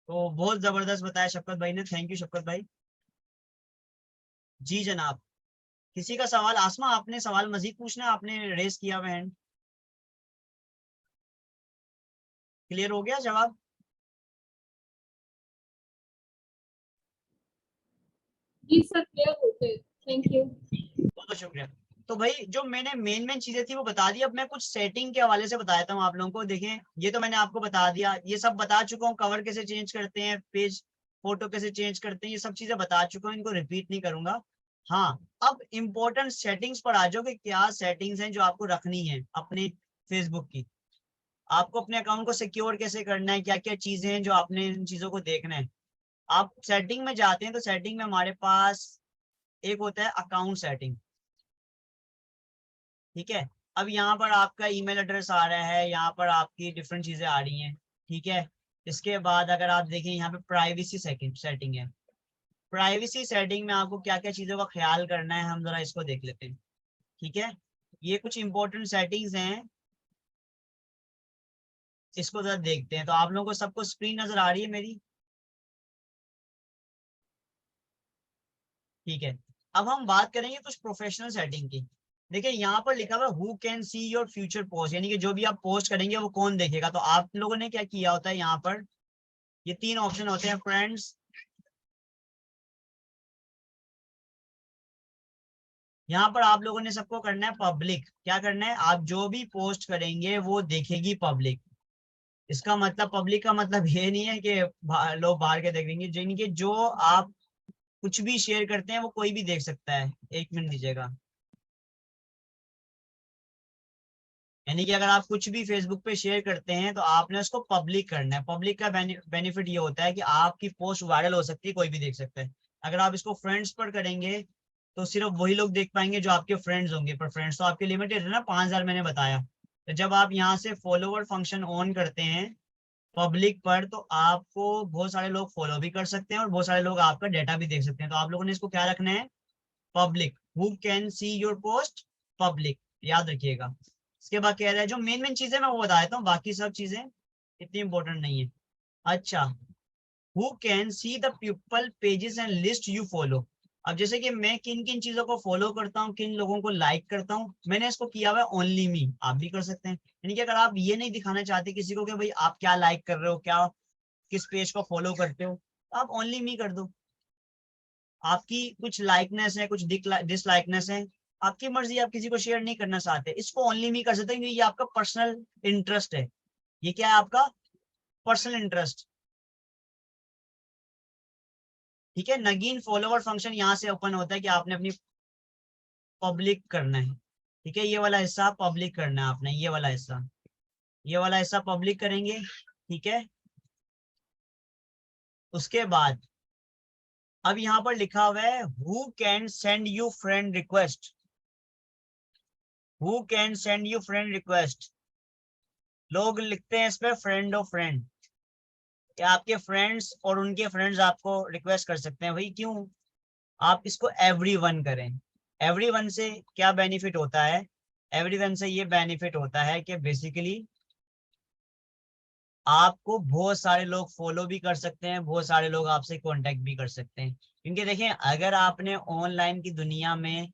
तो बहुत जबरदस्त बताया शफकत भाई ने, थैंक यू शफकत भाई। जी जनाब, किसी का सवाल? आसमा आपने सवाल मजीद पूछना है, आपने रेस किया हुआ हैंड। क्लियर हो गया जवाब? जी सर क्लियर हो गए, थैंक यू। बहुत बहुत शुक्रिया। तो भाई जो मैंने मेन चीजें थी वो बता दी, अब मैं कुछ सेटिंग के हवाले से बताता हूँ आप लोगों को। देखें, ये तो मैंने आपको बता दिया, ये सब बता चुका हूँ, कवर कैसे चेंज करते हैं, पेज फोटो कैसे चेंज करते हैं, ये सब चीजें बता चुका हूँ, इनको रिपीट नहीं करूंगा। हाँ, अब इम्पोर्टेंट सेटिंग्स पर आ जाओ कि क्या सेटिंग्स हैं जो आपको रखनी है अपने फेसबुक की। आपको अपने अकाउंट को सिक्योर कैसे करना है, क्या क्या चीजें हैं जो आपने इन चीजों को देखना है। आप सेटिंग में जाते हैं तो सेटिंग में हमारे पास एक होता है अकाउंट सेटिंग, ठीक है। अब यहाँ पर आपका ईमेल एड्रेस आ रहा है, यहाँ पर आपकी डिफरेंट चीजें आ रही हैं, ठीक है। इसके बाद अगर आप देखें यहाँ पे प्राइवेसी सेटिंग है। प्राइवेसी सेटिंग में आपको क्या क्या चीजों का ख्याल करना है, हम जरा इसको देख लेते हैं, ठीक है। ये कुछ इंपॉर्टेंट सेटिंग्स हैं, इसको जरा देखते हैं। तो आप लोगों को सबको स्क्रीन नजर आ रही है मेरी? ठीक है। अब हम बात करेंगे कुछ प्रोफेशनल सेटिंग की। देखिए यहाँ पर लिखा हुआ है who can see your future post, यानी कि जो भी आप पोस्ट करेंगे वो कौन देखेगा। तो आप लोगों ने क्या किया होता है, यहाँ पर ये 3 ऑप्शन होते हैं फ्रेंड्स, यहाँ पर आप लोगों ने सबको करना है पब्लिक। क्या करना है, आप जो भी पोस्ट करेंगे वो देखेगी पब्लिक। इसका मतलब पब्लिक का मतलब ये नहीं है कि लोग बाहर के देखेंगे, यानी कि जो आप कुछ भी शेयर करते हैं वो कोई भी देख सकता है। 1 मिनट दीजिएगा। यानी कि अगर आप कुछ भी फेसबुक पे शेयर करते हैं तो आपने उसको पब्लिक करना है। पब्लिक का बेनिफिट ये होता है कि आपकी पोस्ट वायरल हो सकती है, कोई भी देख सकता है। अगर आप इसको फ्रेंड्स पर करेंगे तो सिर्फ वही लोग देख पाएंगे जो आपके फ्रेंड्स होंगे, पर फ्रेंड्स तो आपके लिमिटेड है ना, 5000 मैंने बताया। तो जब आप यहाँ से फॉलोवर फंक्शन ऑन करते हैं पब्लिक पर, तो आपको बहुत सारे लोग फॉलो भी कर सकते हैं और बहुत सारे लोग आपका डाटा भी देख सकते हैं। तो आप लोगों ने इसको क्या रखना है, public. Who can see your post, public, याद रखिएगा। इसके बाद कह रहा है जो मेन चीजें मैं वो बता देता हूँ, बाकी सब चीजें इतनी इंपॉर्टेंट नहीं है। अच्छा, who can see the people pages and list you follow. अब जैसे कि मैं किन किन चीजों को फॉलो करता हूँ, किन लोगों को लाइक करता हूँ, मैंने इसको किया हुआ है ओनली मी। आप भी कर सकते हैं। यानी कि अगर आप ये नहीं दिखाना चाहते किसी को कि भाई आप क्या लाइक कर रहे हो, क्या किस पेज को फॉलो करते हो, तो आप ओनली मी कर दो। आपकी कुछ लाइकनेस है, कुछ डिसलाइकनेस है, आपकी मर्जी, आप किसी को शेयर नहीं करना चाहते, इसको ओनली मी कर सकते हैं, क्योंकि ये आपका पर्सनल इंटरेस्ट है। ये क्या है, आपका पर्सनल इंटरेस्ट, ठीक है। नगीन फॉलोवर फंक्शन यहाँ से ओपन होता है कि आपने अपनी पब्लिक करना है, ठीक है। ये वाला हिस्सा पब्लिक करना है आपने, ये वाला हिस्सा पब्लिक करेंगे, ठीक है। उसके बाद अब यहाँ पर लिखा हुआ है who can send you friend request. Who can send you friend request, लोग लिखते हैं इस पे फ्रेंड ऑफ फ्रेंड, कि आपके फ्रेंड्स और उनके फ्रेंड्स आपको रिक्वेस्ट कर सकते हैं। भाई क्यों, आप इसको एवरीवन करें। एवरीवन से क्या बेनिफिट होता है, एवरीवन से ये बेनिफिट होता है कि बेसिकली आपको बहुत सारे लोग फॉलो भी कर सकते हैं, बहुत सारे लोग आपसे कांटेक्ट भी कर सकते हैं। क्योंकि देखें, अगर आपने ऑनलाइन की दुनिया में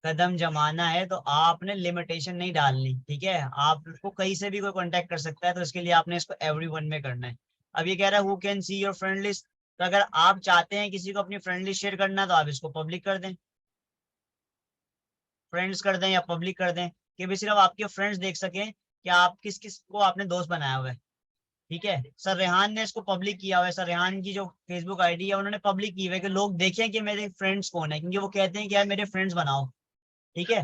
कदम जमाना है तो आपने लिमिटेशन नहीं डालनी, ठीक है। आपको कहीं से भी कोई कांटेक्ट कर सकता है, तो इसके लिए आपने इसको एवरीवन में करना है। अब ये कह रहा है who can see your friend list, तो अगर आप चाहते हैं किसी को अपनी फ्रेंड लिस्ट शेयर करना तो आप इसको पब्लिक कर दें, फ्रेंड्स कर दें या पब्लिक कर दें, कि भी सिर्फ आपके फ्रेंड्स देख सकें कि आप किस किस को आपने दोस्त बनाया हुआ है, ठीक है। सर रेहान ने इसको पब्लिक किया हुआ है, सर रेहान की जो फेसबुक आईडी है उन्होंने पब्लिक की हुई है कि लोग देखें कि मेरे फ्रेंड्स कौन है, क्योंकि वो कहते हैं कि यार मेरे फ्रेंड्स बनाओ, ठीक है।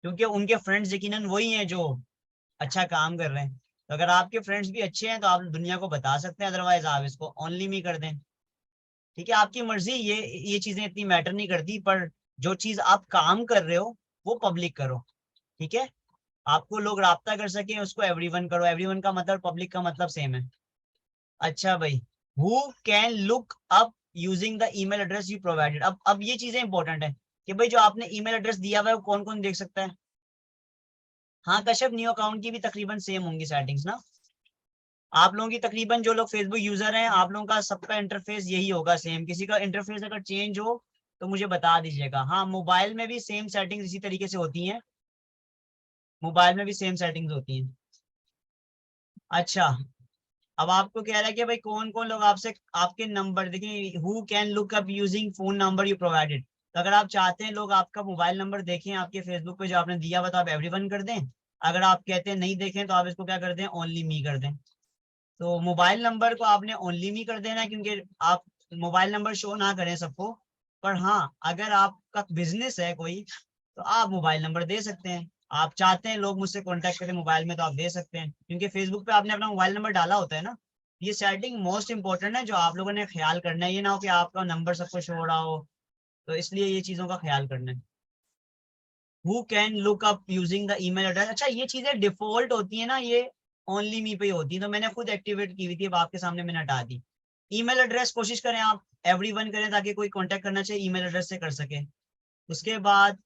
क्योंकि उनके फ्रेंड्स यकीनन वही हैं जो अच्छा काम कर रहे हैं। तो अगर आपके फ्रेंड्स भी अच्छे हैं तो आप दुनिया को बता सकते हैं, अदरवाइज आप इसको ओनली मी कर दें, ठीक है। आपकी मर्जी, ये चीजें इतनी मैटर नहीं करती, पर जो चीज आप काम कर रहे हो वो पब्लिक करो, ठीक है। आपको लोग राब्ता कर सके उसको एवरीवन करो। एवरीवन का मतलब पब्लिक का मतलब सेम है। अच्छा भाई, who can look up using the email address you provided. अब ये चीजें इंपॉर्टेंट है। कि भाई जो आपने ईमेल एड्रेस दिया हुआ है वो कौन कौन देख सकता है। हाँ कश्यप, न्यू अकाउंट की भी तकरीबन सेम होंगी सेटिंग्स ना। आप लोगों की तकरीबन जो लोग फेसबुक यूजर हैं, आप लोगों का सबका इंटरफेस यही होगा सेम। किसी का इंटरफेस अगर चेंज हो तो मुझे बता दीजिएगा। हाँ मोबाइल में भी सेम सेटिंग्स इसी तरीके से होती हैं, मोबाइल में भी सेम सेटिंग्स होती हैं। अच्छा, अब आपको कह रहा है कि भाई कौन कौन लोग आपसे आपके नंबर देखिए, who can look up using phone number you provided. तो अगर आप चाहते हैं लोग आपका मोबाइल नंबर देखें आपके फेसबुक पे जो आपने दिया हुआ तो आप एवरीवन कर दें। अगर आप कहते हैं नहीं देखें तो आप इसको क्या कर दें, ओनली मी कर दें। तो मोबाइल नंबर को आपने ओनली मी कर देना है, क्योंकि आप मोबाइल नंबर शो ना करें सबको। पर हाँ अगर आपका बिजनेस है कोई तो आप मोबाइल नंबर दे सकते हैं। आप चाहते हैं लोग मुझसे कांटेक्ट करें मोबाइल में तो आप दे सकते हैं, क्योंकि फेसबुक पे आपने अपना मोबाइल नंबर डाला होता है ना। ये सेटिंग मोस्ट इंपॉर्टेंट है जो आप लोगों ने ख्याल करना है। ये ना हो कि आपका नंबर सबको शो हो रहा हो, तो इसलिए ये चीजों का ख्याल करना है। Who can look up using the email address. अच्छा ये चीजें डिफॉल्ट होती है ना, ये ओनली मी पे ही होती है, तो मैंने खुद एक्टिवेट की हुई थी, अब आपके सामने मैंने हटा दी। ईमेल एड्रेस कोशिश करें आप एवरीवन करें ताकि कोई कांटेक्ट करना चाहिए ईमेल एड्रेस से कर सके। उसके बाद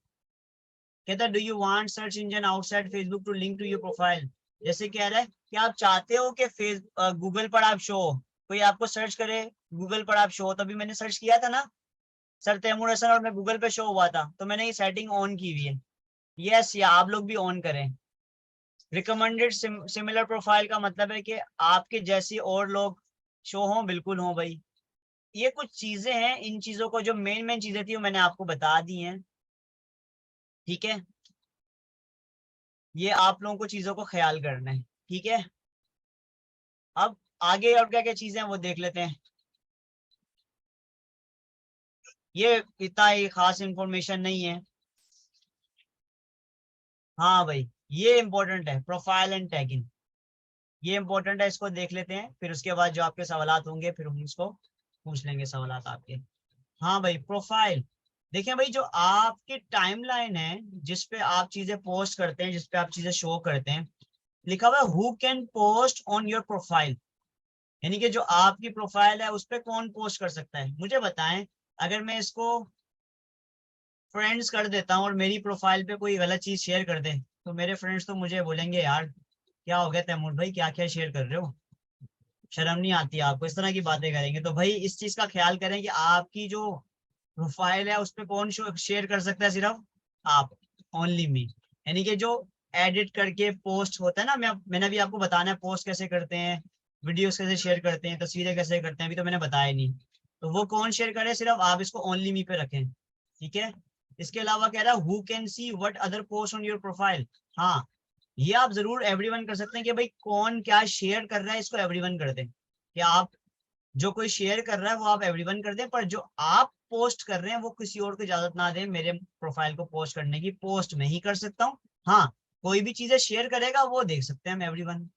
कहता है do you want search engine outside Facebook to link to your profile. जैसे कह रहा है कि आप चाहते हो कि गूगल पर आप शो हो, कोई आपको सर्च करे गूगल पर आप शो हो। तभी मैंने सर्च किया था ना सर तैमूर हसन और मैं गूगल पे शो हुआ था, तो मैंने ये सेटिंग ऑन की हुई है। यस, या आप लोग भी ऑन करें। रिकमेंडेड सिमिलर प्रोफाइल का मतलब है कि आपके जैसी और लोग शो हों, बिल्कुल हों भाई। ये कुछ चीजें हैं, इन चीजों को जो मेन मेन चीजें थी वो मैंने आपको बता दी हैं, ठीक है। ये आप लोगों को चीजों को ख्याल करना है, ठीक है। अब आगे और क्या क्या चीजें हैं वो देख लेते हैं। ये इतना ही खास इंफॉर्मेशन नहीं है। हाँ भाई ये इंपॉर्टेंट है, प्रोफाइल एंड टैगिंग, ये इंपॉर्टेंट है, इसको देख लेते हैं। फिर उसके बाद जो आपके सवालात होंगे फिर हम उसको पूछ लेंगे सवालात आपके। हाँ भाई प्रोफाइल, देखिए भाई जो आपकी टाइमलाइन है जिस पे आप चीजें पोस्ट करते हैं, जिस पे आप चीजें शो करते हैं, लिखा हुआ है who can post on your profile, यानी कि जो आपकी प्रोफाइल है उस पे कौन पोस्ट कर सकता है। मुझे बताएं, अगर मैं इसको फ्रेंड्स कर देता हूँ और मेरी प्रोफाइल पे कोई गलत चीज शेयर कर दे तो मेरे फ्रेंड्स तो मुझे बोलेंगे यार क्या हो गया तैमूर भाई, क्या क्या शेयर कर रहे हो, शर्म नहीं आती आपको, इस तरह की बातें करेंगे। तो भाई इस चीज का ख्याल करें कि आपकी जो प्रोफाइल है उस पर कौन शेयर कर सकता है, सिर्फ आप, ओनली मी। यानी कि जो एडिट करके पोस्ट होता है ना, मैंने भी आपको बताना है पोस्ट कैसे करते हैं, वीडियोस कैसे शेयर करते हैं, तस्वीरें कैसे करते हैं, अभी तो मैंने बताया नहीं। तो वो कौन शेयर करे, सिर्फ आप इसको ओनली मी पे रखें, ठीक है। इसके अलावा कह रहा है who can see what other post on your profile. हाँ ये आप जरूर एवरीवन कर सकते हैं कि भाई कौन क्या शेयर कर रहा है इसको एवरीवन कर दें, कि आप जो कोई शेयर कर रहा है वो आप एवरीवन कर दें, पर जो आप पोस्ट कर रहे हैं वो किसी और को इजाजत ना दें मेरे प्रोफाइल को पोस्ट करने की। पोस्ट में ही कर सकता हूँ, हाँ कोई भी चीजें शेयर करेगा वो देख सकते हैं हम एवरीवन।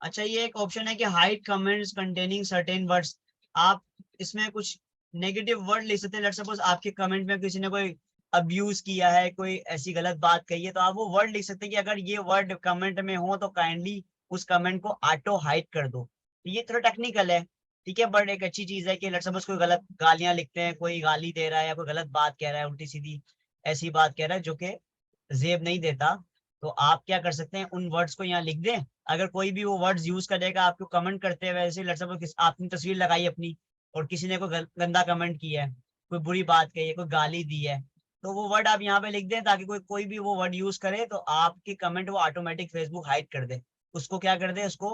अच्छा ये एक ऑप्शन है कि hide comments containing certain words. आप इसमें कुछ नेगेटिव वर्ड लिख सकते हैं। लेट्स सपोज आपके कमेंट में किसी ने कोई अब्यूज किया है, कोई ऐसी गलत बात कही है, तो आप वो वर्ड लिख सकते हैं कि अगर ये वर्ड कमेंट में हो तो काइंडली उस कमेंट को ऑटो हाइड कर दो। तो ये थोड़ा टेक्निकल है, ठीक है, बट एक अच्छी चीज है कि लेट्स सपोज कोई गलत गालियां लिखते हैं, कोई गाली दे रहा है या कोई गलत बात कह रहा है, उल्टी सीधी ऐसी बात कह रहा है जो कि जेब नहीं देता, तो आप क्या कर सकते हैं उन वर्ड्स को यहाँ लिख दें। अगर कोई भी वो वर्ड्स यूज करेगा आपको कमेंट करते हैं, वैसे लेट्स सपोज आपने तस्वीर लगाई अपनी और किसी ने कोई गंदा कमेंट किया है, कोई बुरी बात कही है, कोई गाली दी है, तो वो वर्ड आप यहाँ पे लिख दें ताकि कोई कोई भी वो वर्ड यूज करे तो आपकी कमेंट वो ऑटोमेटिक फेसबुक हाइड कर दे। उसको क्या कर दे, उसको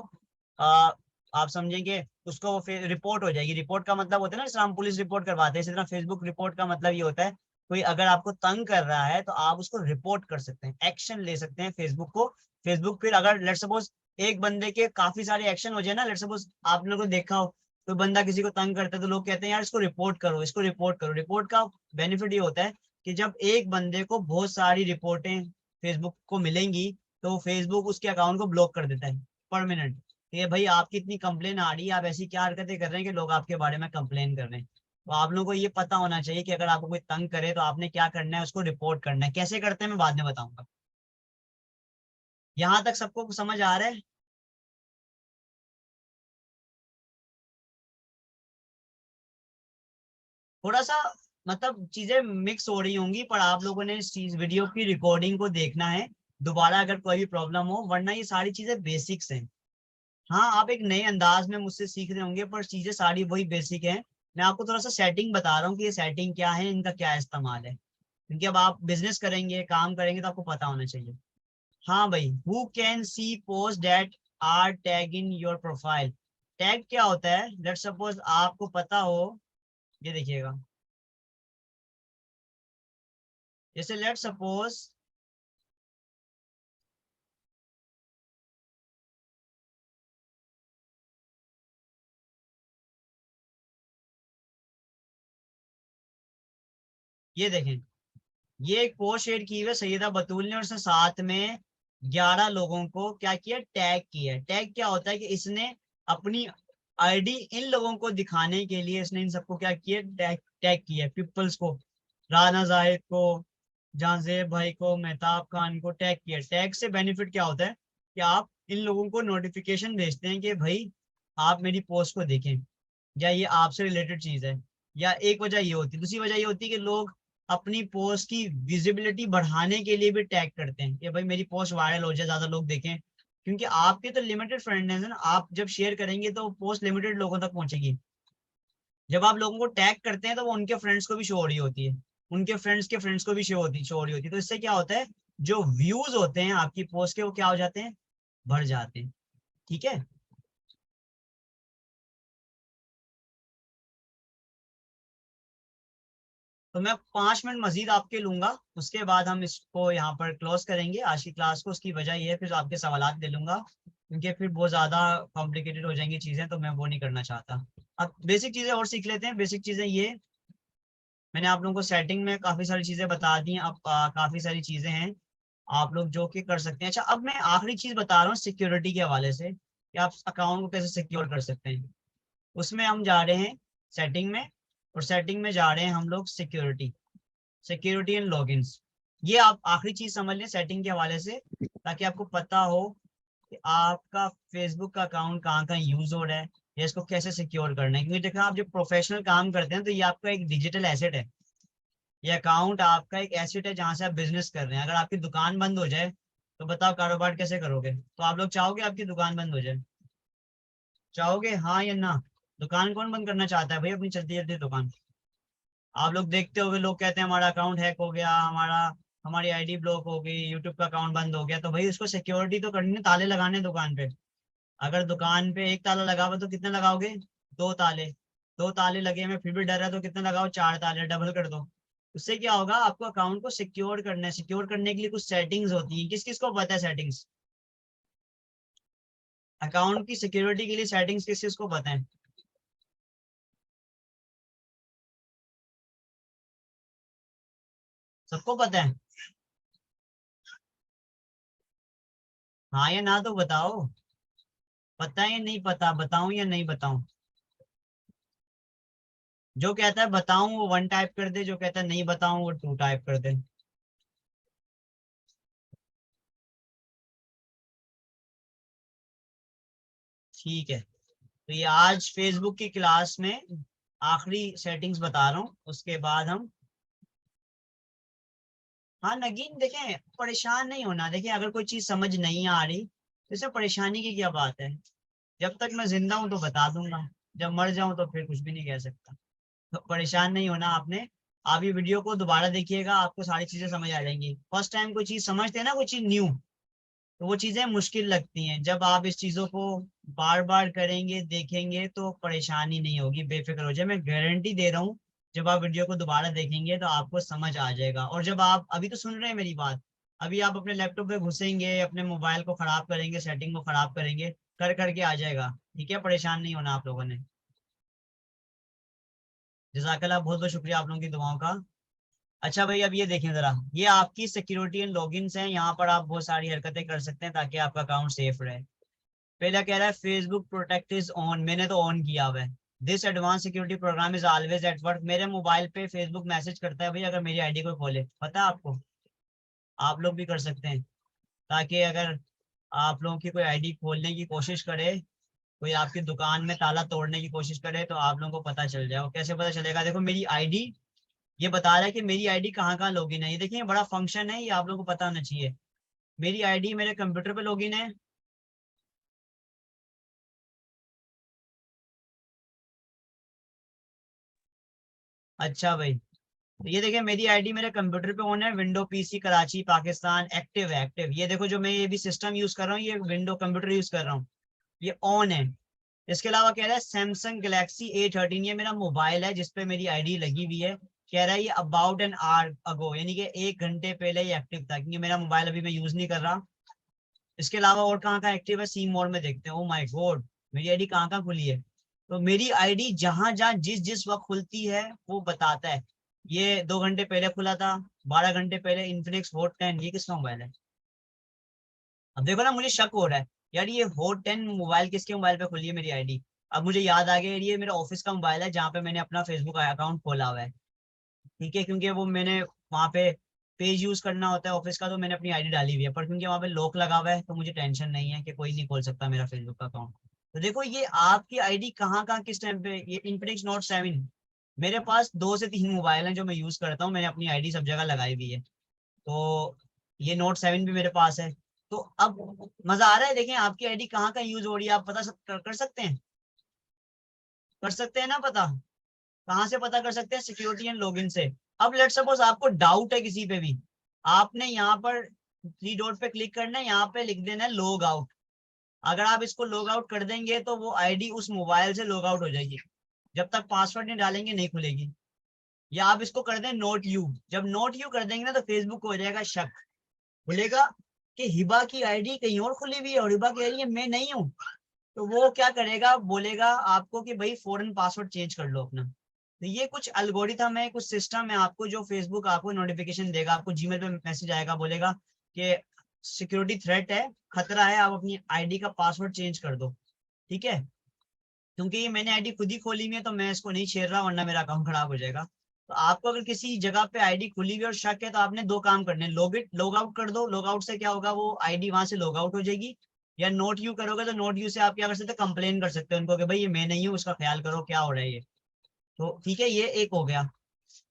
आ, आप समझेंगे उसको वो फिर रिपोर्ट हो जाएगी। रिपोर्ट का मतलब होता है ना जैसे हम पुलिस रिपोर्ट करवाते हैं, इसी तरह फेसबुक रिपोर्ट का मतलब ये होता है कोई अगर आपको तंग कर रहा है तो आप उसको रिपोर्ट कर सकते हैं, एक्शन ले सकते हैं फेसबुक को। फेसबुक फिर अगर लेट्स सपोज एक बंदे के काफी सारे एक्शन हो जाए ना, लेट्स सपोज आप लोगों को देखा हो तो बंदा किसी को तंग करता है तो लोग कहते हैं यार इसको रिपोर्ट करो, इसको रिपोर्ट करो। रिपोर्ट का बेनिफिट ये होता है कि जब एक बंदे को बहुत सारी रिपोर्टें फेसबुक को मिलेंगी तो फेसबुक उसके अकाउंट को ब्लॉक कर देता है परमानेंट। ये भाई आपकी इतनी कंप्लेन आ रही है, आप ऐसी क्या हरकतें कर रहे हैं कि लोग आपके बारे में कंप्लेन कर रहे हैं। तो आप लोगों को ये पता होना चाहिए कि अगर आपको कोई तंग करे तो आपने क्या करना है, उसको रिपोर्ट करना है। कैसे करते हैं मैं बाद में बताऊंगा। यहाँ तक सबको समझ आ रहा है? थोड़ा सा मतलब चीजें मिक्स हो रही होंगी, पर आप लोगों ने इस चीज वीडियो की रिकॉर्डिंग को देखना है दोबारा अगर कोई भी प्रॉब्लम हो, वरना ये सारी चीजें बेसिक्स हैं। हाँ, आप एक नए अंदाज में मुझसे सीख रहे होंगे, पर चीजें सारी वही बेसिक है। मैं आपको थोड़ा सा सेटिंग बता रहा हूँ कि ये सेटिंग क्या है, इनका क्या इस्तेमाल है, क्योंकि अब आप बिजनेस करेंगे, काम करेंगे, तो आपको पता होना चाहिए। हाँ भाई, who can see post that R tag in your profile. Tag क्या होता है? लेट्स सपोज आपको पता हो, ये देखिएगा, जैसे लेट्स सपोज ये देखें, ये एक पोस्ट शेयर की हुई है सैयदा बतूल ने, और उसने साथ में 11 लोगों को क्या किया, टैग किया। टैग क्या होता है कि इसने अपनी आईडी इन लोगों को दिखाने के लिए इसने इन सबको क्या किया, टैग टैग किया। पीपल्स को, राना जाहिद को, जहांजेब भाई को, मेहताब खान को टैग किया। टैग से बेनिफिट क्या होता है कि आप इन लोगों को नोटिफिकेशन भेजते हैं कि भाई आप मेरी पोस्ट को देखें, या ये आपसे रिलेटेड चीज है। या एक वजह ये होती है, दूसरी वजह ये होती है कि लोग अपनी पोस्ट की विजिबिलिटी बढ़ाने के लिए भी टैग करते हैं कि भाई मेरी पोस्ट वायरल हो जाए, ज्यादा लोग देखें, क्योंकि आपके तो लिमिटेड फ्रेंड हैं ना, आप जब शेयर करेंगे तो पोस्ट लिमिटेड लोगों तक पहुंचेगी। जब आप लोगों को टैग करते हैं तो वो उनके फ्रेंड्स को भी शो हो रही होती है, उनके फ्रेंड्स के फ्रेंड्स को भी शो हो रही होती है। तो इससे क्या होता है, जो व्यूज होते हैं आपकी पोस्ट के, वो क्या हो जाते हैं, बढ़ जाते हैं। ठीक है, तो मैं 5 मिनट मजीद आपके लूंगा, उसके बाद हम इसको यहाँ पर क्लोज करेंगे आज की क्लास को। उसकी वजह ये है, फिर आपके सवालात ले लूंगा, क्योंकि फिर बहुत ज्यादा कॉम्प्लिकेटेड हो जाएंगी चीजें, तो मैं वो नहीं करना चाहता। अब बेसिक चीजें और सीख लेते हैं। बेसिक चीजें ये, मैंने आप लोगों को सेटिंग में काफी सारी चीजें बता दी हैं। अब काफी सारी चीजें हैं आप लोग जो कि कर सकते हैं। अच्छा, अब मैं आखिरी चीज बता रहा हूँ सिक्योरिटी के हवाले से, कि आप अकाउंट को कैसे सिक्योर कर सकते हैं। उसमें हम जा रहे हैं सेटिंग में, और सेटिंग में जा रहे हैं हम लोग सिक्योरिटी, सिक्योरिटी एंड लॉगिन्स। ये आप आखिरी चीज समझ लें सेटिंग के हवाले से, ताकि आपको पता हो कि आपका फेसबुक का अकाउंट कहाँ कहाँ यूज हो रहा है, या इसको कैसे सिक्योर करना है। क्योंकि देखो, आप जब प्रोफेशनल काम करते हैं तो ये आपका एक डिजिटल एसेट है। ये अकाउंट आपका एक एसेट है जहाँ से आप बिजनेस कर रहे हैं। अगर आपकी दुकान बंद हो जाए तो बताओ कारोबार कैसे करोगे? तो आप लोग चाहोगे आपकी दुकान बंद हो जाए? चाहोगे हाँ या ना? दुकान कौन बंद करना चाहता है भाई अपनी चलती चलती दुकान? आप लोग देखते होगे, लोग कहते हैं हमारा अकाउंट हैक हो गया, हमारी आईडी ब्लॉक हो गई, यूट्यूब का अकाउंट बंद हो गया। तो भाई उसको सिक्योरिटी तो करनी है, ताले लगाने दुकान पे। अगर दुकान पे एक ताला लगा हुआ तो कितने लगाओगे? 2 ताले। 2 ताले लगे हुए फिर भी डर है तो कितने लगाओ? 4 ताले, डबल कर दो। उससे क्या होगा, आपको अकाउंट को सिक्योर करना है। सिक्योर करने के लिए कुछ सेटिंग्स होती हैं। किस किस को पता है सेटिंग्स? अकाउंट की सिक्योरिटी के लिए सेटिंग्स किस किस को पता है? सबको पता है? हाँ या ना तो बताओ, पता है या नहीं पता? बताऊं या नहीं बताऊं? जो कहता है बताऊं वो 1 टाइप कर दे, जो कहता है नहीं बताऊं वो 2 टाइप कर दे। ठीक है, तो ये आज फेसबुक की क्लास में आखिरी सेटिंग्स बता रहा हूँ, उसके बाद हम, हाँ नगीन देखें, परेशान नहीं होना। देखिए, अगर कोई चीज समझ नहीं आ रही तो इसमें परेशानी की क्या बात है। जब तक मैं जिंदा हूं तो बता दूंगा, जब मर जाऊं तो फिर कुछ भी नहीं कह सकता। तो परेशान नहीं होना आपने। आप ये वीडियो को दोबारा देखिएगा, आपको सारी चीजें समझ आ जाएंगी। फर्स्ट टाइम कोई चीज समझते हैं ना, कोई चीज न्यू, तो वो चीजें मुश्किल लगती हैं। जब आप इस चीजों को बार बार करेंगे, देखेंगे, तो परेशानी नहीं होगी, बेफिक्र हो जाए। मैं गारंटी दे रहा हूँ, जब आप वीडियो को दोबारा देखेंगे तो आपको समझ आ जाएगा। और जब आप अभी तो सुन रहे हैं मेरी बात, अभी आप अपने लैपटॉप पे घुसेंगे, अपने मोबाइल को खराब करेंगे, सेटिंग को खराब करेंगे, कर करके आ जाएगा। ठीक है, परेशान नहीं होना आप लोगों ने। जज़ाकल्लाह, बहुत बहुत शुक्रिया आप लोगों की दुआओं का। अच्छा भाई, अब ये देखें जरा, ये आपकी सिक्योरिटी एंड लॉगिन्स हैं। यहाँ पर आप बहुत सारी हरकतें कर सकते हैं ताकि आपका अकाउंट सेफ रहे। पहला कह रहा है फेसबुक प्रोटेक्ट इज ऑन, मैंने तो ऑन किया हुआ है। This advance security program is always at work. मेरे मोबाइल पे फेसबुक मैसेज करता है भाई अगर मेरी आईडी कोई खोले, पता है आपको? आप लोग भी कर सकते हैं, ताकि अगर आप लोगों की कोई आईडी खोलने की कोशिश करे कोई आपकी दुकान में ताला तोड़ने की कोशिश करे तो आप लोगों को पता चल जाए। और कैसे पता चलेगा? देखो मेरी आईडी ये बता रहा है कि मेरी आईडी कहाँ कहाँ लॉगिन है। ये देखिए बड़ा फंक्शन है, ये आप लोगों को पता होना चाहिए। मेरी आईडी मेरे कंप्यूटर पे लॉगिन है, अच्छा भाई। तो ये देखिए मेरी आईडी मेरे कंप्यूटर पे ऑन है, window PC Karachi Pakistan active है, एक्टिव। ये देखो जो मैं ये भी सिस्टम यूज कर रहा हूँ, ये विंडो कंप्यूटर यूज कर रहा हूँ, ये ऑन है। इसके अलावा कह रहा है सैमसंग गैलेक्सी A13, ये मेरा मोबाइल है जिसपे मेरी आईडी लगी हुई है। कह रहा है ये अबाउट एन आवर अगो, यानी कि 1 घंटे पहले ही एक्टिव था, क्योंकि मेरा मोबाइल अभी मैं यूज नहीं कर रहा। इसके अलावा और कहाँ कहाँ एक्टिव है, सी मोड में देखते हैं। ओ माय गॉड, मेरी आईडी कहाँ कहाँ खुली है। तो मेरी आईडी जहां जहां जिस जिस वक्त खुलती है वो बताता है। ये 2 घंटे पहले खुला था, 12 घंटे पहले इन्फिनिक्स हॉट 10, ये किसका मोबाइल है? अब देखो ना, मुझे शक हो रहा है यार, ये हॉट 10 मोबाइल किसके मोबाइल पे खुली है मेरी आईडी। अब मुझे याद आ गया यार, ये मेरा ऑफिस का मोबाइल है जहाँ पे मैंने अपना फेसबुक अकाउंट खोला हुआ है, ठीक है, क्योंकि वो मैंने वहाँ पे पेज यूज करना होता है ऑफिस का, तो मैंने अपनी आईडी डाली हुई है। पर क्योंकि वहाँ पे लॉक लगा हुआ है तो मुझे टेंशन नहीं है कि कोई नहीं खोल सकता मेरा फेसबुक का अकाउंट। तो देखो ये आपकी आईडी कहाँ कहाँ किस टाइम पे, ये इन्फिनिक्स नोट 7, मेरे पास 2 से 3 मोबाइल हैं जो मैं यूज करता हूँ, मैंने अपनी आईडी सब जगह लगाई हुई है। तो ये नोट 7 भी मेरे पास है। तो अब मजा आ रहा है, देखें आपकी आईडी कहाँ कहाँ यूज हो रही है, आप पता कर सकते हैं, कर सकते हैं ना पता। कहाँ से पता कर सकते हैं? सिक्योरिटी एंड लॉगिन से। अब लेट सपोज आपको डाउट है किसी पे भी, आपने यहाँ पर 3 डॉट पे क्लिक करना है, यहाँ पे लिख देना है लॉग आउट। अगर आप इसको लॉग आउट कर देंगे तो वो आईडी उस मोबाइल से लॉग आउट हो जाएगी, जब तक पासवर्ड नहीं डालेंगे नहीं खुलेगी। या आप इसको कर दें नोट यू, जब नोट यू कर देंगे ना तो फेसबुक को हो जाएगा शक, बोलेगा कि हिबा की आईडी कहीं और खुली हुई है और हिबा की आईडी मैं नहीं हूँ। तो वो क्या करेगा, बोलेगा आपको कि भाई फौरन पासवर्ड चेंज कर लो अपना। तो ये कुछ एल्गोरिथम है, कुछ सिस्टम है आपको, जो फेसबुक आपको नोटिफिकेशन देगा, आपको जीमेल पे मैसेज आएगा, बोलेगा कि सिक्योरिटी थ्रेट है, खतरा है, आप अपनी आईडी का पासवर्ड चेंज कर दो, ठीक है। क्योंकि ये मैंने आईडी खुद ही खोली हुई है तो मैं इसको नहीं छेड़ रहा, वरना मेरा अकाउंट खराब हो जाएगा। तो आपको अगर किसी जगह पे आईडी खुली हुई और शक है तो आपने 2 काम करने, लॉग आउट कर दो। लॉग आउट से क्या होगा, वो आईडी वहां से लॉग आउट हो जाएगी। या नोट यू करोगे तो नोट यू से आप क्या कर सकते हो, कंप्लेन कर सकते हो उनको कि भाई ये मैं नहीं हूँ, उसका ख्याल करो क्या हो रहा है ये। तो ठीक है, ये एक हो गया,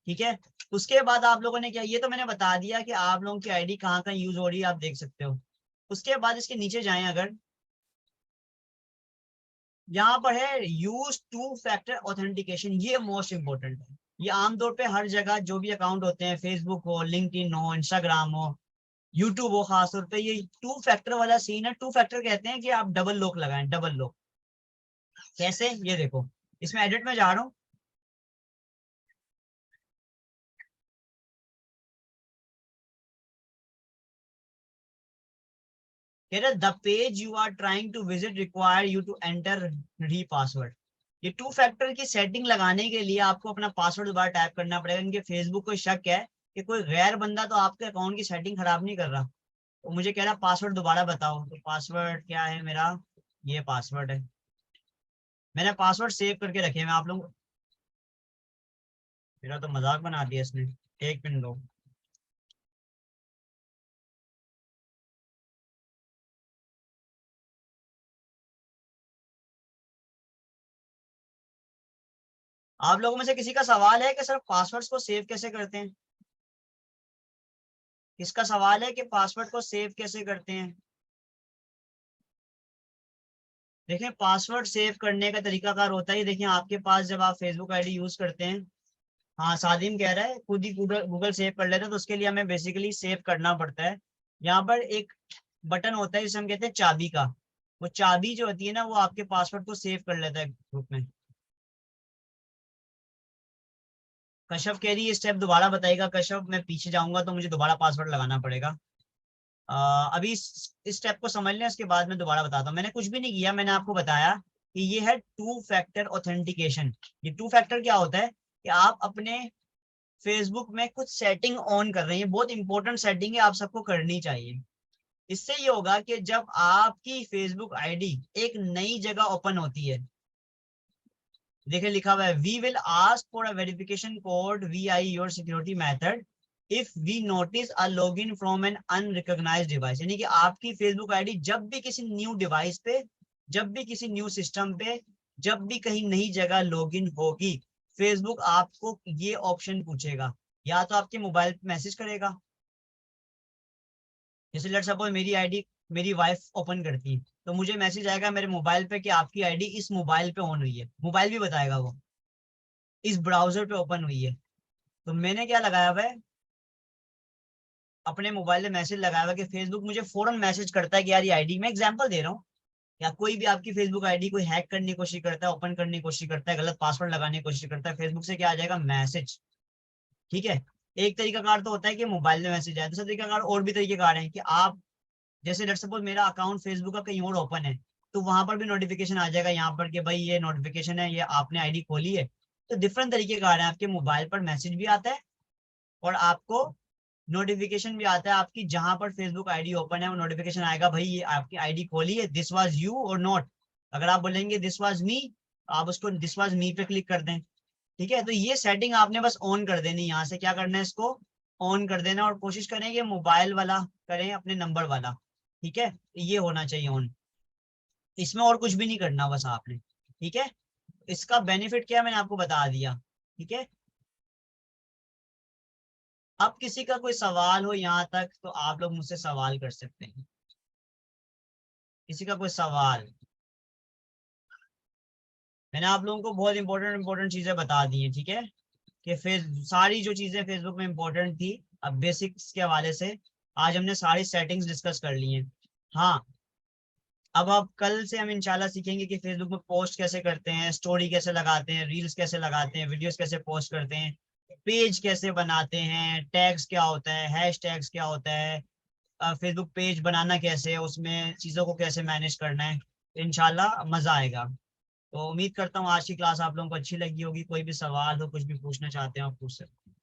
ठीक है। उसके बाद आप लोगों ने क्या, ये तो मैंने बता दिया कि आप लोगों की आईडी कहाँ कहाँ यूज हो रही है, आप देख सकते हो। उसके बाद इसके नीचे जाएं, अगर यहाँ पर है यूज 2 फैक्टर ऑथेंटिकेशन, ये मोस्ट इंपोर्टेंट है। ये आमतौर पे हर जगह जो भी अकाउंट होते हैं, फेसबुक हो, लिंक्डइन हो, इंस्टाग्राम हो, यूट्यूब हो, खासतौर पे ये 2 फैक्टर वाला सीन है। 2 फैक्टर कहते हैं कि आप डबल लॉक लगाएं, डबल लॉक। कैसे, ये देखो, इसमें एडिट में जा रहा हूँ, कह रहा the page you are trying to visit require you to enter re password. ये 2 फैक्टर की सेटिंग लगाने के लिए आपको अपना पासवर्ड दोबारा टाइप करना पड़ेगा, क्योंकि फेसबुक को शक है कि कोई गैर बंदा तो आपके अकाउंट की सेटिंग खराब नहीं कर रहा। तो मुझे कह रहा पासवर्ड दोबारा बताओ, तो पासवर्ड क्या है मेरा, ये पासवर्ड है, मैंने पासवर्ड सेव करके रखे हैं। मैं आप लोग, मेरा तो मजाक बना दिया इसने, 1 मिनट दो। आप लोगों में से किसी का सवाल है कि सर पासवर्ड्स को सेव कैसे करते हैं? किसका सवाल है कि पासवर्ड को सेव कैसे करते हैं? देखिए पासवर्ड सेव करने का तरीकाकार होता है, देखिए आपके पास जब आप फेसबुक आईडी यूज करते हैं, हाँ सादिम कह रहा है खुद ही गूगल सेव कर लेते हैं, तो उसके लिए हमें बेसिकली सेव करना पड़ता है। यहाँ पर एक बटन होता है जिसे हम कहते हैं चाबी का, वो चाबी जो होती है ना वो आपके पासवर्ड को सेव कर लेता है ग्रुप में। कश्यप कह रही है स्टेप दोबारा बताएगा। कश्यप मैं पीछे जाऊंगा तो मुझे दोबारा पासवर्ड लगाना पड़ेगा। अभी इस स्टेप को समझ लें, उसके बाद मैं दोबारा बताता हूँ। मैंने कुछ भी नहीं किया, मैंने आपको बताया कि ये है 2 फैक्टर ऑथेंटिकेशन। ये 2 फैक्टर क्या होता है कि आप अपने फेसबुक में कुछ सेटिंग ऑन कर रहे हैं, बहुत इंपॉर्टेंट सेटिंग है, आप सबको करनी चाहिए। इससे ये होगा कि जब आपकी फेसबुक आईडी एक नई जगह ओपन होती है, देखिए लिखा हुआ है we will ask for a verification code VI your security method if we notice a login from an unrecognised device. यानी कि आपकी फेसबुक आईडी जब भी किसी न्यू डिवाइस पे जब भी किसी न्यू सिस्टम पे, जब भी कहीं नई जगह लॉगिन होगी, फेसबुक आपको ये ऑप्शन पूछेगा, या तो आपके मोबाइल पे मैसेज करेगा, जैसे लेट्स सपोज मेरी आईडी मेरी वाइफ ओपन करती है तो मुझे मैसेज आएगा मेरे मोबाइल पे कि आपकी आईडी इस मोबाइल पे ऑन हुई है, मोबाइल भी बताएगा वो इस ब्राउजर पे ओपन हुई है। तो मैंने क्या लगाया हुआ है, अपने मोबाइल में मैसेज लगाया हुआ कि फेसबुक मुझे फौरन मैसेज करता है कि यार ये आईडी, मैं एग्जांपल दे रहा हूँ, या कोई भी आपकी फेसबुक आईडी कोई हैक करने की कोशिश करता है, ओपन करने की कोशिश करता है, गलत पासवर्ड लगाने की कोशिश करता है, फेसबुक से क्या आ जाएगा, मैसेज। ठीक है, एक तरीका कार तो होता है कि मोबाइल में मैसेज आए, दूसरा तरीका कार और भी तरीके कार है कि आप जैसे लेट्स सपोज मेरा अकाउंट फेसबुक का कहीं और ओपन है तो वहां पर भी नोटिफिकेशन आ जाएगा यहाँ पर कि भाई ये नोटिफिकेशन है, ये आपने आईडी खोली है। तो डिफरेंट तरीके का आ रहा है, आपके मोबाइल पर मैसेज भी आता है और आपको नोटिफिकेशन भी आता है, आपकी जहां पर फेसबुक आईडी ओपन है वो नोटिफिकेशन आएगा, भाई ये आपकी आईडी खोली है, दिस वाज यू और नॉट। अगर आप बोलेंगे दिस वाज मी, आप उसको दिस वाज मी पे क्लिक कर दें। ठीक है, तो ये सेटिंग आपने बस ऑन कर देनी, यहाँ से क्या करना है, इसको ऑन कर देना और कोशिश करें कि मोबाइल वाला करें, अपने नंबर वाला। ठीक है, ये होना चाहिए ऑन, इसमें और कुछ भी नहीं करना बस आपने। ठीक है, इसका बेनिफिट क्या है मैंने आपको बता दिया। ठीक है, अब किसी का कोई सवाल हो यहाँ तक तो आप लोग मुझसे सवाल कर सकते हैं, किसी का कोई सवाल। मैंने आप लोगों को बहुत इंपॉर्टेंट चीजें बता दी हैं। ठीक है, कि सारी जो चीजें फेसबुक में इंपॉर्टेंट थी, अब बेसिक्स के हवाले से आज हमने सारी सेटिंग्स डिस्कस कर ली हैं। हाँ, अब कल से हम इंशाल्लाह सीखेंगे कि फेसबुक में पोस्ट कैसे करते हैं, स्टोरी कैसे लगाते हैं, रील्स कैसे लगाते हैं, वीडियोस कैसे पोस्ट करते हैं, पेज कैसे बनाते हैं, टैग्स क्या होता है, हैश टैग्स क्या होता है, फेसबुक पेज बनाना कैसे है, उसमें चीज़ों को कैसे मैनेज करना है। इंशाल्लाह मज़ा आएगा। तो उम्मीद करता हूँ आज की क्लास आप लोगों को अच्छी लगी होगी। कोई भी सवाल हो, कुछ भी पूछना चाहते हो आप पूछ सकते हैं।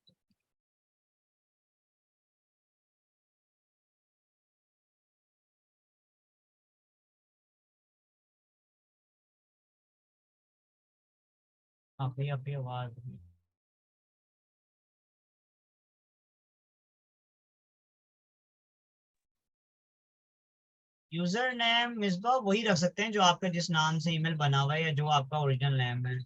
आपकी आवाज़ यूजर नेम मिसबा वही रख सकते हैं जो आपका जिस नाम से ईमेल बना हुआ है या जो आपका ओरिजिनल नेम है।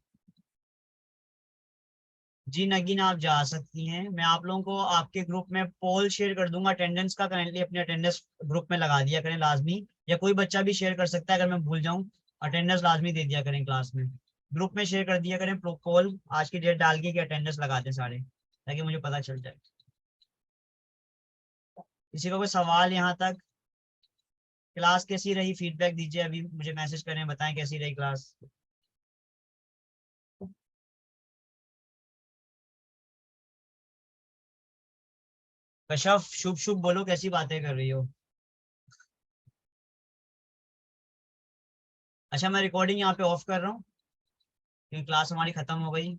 जी नगीन, आप जा सकती हैं। मैं आप लोगों को आपके ग्रुप में पोल शेयर कर दूंगा अटेंडेंस का, करेंटली अपने अटेंडेंस ग्रुप में लगा दिया करें लाजमी, या कोई बच्चा भी शेयर कर सकता है अगर मैं भूल जाऊं, अटेंडेंस लाजमी दे दिया करें क्लास में, ग्रुप में शेयर कर दिया करें पोल आज की डेट डाल के कि अटेंडेंस लगा दें सारे, ताकि मुझे पता चल जाए। किसी का कोई सवाल यहाँ तक? क्लास कैसी रही फीडबैक दीजिए, अभी मुझे मैसेज करें, बताएं कैसी रही क्लास। कशफ शुभ शुभ बोलो, कैसी बातें कर रही हो? अच्छा, मैं रिकॉर्डिंग यहाँ पे ऑफ कर रहा हूँ क्योंकि क्लास हमारी खत्म हो गई।